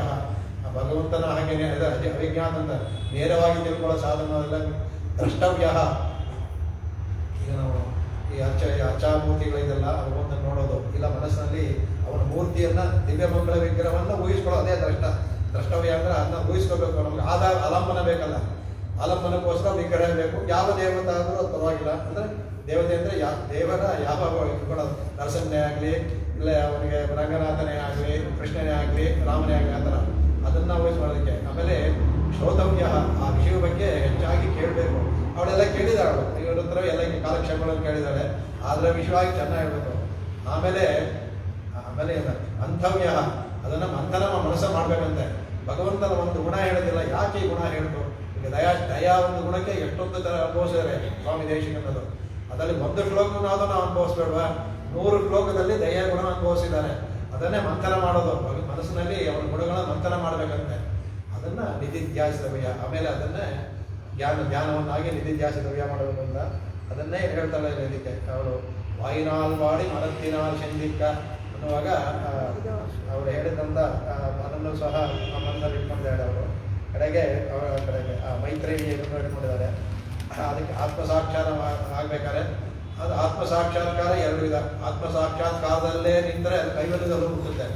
ಭಗವಂತನ ಹಾಗೇನೆ ಅವಿಜ್ಞಾತ ಅಂತ ನೇರವಾಗಿ ತಿಳ್ಕೊಳ್ಳೋ ಸಾಧನವೆಲ್ಲ ದ್ರಷ್ಟವ್ಯ. ಈಗ ನಾವು ಈ ಅರ್ಚಾಮೂರ್ತಿಗಳಿದೆಲ್ಲ ಭಗವಂತನ ನೋಡೋದು ಇಲ್ಲ, ಮನಸ್ಸಿನಲ್ಲಿ ಅವನ ಮೂರ್ತಿಯನ್ನ ದಿವ್ಯಮಂಗಳ ವಿಗ್ರಹವನ್ನು ಊಹಿಸ್ಕೊಳ್ಳೋ ಅದೇ ದ್ರಷ್ಟವ್ಯ ಅಂದ್ರೆ ಅದನ್ನ ಊಹಿಸ್ಕೋಬೇಕು. ನಮ್ಗೆ ಆಲಂಬನ ಬೇಕಲ್ಲ, ಆಲಂಬನಕ್ಕೋಸ್ಕರ ವಿಗ್ರಹ ಬೇಕು. ಯಾವ ದೇವತೆ ಆದರೂ ಅದು ಪರವಾಗಿಲ್ಲ. ಅಂದ್ರೆ ದೇವತೆ ಅಂದ್ರೆ ದೇವರ ಯಾವ ಇಟ್ಕೊಳ್ಳೋದು, ನರಸಿಂಹನೇ ಆಗಲಿ ಇಲ್ಲ ಅವನಿಗೆ ರಂಗನಾಥನೇ ಆಗಲಿ ಕೃಷ್ಣನೇ ಆಗಲಿ ರಾಮನೇ ಆಗಲಿ ಆ ಥರ ಅದನ್ನ ಊಹಿಸ್ಕೊಳ್ಳೋದಕ್ಕೆ. ಆಮೇಲೆ ಶ್ರೋತವ್ಯ, ಆ ವಿಷಯ ಬಗ್ಗೆ ಹೆಚ್ಚಾಗಿ ಕೇಳಬೇಕು. ಅವಳೆಲ್ಲ ಕೇಳಿದಾಳು, ಇವ್ರ ಹತ್ರ ಎಲ್ಲ ಕಾಲಕ್ಷೇಪಗಳನ್ನು ಕೇಳಿದಾಳೆ, ಆದ್ರೆ ವಿಷಯವಾಗಿ ಚೆನ್ನಾಗಿ ಹೇಳ್ಬೇಕು. ಆಮೇಲೆ ಮಂಥವ್ಯ, ಅದನ್ನ ಮಂಥನ ಮನಸ್ಸು ಮಾಡ್ಬೇಕಂತೆ. ಭಗವಂತನ ಒಂದು ಗುಣ ಹೇಳೋದಿಲ್ಲ, ಯಾಕೆ ಈ ಗುಣ ಹೇಳ್ತು? ಈಗ ದಯಾ ಒಂದು ಗುಣಕ್ಕೆ ಎಷ್ಟೊಂದು ತರ ಅನುಭವಿಸಿದ್ದಾರೆ ಸ್ವಾಮಿ ದೇಶಿಕನ್ನದು. ಅದರಲ್ಲಿ ಒಂದು ಶ್ಲೋಕನಾದ್ರೂ ನಾವು ಅನುಭವಿಸ್ಬೇಡ್ವಾ? 100 ಶ್ಲೋಕದಲ್ಲಿ ದಯಾ ಗುಣ ಅನುಭವಿಸಿದ್ದಾರೆ. ಅದನ್ನೇ ಮಂಥನ ಮಾಡೋದು, ಮನಸ್ಸಿನಲ್ಲಿ ಅವನ ಗುಣಗಳನ್ನ ಮಂಥನ ಮಾಡ್ಬೇಕಂತೆ. ಅದನ್ನ ನಿಧಿಧ್ಯಾಸಿತವ್ಯ. ಆಮೇಲೆ ಅದನ್ನೇ ಜ್ಞಾನವನ್ನಾಗಿ ನಿಧಿಧ್ಯಾಸಿತವ್ಯ ಮಾಡಬೇಕು ಅಂತ ಅದನ್ನೇ ಹೇಳ್ತಾಳೆ ಇದಕ್ಕೆ. ಅವಳು ವಾಯಿನಾಲ್ ವಾಡಿ ಮನತ್ತಿನಾಲ್ ಚಂದಿಕ್ಕ ಅನ್ನುವಾಗ ಅವರು ಹೇಳಿದಂತ ಅದನ್ನು ಸಹ ಮನಸ್ಸಲ್ಲಿ ಇಟ್ಕೊಂಡಿದ್ದಾರೆ. ಅವರು ಕಡೆಗೆ ಅವರ ಕಡೆಗೆ ಮೈತ್ರೇಯಿ ಇಟ್ಕೊಂಡಿದ್ದಾರೆ. ಅದಕ್ಕೆ ಆತ್ಮಸಾಕ್ಷಾತ್ ಆಗ್ಬೇಕಾದ್ರೆ ಅದು ಆತ್ಮಸಾಕ್ಷಾತ್ಕಾರ 2 ವಿಧ. ಆತ್ಮಸಾಕ್ಷಾತ್ಕಾರದಲ್ಲೇ ನಿಂತರೆ ಅದು ಕೈವಲ್ಯದಲ್ಲೂ ಹುಟ್ಟುತ್ತೆ.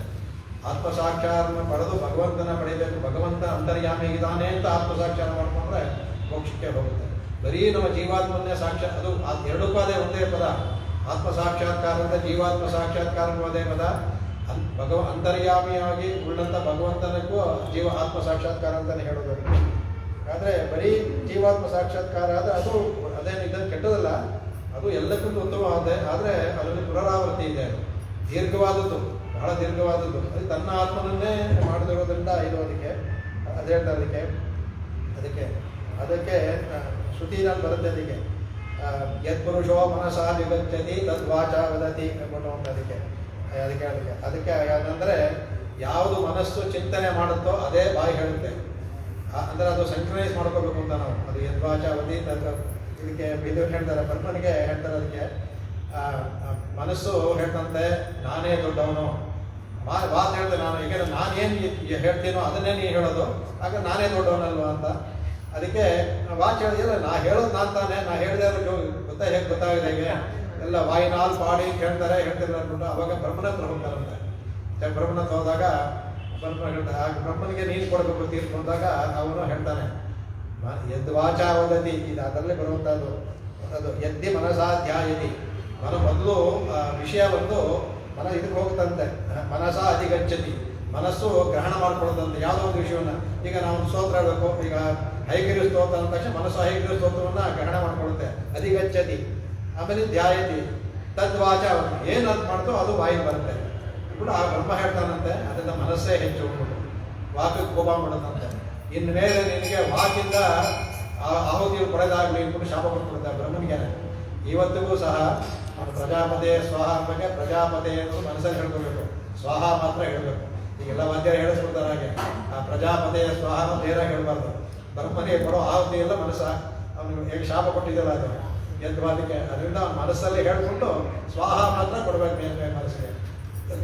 ಆತ್ಮಸಾಕ್ಷಾತ್ ಪಡೆದು ಭಗವಂತನ ಪಡೆಯಬೇಕು. ಭಗವಂತ ಅಂತರ್ಯಾಮಿ ಇದ್ದಾನೆ ಅಂತ ಆತ್ಮಸಾಕ್ಷಾತ್ ಮಾಡ್ಕೊಂಡ್ರೆ ಮೋಕ್ಷಕ್ಕೆ ಹೋಗುತ್ತೆ. ಬರೀ ನಮ್ಮ ಜೀವಾತ್ಮನ್ನೇ ಸಾಕ್ಷಾತ್, ಅದು 2 ಪದ ಒಂದೇ ಪದ. ಆತ್ಮ ಸಾಕ್ಷಾತ್ಕಾರದ ಜೀವಾತ್ಮ ಸಾಕ್ಷಾತ್ಕಾರಕ್ಕೂ ಅದೇ ಪದ. ಅಂತರ್ಯಾಮಿಯಾಗಿ ಉಳ್ಳಂತ ಭಗವಂತನಿಗೂ ಆತ್ಮ ಸಾಕ್ಷಾತ್ಕಾರ ಅಂತಾನೆ ಹೇಳೋದು. ಆದ್ರೆ ಬರೀ ಜೀವಾತ್ಮ ಸಾಕ್ಷಾತ್ಕಾರ ಆದ್ರೆ ಅದು ಅದೇನು ಇದನ್ನು ಕೆಟ್ಟದಲ್ಲ, ಅದು ಎಲ್ಲಕ್ಕಿಂತ ಉತ್ತಮವಾದ. ಆದ್ರೆ ಅದರಲ್ಲಿ ಪುನರಾವರ್ತಿ ಇದೆ, ದೀರ್ಘವಾದದ್ದು, ಬಹಳ ದೀರ್ಘವಾದದ್ದು. ಅದು ತನ್ನ ಆತ್ಮನನ್ನೇ ಮಾಡದಿರೋದ್ರಿಂದ ಇದು ಅದಕ್ಕೆ ಅದೇ ಹೇಳ್ತಾರೆ. ಅದಕ್ಕೆ ಶ್ರುತಿನಲ್ಲಿ ಬರುತ್ತೆ. ಅದಕ್ಕೆ ಯತ್ಪುರುಷೋ ಮನಸಾ ವಿಗಚ್ಚತಿ ತದ್ವಾಚ ವದತಿ ಎಂಬುದು ಅದಕ್ಕೆ ಯಾಕಂದ್ರೆ ಯಾವುದು ಮನಸ್ಸು ಚಿಂತನೆ ಮಾಡುತ್ತೋ ಅದೇ ಬಾಯಿ ಹೇಳುತ್ತೆ. ಅಂದ್ರೆ ಅದು ಸಂಕ್ರನೈಸ್ ಮಾಡ್ಕೋಬೇಕು ಅಂತ ನಾವು. ಅದು ಯದ್ವಾಚ ವದಿ ಇದಕ್ಕೆ ಇದು ಹೇಳ್ತಾರೆ, ಬ್ರಹ್ಮನಿಗೆ ಹೇಳ್ತಾರೆ. ಅದಕ್ಕೆ ಮನಸ್ಸು ಹೇಳ್ತಂತೆ ನಾನೇ ದೊಡ್ಡವನು, ಮಾತು ಹೇಳ್ತೇನೆ ನಾನು. ಈಗ ನಾನೇನು ಹೇಳ್ತೀನೋ ಅದನ್ನೇ ನೀ ಹೇಳೋದು, ಆಗ ನಾನೇ ದೊಡ್ಡವನಲ್ವ ಅಂತ. ಅದಕ್ಕೆ ವಾಚ್ ಹೇಳಿದ್ರೆ ನಾ ಹೇಳೋದು ನಾನು ತಾನೇ, ನಾ ಹೇಳಿದೆ ಹೇಗೆ ಗೊತ್ತಾಗಿದೆ ಹೇಗೆ ಎಲ್ಲ ವಾಯಿನಾಲ್ ಪಾಡಿ ಹೇಳ್ತಾರೆ ಹೇಳ್ತಿಲ್ಲ ಅಂದ್ಬಿಟ್ಟು ಅವಾಗ ಬ್ರಹ್ಮನ ಹತ್ರ ಹೋಗ್ತಾರಂತೆ. ಬ್ರಹ್ಮನ ಹತ್ರ ಹೋದಾಗ ಬ್ರಹ್ಮ ಹೇಳ್ತಾರೆ, ಆಗ ಬ್ರಹ್ಮನಿಗೆ ನೀರು ಕೊಡಬೇಕು ತೀರ್ಪು ಅಂದಾಗ ಅವನು ಹೇಳ್ತಾನೆ ಯದ್ ವಾಚ ವದತಿ. ಇದು ಅದರಲ್ಲೇ ಬರುವಂಥದ್ದು. ಅದು ಯದ್ದಿ ಮನಸಾ ಧ್ಯಾಯತಿ. ಮೊದಲು ವಿಷಯ ಒಂದು ಇದಕ್ಕೆ ಹೋಗ್ತಂತೆ, ಮನಸಾ ಅಧಿಗಚ್ಚತಿ. ಮನಸ್ಸು ಗ್ರಹಣ ಮಾಡ್ಕೊಳ್ಳೋದಂತೆ ಯಾವುದೋ ಒಂದು ವಿಷಯವನ್ನ. ಈಗ ನಾವು ಸ್ತೋತ್ರ ಹೇಳಬೇಕು, ಈಗ ಹೈಗಿರಿ ಸ್ತೋತ್ರ ಅಂದ ತಕ್ಷಣ ಮನಸ್ಸು ಹೈಗಿರಿ ಸ್ತೋತ್ರವನ್ನ ಗ್ರಹಣ ಮಾಡ್ಕೊಳ್ಳುತ್ತೆ, ಅಧಿಗಚ್ಚತಿ. ಆಮೇಲೆ ಧ್ಯಾಯತಿ, ತದ್ವಾಚ ಏನು ಅಂತ ಮಾಡ್ತೋ ಅದು ಬಾಯಿಗೆ ಬರುತ್ತೆ ಕೂಡ. ಆ ಬ್ರಹ್ಮ ಹೇಳ್ತಾನಂತೆ ಅದರಿಂದ ಮನಸ್ಸೇ ಹೆಚ್ಚು ಹೋಗ್ಬಿಟ್ಟು ವಾಕಕ್ಕೆ ಕೋಪ ಮಾಡೋದಂತೆ. ಇನ್ಮೇಲೆ ನಿನಗೆ ವಾಕಿಂದ ಆಹುತಿಗಳು ಕೊಡೋದಾಗಲಿ ಅಂದ್ಬಿಟ್ಟು ಶಾಪ ಕೊಟ್ಬಿಡುತ್ತೆ ಬ್ರಹ್ಮನಿಗೆ. ಇವತ್ತಿಗೂ ಸಹ ಪ್ರಜಾಪತಿ ಸ್ವಾಹ ಬಗ್ಗೆ ಪ್ರಜಾಪತಿ ಅನ್ನೋದು ಮನಸ್ಸಲ್ಲಿ ಹೇಳ್ಕೋಬೇಕು, ಸ್ವಾಹ ಮಾತ್ರ ಹೇಳಬೇಕು. ಈಗೆಲ್ಲ ವಾದ್ಯ ಹೇಳಿಸ್ಬಿಡ್ತಾರೆ ಹಾಗೆ. ಆ ಪ್ರಜಾಪತಿಯ ಸ್ವಾಹ ನೇರ ಹೇಳ್ಬಾರ್ದು. ಬ್ರಹ್ಮನಿಗೆ ಕೊಡೋ ಆಹುತಿ ಎಲ್ಲ ಮನಸ್ಸ ಅವನಿಗೆ ಹೇಗೆ ಶಾಪ ಕೊಟ್ಟಿದ್ದಲ್ಲ ಅದು ಯದ್ವಾದಕ್ಕೆ. ಅದರಿಂದ ಮನಸ್ಸಲ್ಲಿ ಹೇಳ್ಬಿಟ್ಟು ಸ್ವಾಹ ಮಾತ್ರ ಕೊಡ್ಬೇಕು ಮನಸ್ಸಿಗೆ.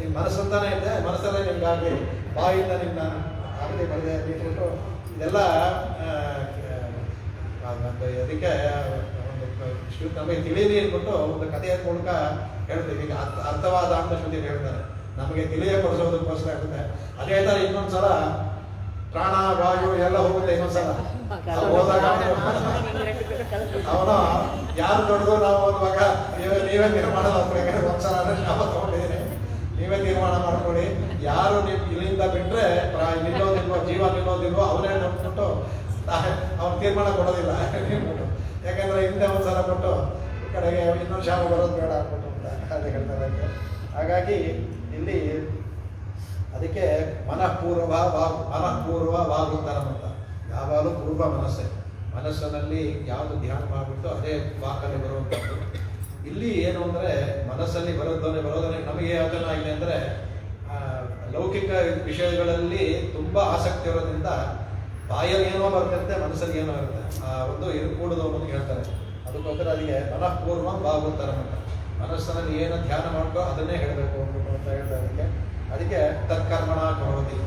ನಿಮ್ಮ ಮನಸ್ಸಂತಾನೆ ಇದೆ, ಮನಸ್ಸಲ್ಲೇ ನಿಮ್ಗಾಗಿ ಬಾಯಿಂದ ನಿನ್ನ ಆಗಲಿ ಬರದೆ ಬಿಟ್ಬಿಟ್ಟು ಇದೆಲ್ಲ ಅದಕ್ಕೆ ಒಂದು ನಮಗೆ ತಿಳಿಯಲಿ ಅಂದ್ಬಿಟ್ಟು ಒಂದು ಕಥೆಯ ಮೂಲಕ ಹೇಳ್ತೀವಿ. ಈಗ ಅರ್ಥವಾದ ಅಂತ ಶ್ರುತಿ ಹೇಳ್ತಾರೆ, ನಮಗೆ ತಿಳಿಯ ಕೊಡಿಸೋದಕ್ಕೋಸ್ಕರ ಆಗುತ್ತೆ. ಅದೇ ಥರ ಇನ್ನೊಂದ್ಸಲ ಪ್ರಾಣ ವಾಯು ಎಲ್ಲ ಹೋಗುತ್ತೆ. ಇನ್ನೊಂದ್ಸಲ ಹೋದಾಗ ಅವನು ಯಾರು ದೊಡ್ಡದು ನಾವು ಓದುವಾಗ ನೀವೇ ತೀರ್ಮಾನ ಮಾಡ್ಕೊಳ್ಳಿ. ಒಂದ್ಸಲ ಶಾಪ ತಗೊಂಡಿದ್ದೀನಿ, ನೀವೇ ತೀರ್ಮಾನ ಮಾಡ್ಕೊಳ್ಳಿ. ಯಾರು ನೀವು ಇಲ್ಲಿಂದ ಬಿಟ್ರೆ ನಿಲ್ಲೋದಿಲ್ವೋ, ಜೀವ ನಿಲ್ಲೋದಿಲ್ವೋ ಅವನೇ ನಂಬಿಟ್ಟು ಅವ್ನು ತೀರ್ಮಾನ ಕೊಡೋದಿಲ್ಲ. ಯಾಕಂದ್ರೆ ಹಿಂದೆ ಒಂದ್ಸಲ ಕೊಟ್ಟು ಕಡೆಗೆ ಇನ್ನೊಂದು ಶಾಪ ಬರೋದು ಬೇಡ ಅಂದ್ಬಿಟ್ಟು ಅಂತ ಅದೇ ಹೇಳ್ತಾರೆ. ಹಾಗಾಗಿ ಇಲ್ಲಿ ಅದಕ್ಕೆ ಮನಃಪೂರ್ವ ವಾಗುತ್ತರ ಅಂತ. ಯಾವಾಗಲೂ ಪೂರ್ವ ಮನಸ್ಸಿನಲ್ಲಿ ಯಾವುದು ಧ್ಯಾನ ಮಾಡಿಬಿಟ್ಟು ಅದೇ ವಾಕಲ್ಲಿ ಬರುವಂಥದ್ದು. ಇಲ್ಲಿ ಏನು ಅಂದರೆ ಮನಸ್ಸಲ್ಲಿ ಬರೋದನ್ನೇ ನಮಗೆ ಯಾವ ಜನ ಆಗಿದೆ ಅಂದರೆ ಲೌಕಿಕ ವಿಷಯಗಳಲ್ಲಿ ತುಂಬ ಆಸಕ್ತಿ ಇರೋದ್ರಿಂದ ಬಾಯಲ್ಲಿ ಏನೋ ಬರ್ತಂತೆ, ಮನಸ್ಸಲ್ಲಿ ಏನೋ ಇರುತ್ತೆ. ಒಂದು ಕೂಡುದು ಅನ್ನೋದು ಹೇಳ್ತಾರೆ. ಅದಕ್ಕೋಸ್ಕರ ಅದಕ್ಕೆ ಮನಃಪೂರ್ವ ಭಾಗವತರ ಅಂತ, ಮನಸ್ಸಿನಲ್ಲಿ ಏನು ಧ್ಯಾನ ಮಾಡ್ಕೋ ಅದನ್ನೇ ಹೇಳಬೇಕು ಅಂತ ಹೇಳ್ತಾರೆ. ಅದಕ್ಕೆ ತತ್ಕರ್ಮಣ ಕರೋತಿ.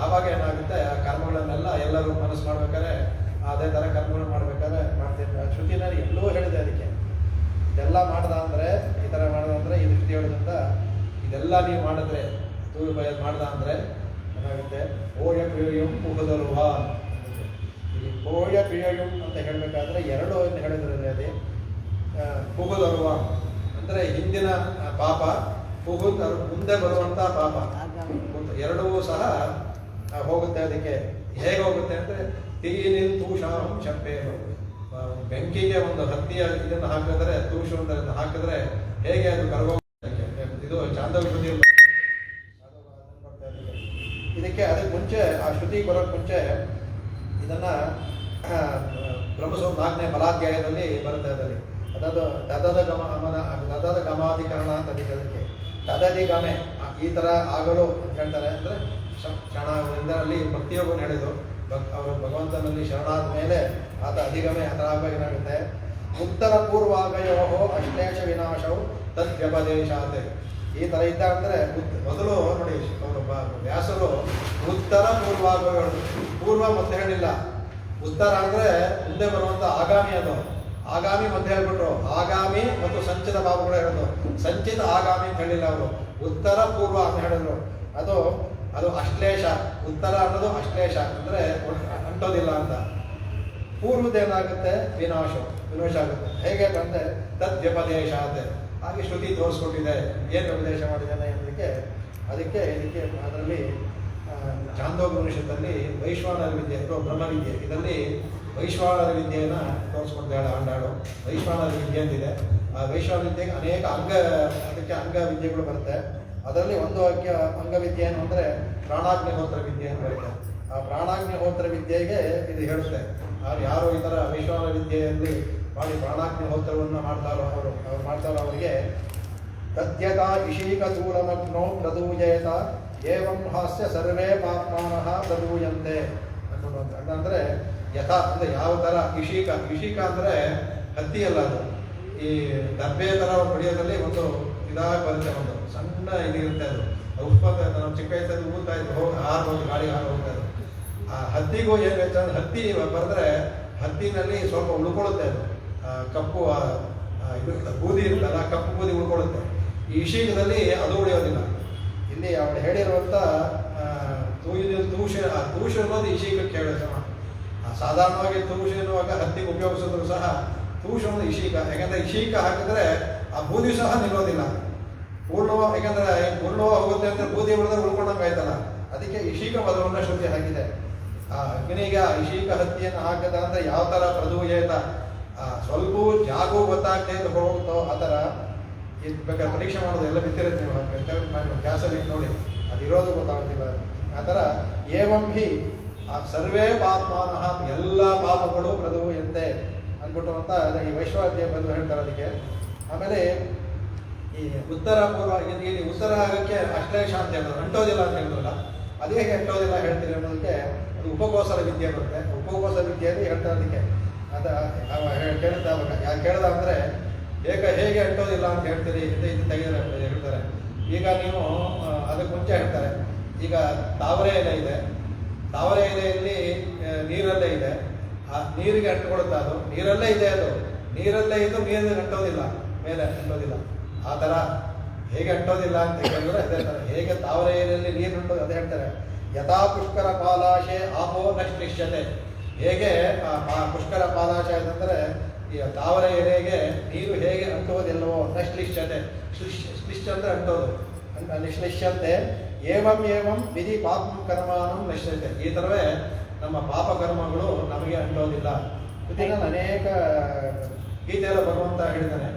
ಆವಾಗ ಏನಾಗುತ್ತೆ, ಆ ಕರ್ಮಗಳನ್ನೆಲ್ಲ ಎಲ್ಲರೂ ಮನಸ್ಸು ಮಾಡ್ಬೇಕಾದ್ರೆ ಅದೇ ಥರ ಕರ್ಮಗಳು ಮಾಡ್ಬೇಕಾದ್ರೆ ಮಾಡ್ತಿರ್ತಾರೆ. ಶ್ರುತಿನಲ್ಲಿ ಎಲ್ಲವೂ ಹೇಳಿದೆ ಅದಕ್ಕೆ. ಇದೆಲ್ಲ ಮಾಡ್ದ ಅಂದರೆ, ಈ ಥರ ಮಾಡ್ದ ಅಂದರೆ, ಇದು ಶ್ರುತಿ ಹೇಳೋದ್ರಿಂದ ಇದೆಲ್ಲ ನೀವು ಮಾಡಿದ್ರೆ ತೂರು ಬಯಲು ಮಾಡ್ದ ಅಂದರೆ ಏನಾಗುತ್ತೆ, ಓಯ ಪ್ರಿಯಂ ಪುಹದಲ್ವಾ. ಇಲ್ಲಿ ಓಯ ಪ್ರಿಯಂ ಅಂತ ಹೇಳಬೇಕಾದ್ರೆ ಎರಡು ಅಂತ ಹೇಳಿದ್ರೆ ಅದೇ ಪುಹದಲ್ವಾ ಅಂದರೆ ಹಿಂದಿನ ಪಾಪ, ಪುಹುದ್ ಮುಂದೆ ಬರುವಂಥ ಪಾಪ ಎರಡೂ ಸಹ ಹೋಗುತ್ತೆ. ಅದಕ್ಕೆ ಹೇಗೆ ಹೋಗುತ್ತೆ ಅಂದರೆ ತೀನಿಲ್ ತೂಷಾಂ ಶಪ್ಪೇನು, ಬೆಂಕಿಗೆ ಒಂದು ಹತ್ತಿಯ ಇದನ್ನು ಹಾಕಿದ್ರೆ, ತೂಷು ಅಂತ ಹಾಕಿದ್ರೆ ಹೇಗೆ ಅದು ಕರಗೋಗುತ್ತೆ. ಇದು ಚಾಂದೋಗ್ಯ ಇದಕ್ಕೆ ಅದಕ್ಕೆ ಮುಂಚೆ, ಆ ಶ್ರುತಿ ಬರೋಕ್ಕೆ ಮುಂಚೆ ಇದನ್ನು ಬ್ರಹ್ಮಸೂತ್ರ 4ನೇ ಬಲಾಧ್ಯಾಯದಲ್ಲಿ ಬರುತ್ತೆ. ಅದರಲ್ಲಿ ತದದ ಗಮಾಧಿಕರಣ ಅಂತ ಅದಕ್ಕೆ ತದದಿ ಗಮೆ ಈ ಥರ ಆಗಲು ಅಂತ ಹೇಳ್ತಾರೆ. ಅಂದರೆ ಕ್ಷಣ ಅಲ್ಲಿ ಭಕ್ತಿಯೋಗವನ್ನು ಹೇಳಿದರು. ಅವರು ಭಗವಂತನಲ್ಲಿ ಶರಣಾದ ಮೇಲೆ ಆತ ಅಧಿಗಮೆ ಆ ಥರ ಆಗಬೇಕಾಗುತ್ತೆ. ಉತ್ತರ ಪೂರ್ವಾಗಯೋ ಅಶ್ಲೇಷ ವಿನಾಶವು ತದ್ವ್ಯಪದೇಶಾತ್. ಈ ಥರ ಇದ್ದ ಅಂದರೆ ಮೊದಲು ನೋಡಿ, ಅವರು ವ್ಯಾಸರು ಉತ್ತರ ಪೂರ್ವಾಗಯೋ, ಪೂರ್ವ ಮತ್ತೆ ಹೇಳಿಲ್ಲ, ಉತ್ತರ ಅಂದರೆ ಮುಂದೆ ಬರುವಂಥ ಆಗಾಮಿ. ಅದು ಆಗಾಮಿ ಮತ್ತೆ ಹೇಳ್ಬಿಟ್ರು, ಆಗಾಮಿ ಮತ್ತು ಸಂಚಿತ ಭಾವಗಳು ಹೇಳೋದು, ಸಂಚಿತ ಆಗಾಮಿ ಅಂತ ಹೇಳಿಲ್ಲ ಅವರು, ಉತ್ತರ ಪೂರ್ವ ಅಂತ ಹೇಳಿದ್ರು. ಅದು ಅಶ್ಲೇಷ, ಉತ್ತರ ಅನ್ನೋದು ಅಶ್ಲೇಷ ಅಂದರೆ ಅಂಟೋದಿಲ್ಲ ಅಂತ. ಪೂರ್ವದೇನಾಗುತ್ತೆ, ವಿನಾಶ ಆಗುತ್ತೆ. ಹೇಗೆ ಬಂದರೆ ತದ್ವ್ಯಪದೇಶ ಆಗುತ್ತೆ. ಹಾಗೆ ಶ್ರುತಿ ತೋರಿಸ್ಕೊಟ್ಟಿದೆ ಏನು ಉಪದೇಶ ಮಾಡಿದ್ದಾನೆ ಅನ್ನೋದಕ್ಕೆ. ಅದಕ್ಕೆ ಇದಕ್ಕೆ ಅದರಲ್ಲಿ ಚಾಂದೋಪನಿಷತ್ತಲ್ಲಿ ವೈಶ್ವಾನರ ವಿದ್ಯೆ ಅಥವಾ ಬ್ರಹ್ಮವಿದ್ಯೆ, ಇದರಲ್ಲಿ ವೈಶ್ವಾನರ ವಿದ್ಯೆಯನ್ನು ತೋರಿಸ್ಕೊಡ್ತಾಳೆ ಆಂಡಾಳು. ವೈಶ್ವಾನರ ವಿದ್ಯೆ ಅಂತಿದೆ. ಆ ವೈಶ್ವಾನರ ವಿದ್ಯೆಗೆ ಅನೇಕ ಅದಕ್ಕೆ ಅಂಗ ವಿದ್ಯೆಗಳು ಬರುತ್ತೆ. ಅದರಲ್ಲಿ ಒಂದು ಅಂಗವಿದ್ಯೆ ಏನು ಅಂದರೆ ಪ್ರಾಣಾಗ್ನಿಹೋತ್ರ ವಿದ್ಯೆ ಅಂತ ಬರುತ್ತೆ. ಆ ಪ್ರಾಣಾಗ್ನಿಹೋತ್ರ ವಿದ್ಯೆಗೆ ಇದು ಹೇಳುತ್ತೆ. ಯಾರು ಈ ಥರ ವೈಶ್ವಾನರ ವಿದ್ಯೆಯಲ್ಲಿ ಮಾಡಿ ಪ್ರಾಣಾಗ್ನಿಹೋತ್ರವನ್ನು ಮಾಡ್ತಾರೋ ಅವರಿಗೆ ತದ್ಯತಾ ಇಶೀಕ ದೂರಮಗ್ನೋ ಪ್ರದೂಯೇತ ಏವಂ ಹಾಸ್ಯ ಸರ್ವೇ ಪಾಪ್ಮಾನಃ ಪ್ರದೂಯಂತೆ ಅನ್ನೋದು. ಅಂದರೆ ಯಥಾ ಅಂದರೆ ಯಾವ ಥರ ಇಶೀಕ ಅಂದರೆ ಹತ್ತಿ ಅಲ್ಲ, ಅದು ಈ ಡಬ್ಬೆ ಥರ ಹೊಡೆಯೋದ್ರಲ್ಲಿ ಒಂದು ಇದಾಗಿ ಬರುತ್ತೆ, ಒಂದು ಸಣ್ಣ ಇದಿರುತ್ತೆ. ಅದು ಉತ್ಪನ್ನ ನಾವು ಚಿಕ್ಕ ವಯಸ್ಸಲ್ಲಿ ಊದ್ತಾ ಇದ್ದು ಹಾರೋದು, ಗಾಳಿ ಹೋಗ್ತಾ ಇದ್ದು. ಆ ಹತ್ತಿಗೂ ಏನು ವೆಚ್ಚ, ಹತ್ತಿ ಬರೆದ್ರೆ ಹತ್ತಿನಲ್ಲಿ ಸ್ವಲ್ಪ ಉಳ್ಕೊಳ್ಳುತ್ತೆ. ಅದು ಕಪ್ಪು ಇದು ಬೂದಿ ಇರುತ್ತಲ್ಲ, ಕಪ್ಪು ಬೂದಿ ಉಳ್ಕೊಳ್ಳುತ್ತೆ. ಈ ಇಶೀಕದಲ್ಲಿ ಅದು ಉಳಿಯೋದಿಲ್ಲ. ಇಲ್ಲಿ ಅವಳು ಹೇಳಿರುವಂಥ ತೂಷ ಅನ್ನೋದು ಇಶೀಕಕ್ಕೆ ಹೇಳೋದು. ಸಾಧಾರಣವಾಗಿ ತೂಷ ಎನ್ನುವಾಗ ಹತ್ತಿಗೆ ಉಪಯೋಗಿಸಿದ್ರು ಸಹ ತೂಷ ಅನ್ನೋದು ಇಶೀಕ. ಯಾಕಂದರೆ ಇಶೀಕ ಹಾಕಿದ್ರೆ ಆ ಬೂದಿ ಸಹ ನಿಲ್ಲೋದಿಲ್ಲ, ಯಾಕಂದರೆ ಪೂರ್ಣವ ಹೋಗುತ್ತೆ ಅಂತ ಬೂದಿ ಉಳಿದ್ರೆ ಉಳ್ಕೊಂಡಂಗೆ ಆಯ್ತಲ್ಲ. ಅದಕ್ಕೆ ಇಶೀಕ ಪದವನ್ನು ಶ್ರುತಿ ಹಾಕಿದೆ. ಅಗ್ನಿಗೆ ಇಶೀಕ ಹತ್ತಿಯನ್ನು ಹಾಕದ ಅಂದರೆ ಯಾವ ಥರ ಪ್ರದೂಯೇತ, ಸ್ವಲ್ಪ ಜಾಗು ಗೊತ್ತಾಗದೆ ಹೋಗುತ್ತೋ ಆ ಥರ. ಇದು ಬೇಕಾದ್ರೆ ಪರೀಕ್ಷೆ ಮಾಡೋದು ಎಲ್ಲ ಬಿತ್ತಿರುತ್ತೆ, ನೀವು ಗ್ಯಾಸಲ್ಲಿ ನೋಡಿ, ಅದಿರೋದು ಗೊತ್ತಾಗ್ತಿಲ್ಲ. ಆ ಥರ ಏವಂ ಹಿ ಸರ್ವೇ ಪಾಪ್ಮಾನಃ, ಎಲ್ಲ ಪಾಪಗಳು ಪ್ರದೂಯಂತೆ ಅಂದ್ಬಿಟ್ಟು ಅಂತ ಈ ವೈಶ್ವಾದ್ಯ ಬಂದು ಹೇಳ್ತಾರೆ ಅದಕ್ಕೆ. ಆಮೇಲೆ ಈ ಉತ್ತರ ಪೂರ್ವ, ಇಲ್ಲಿ ಉತ್ತರ ಆಗಕ್ಕೆ ಅಶ್ಲೇಷ ಅಂತ ಹೇಳಿದ್ರು, ಅಂಟೋದಿಲ್ಲ ಅಂತ ಹೇಳಿದ್ರಲ್ಲ, ಅದು ಹೇಗೆ ಅಂಟೋದಿಲ್ಲ ಹೇಳ್ತೀರಿ ಅನ್ನೋದಕ್ಕೆ ಅದು ಉಪಕೋಸಲ ವಿದ್ಯೆ ಬರುತ್ತೆ. ಉಪಕೋಸಲ ವಿದ್ಯೆಯಲ್ಲಿ ಹೇಳ್ತಾರೆ ಅದಕ್ಕೆ. ಕೇಳ್ತಾ ಅವಾಗ ಯಾಕೆ ಕೇಳ್ದ ಅಂದರೆ ಹೇಗೆ ಅಂಟೋದಿಲ್ಲ ಅಂತ ಹೇಳ್ತೀರಿ, ಇದು ತೆಗೆದ್ರೆ ಹೇಳ್ತಾರೆ. ಈಗ ನೀವು ಅದಕ್ಕೆ ಮುಂಚೆ ಹೇಳ್ತಾರೆ, ಈಗ ತಾವರೆ ಎಲೆ ಇದೆ, ತಾವರೆ ಎಲೆಯಲ್ಲಿ ನೀರಲ್ಲೇ ಇದೆ, ಆ ನೀರಿಗೆ ಅಂಟ್ಕೊಡುತ್ತೆ. ಅದು ನೀರಲ್ಲೇ ಇದೆ, ಅದು ನೀರಲ್ಲೇ ಇದ್ದು ನೀರಲ್ಲಿ ಅಂಟೋದಿಲ್ಲ, ಮೇಲೆ ಅಂಟೋದಿಲ್ಲ. ಆ ಥರ ಹೇಗೆ ಅಂಟೋದಿಲ್ಲ ಅಂತ ಹೇಳಿದ್ರೆ ಅದೇ ಥರ ಹೇಗೆ ತಾವರೆ ಎಲೆಯಲ್ಲಿ ನೀರು ಅಂಟೋದು ಅದೇ ಹೇಳ್ತಾರೆ. ಯಥಾ ಪುಷ್ಕರ ಪಾಲಾಶೆ ಆಪೋ ನಶ್ಲಿಷ್ಯತೆ. ಹೇಗೆ ಪುಷ್ಕರ ಪಾಲಾಶೆ ಅಂತಂದರೆ ಈ ತಾವರೆ ಎಲೆಗೆ ನೀರು ಹೇಗೆ ಅಂಟುವುದಿಲ್ಲವೋ ನಶ್ಲಿಷ್ಯತೆ, ಶ್ಲಿಷ್ಯ ಅಂದರೆ ಅಂಟೋದು, ನಿಶ್ಲಿಷ್ಯಂತೆ ಏವಂ ವಿಧಿ ಪಾಪ ಕರ್ಮಾನು ನಶ್ಯತೆ. ಈ ಥರವೇ ನಮ್ಮ ಪಾಪ ಕರ್ಮಗಳು ನಮಗೆ ಅಂಟೋದಿಲ್ಲ. ಇದನ್ನು ಅನೇಕ ಗೀತೆಯಲ್ಲ ಭಗವಂತ ಹೇಳಿದ್ದಾನೆ.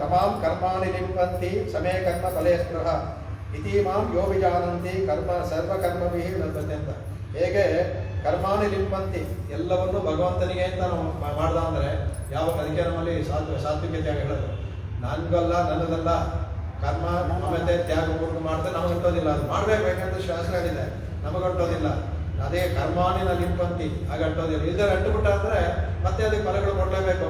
ತಮಾಂ ಕರ್ಮಾಣಿ ಲಿಂಪಂತಿ ಸಮೇ ಕರ್ಮ ಫಲೇ ಸ್ಪೃಹ ಇತಿ ಮಾಂ ಯೋ ವಿಜಾನಂತಿ ಕರ್ಮ ಸರ್ವಕರ್ಮಭಿ ಲಭ್ಯತೆ ಅಂತ. ಹೇಗೆ ಕರ್ಮಾಣಿ ಲಿಂಪಂತಿ, ಎಲ್ಲವನ್ನು ಭಗವಂತನಿಗೆ ಅಂತ ನಾವು ಮಾಡ್ದ ಅಂದರೆ ಯಾವ, ಅದಕ್ಕೆ ನಮ್ಮಲ್ಲಿ ಸಾತ್ವಿಕತೆ ಹೇಳೋದು, ನನಗಲ್ಲ ನನ್ನದಲ್ಲ ಕರ್ಮ ಮಮತೆ ತ್ಯಾಗ ಪೂರ್ಣ ಮಾಡ್ತಾರೆ, ನಮಗಂಟೋದಿಲ್ಲ. ಅದು ಮಾಡಬೇಕು, ಯಾಕಂದ್ರೆ ಶಾಸ್ತ್ರ ಇದೆ, ನಮಗಂಟೋದಿಲ್ಲ. ಅದೇ ಕರ್ಮಾನಿನ ಲಿಂಪಂತಿ ಆಗಂಟೋದಿಲ್ಲ. ಇದರ ಅಂಟುಬಿಟ್ಟ ಅಂದರೆ ಮತ್ತೆ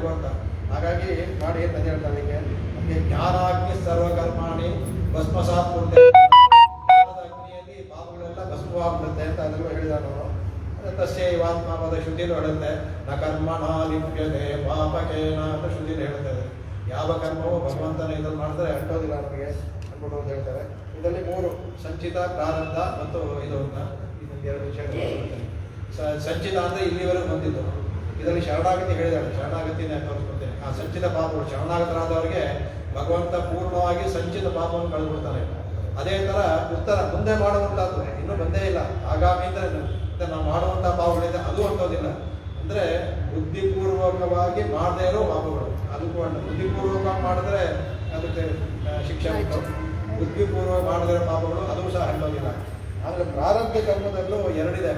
ಭಗವಂತ. ಹಾಗಾಗಿ ಮಾಡಿ ಅಂತ ಹೇಳ್ತಾರೆ ಅದಕ್ಕೆ. ನಮಗೆ ಜ್ಞಾನಾಗ್ನಿ ಸರ್ವಕರ್ಮಾಣಿ ಭಸ್ಮಸಾತ್ ಕುರುತೆ. ಜ್ಞಾನದ ಅಗ್ನಿಯಲ್ಲಿ ಪಾಪಗಳೆಲ್ಲ ಭಸ್ಮವಾಗ್ಬಿಡುತ್ತೆ ಅಂತ ಅದರಲ್ಲೂ ಹೇಳಿದಾರೆ ಅವರು. ತಸ್ಯೈವಾತ್ಮಪದ ಶ್ರುತಿಲು ಹೇಳುತ್ತೆ, ನ ಕರ್ಮಣ ಲಿಪ್ಯತೆ ಪಾಪಕೇನ ಅಂತ ಶ್ರುತಿಲು ಹೇಳ್ತಾರೆ. ಯಾವ ಕರ್ಮವೂ ಭಗವಂತನ ಇದನ್ನು ಮಾಡಿದ್ರೆ ಅಂಟೋದಿಲ್ಲ ನಮಗೆ ಅನ್ಬಿಟ್ಟು ಅಂತ ಹೇಳ್ತಾರೆ. ಇದರಲ್ಲಿ 3 ಸಂಚಿತ, ಪ್ರಾರಬ್ಧ ಮತ್ತು ಇದನ್ನ ಎರಡು ವಿಷಯಗಳು. ಸಂಚಿತ ಅಂದರೆ ಇಲ್ಲಿವರೆಗೂ ಬಂದಿದ್ದು. ಇದರಲ್ಲಿ ಶರಣಾಗತಿ ಹೇಳಿದಾಳೆ, ಶರಣಾಗತಿನೇ ತೋರಿಸ್ಕೊಳ್ತೇನೆ. ಆ ಸಂಚಿತ ಪಾಪಗಳು ಶರಣಾಗತರಾದವರಿಗೆ ಭಗವಂತ ಪೂರ್ಣವಾಗಿ ಸಂಚಿತ ಪಾಪವನ್ನು ಕಳೆದುಬಿಡ್ತಾನೆ. ಅದೇ ಥರ ಉತ್ತರ ಮುಂದೆ ಮಾಡುವಂಥದ್ದು ಇನ್ನೂ ಬಂದೇ ಇಲ್ಲ. ಆಗಾಮಿ ಅಂದರೆ ನಾವು ಮಾಡುವಂಥ ಪಾಪಗಳಿದೆ, ಅದು ಅಂತೋದಿಲ್ಲ. ಅಂದರೆ ಬುದ್ಧಿಪೂರ್ವಕವಾಗಿ ಮಾಡದೇ ಇರೋ ಪಾಪಗಳು. ಅದಕ್ಕೂ ಬುದ್ಧಿಪೂರ್ವಕವಾಗಿ ಮಾಡಿದ್ರೆ ಅದಕ್ಕೆ ಶಿಕ್ಷೆ ಉಂಟು. ಬುದ್ಧಿಪೂರ್ವಕ ಮಾಡದೇ ಇರೋ ಪಾಪಗಳು ಅದು ಸಹ ಅಂಟೋದಿಲ್ಲ. ಆದರೆ ಪ್ರಾರಬ್ಧ ಕರ್ಮದಲ್ಲೂ 2 ಇದೆ,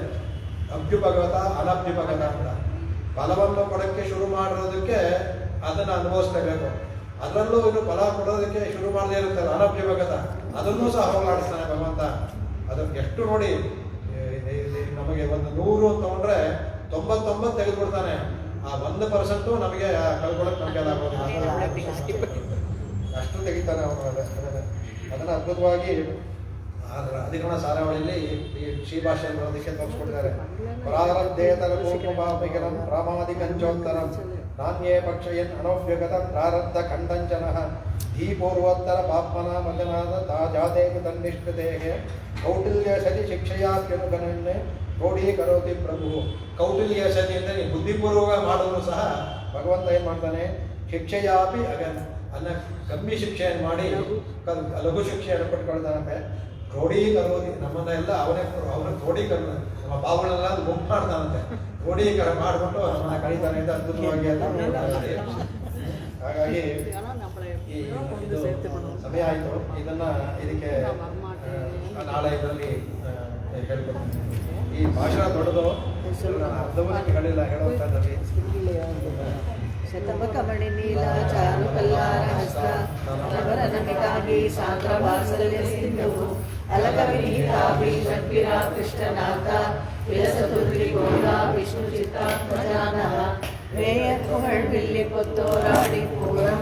ಅಭ್ಯುಪಗತ ಅನಭ್ಯುಪಗತ ಅಂತ. ಫಲವನ್ನು ಕೊಡೋಕ್ಕೆ ಶುರು ಮಾಡಿರೋದಕ್ಕೆ ಅದನ್ನು ಅನುಭವಿಸ್ಲೇಬೇಕು. ಅದರಲ್ಲೂ ಇನ್ನು ಫಲ ಕೊಡೋದಕ್ಕೆ ಶುರು ಮಾಡದೇ ಇರುತ್ತಲ್ಲ ಅನಭ್ಯುಪಗತ, ಅದನ್ನೂ ಸಹ ಹೋಗಲಾಡಿಸ್ತಾನೆ ಭಗವಂತ. ಅದಕ್ಕೆ ಎಷ್ಟು ನೋಡಿ, ನಮಗೆ 100 ತಗೊಂಡ್ರೆ 99 ತೆಗೆದುಬಿಡ್ತಾನೆ. ಆ 1% ನಮಗೆ ಕಳ್ಕೊಳ್ಳೋಕೆ ನಮಗೆ ಆಗೋದಿಲ್ಲ, ಅಷ್ಟು ತೆಗಿತಾನೆ ಅವನು. ಅದನ್ನು ಅದ್ಭುತವಾಗಿ ಅಧಿಕರಣ ಸಾರಾವಳಿಯಲ್ಲಿ ಈ ಶ್ರೀಭಾಷೆ ಬರೋದಕ್ಕೆ ತೋರಿಸ್ಕೊಟ್ಟಿದ್ದಾರೆ. ಪ್ರಾರಬ್ಧೇತರ ಕೋಪಮಾಪಿಕರಂ ಪ್ರಾಮಾದಿಕಂಚೋತ್ತರಂ ನಾಣ್ಯೇ ಪಕ್ಷಯನ್ ಅನವ್ಯಗತ ಪ್ರಾರಬ್ಧ ಖಂಡಂಚನಃ ಧೀಪೂರ್ವೋತ್ತರ ಪಾಪ್ಮನ ಮದನಾದ ಜಾತೆ ತನ್ನಿಷ್ಠತೆಗೆ ಕೌಟಿಲ್ಯ ಸತಿ ಶಿಕ್ಷೆಯಾತ್ಯನುಗಣನ್ನೇ ಕ್ರೋಢೀಕರೋತಿ ಪ್ರಭು. ಕೌಟಿಲ್ಯ ಸತಿ ಅಂದರೆ ಬುದ್ಧಿಪೂರ್ವಕ ಮಾಡಿದ್ರು ಸಹ ಭಗವಂತ ಏನು ಮಾಡ್ತಾನೆ, ಶಿಕ್ಷೆಯಾಪಿ ಅನ್ನ ಕಮ್ಮಿ ಶಿಕ್ಷೆಯನ್ನು ಮಾಡಿ ಲಘು ಶಿಕ್ಷೆಯನ್ನು ಪಟ್ಕೊಳ್ತಾನಂತೆ. ಕ್ರೋಢೀಕರೋತಿ, ನಮ್ಮನ್ನೆಲ್ಲ ಅವನ ಕ್ರೋಢೀಕರಣ, ನಮ್ಮ ಪಾಪಗಳನ್ನೆಲ್ಲ ಗುಂಪು ಮಾಡ್ತಾನಂತೆ. ಕ್ರೋಢೀಕರಣ ಮಾಡಿಬಿಟ್ಟು ನಮ್ಮನ್ನ ಕಳೀತಾನೆ ಅಂತ ಅದ್ಭುತವಾಗಿ ಹಾಗಾಗಿ ಈ ಇದು ಸಮಯ ಆಯಿತು. ಇದಕ್ಕೆ ನಾಳೆ ಇದರಲ್ಲಿ ಹೇಳ್ಕೊಡ್ತೀನಿ. ಈ ಭಾಷಣ ದೊಡ್ಡದು, ಅರ್ಧವನ್ನ ಹೇಳಿಲ್ಲ ಹೇಳುವಂಥದ್ದಲ್ಲಿ. ಶತಮಕಮಣಿ ನೀಲ ಚಾರು ಕಲ್ಲಾರ ಹಸ್ತ ನವರನಮಿಗಾಗಿ ಸಾಂದ್ರ ವಾತ್ಸಲ್ಯ ಸಿಂಧು ಅಲಕವಿನೀತಾಭಿ ಷಡ್ಗಿರ ಕೃಷ್ಣನಾಥ ವಿಲಸತುರ್ಲಿ ಗೋಳ ವಿಷ್ಣು ಚಿತ್ತಾತ್ಮಜಾನಃ ವೇಯ ಪುಹಳ್ ಬಿಲ್ಲಿ ಪೊತ್ತೋರಾಡಿ ಪೂರಂ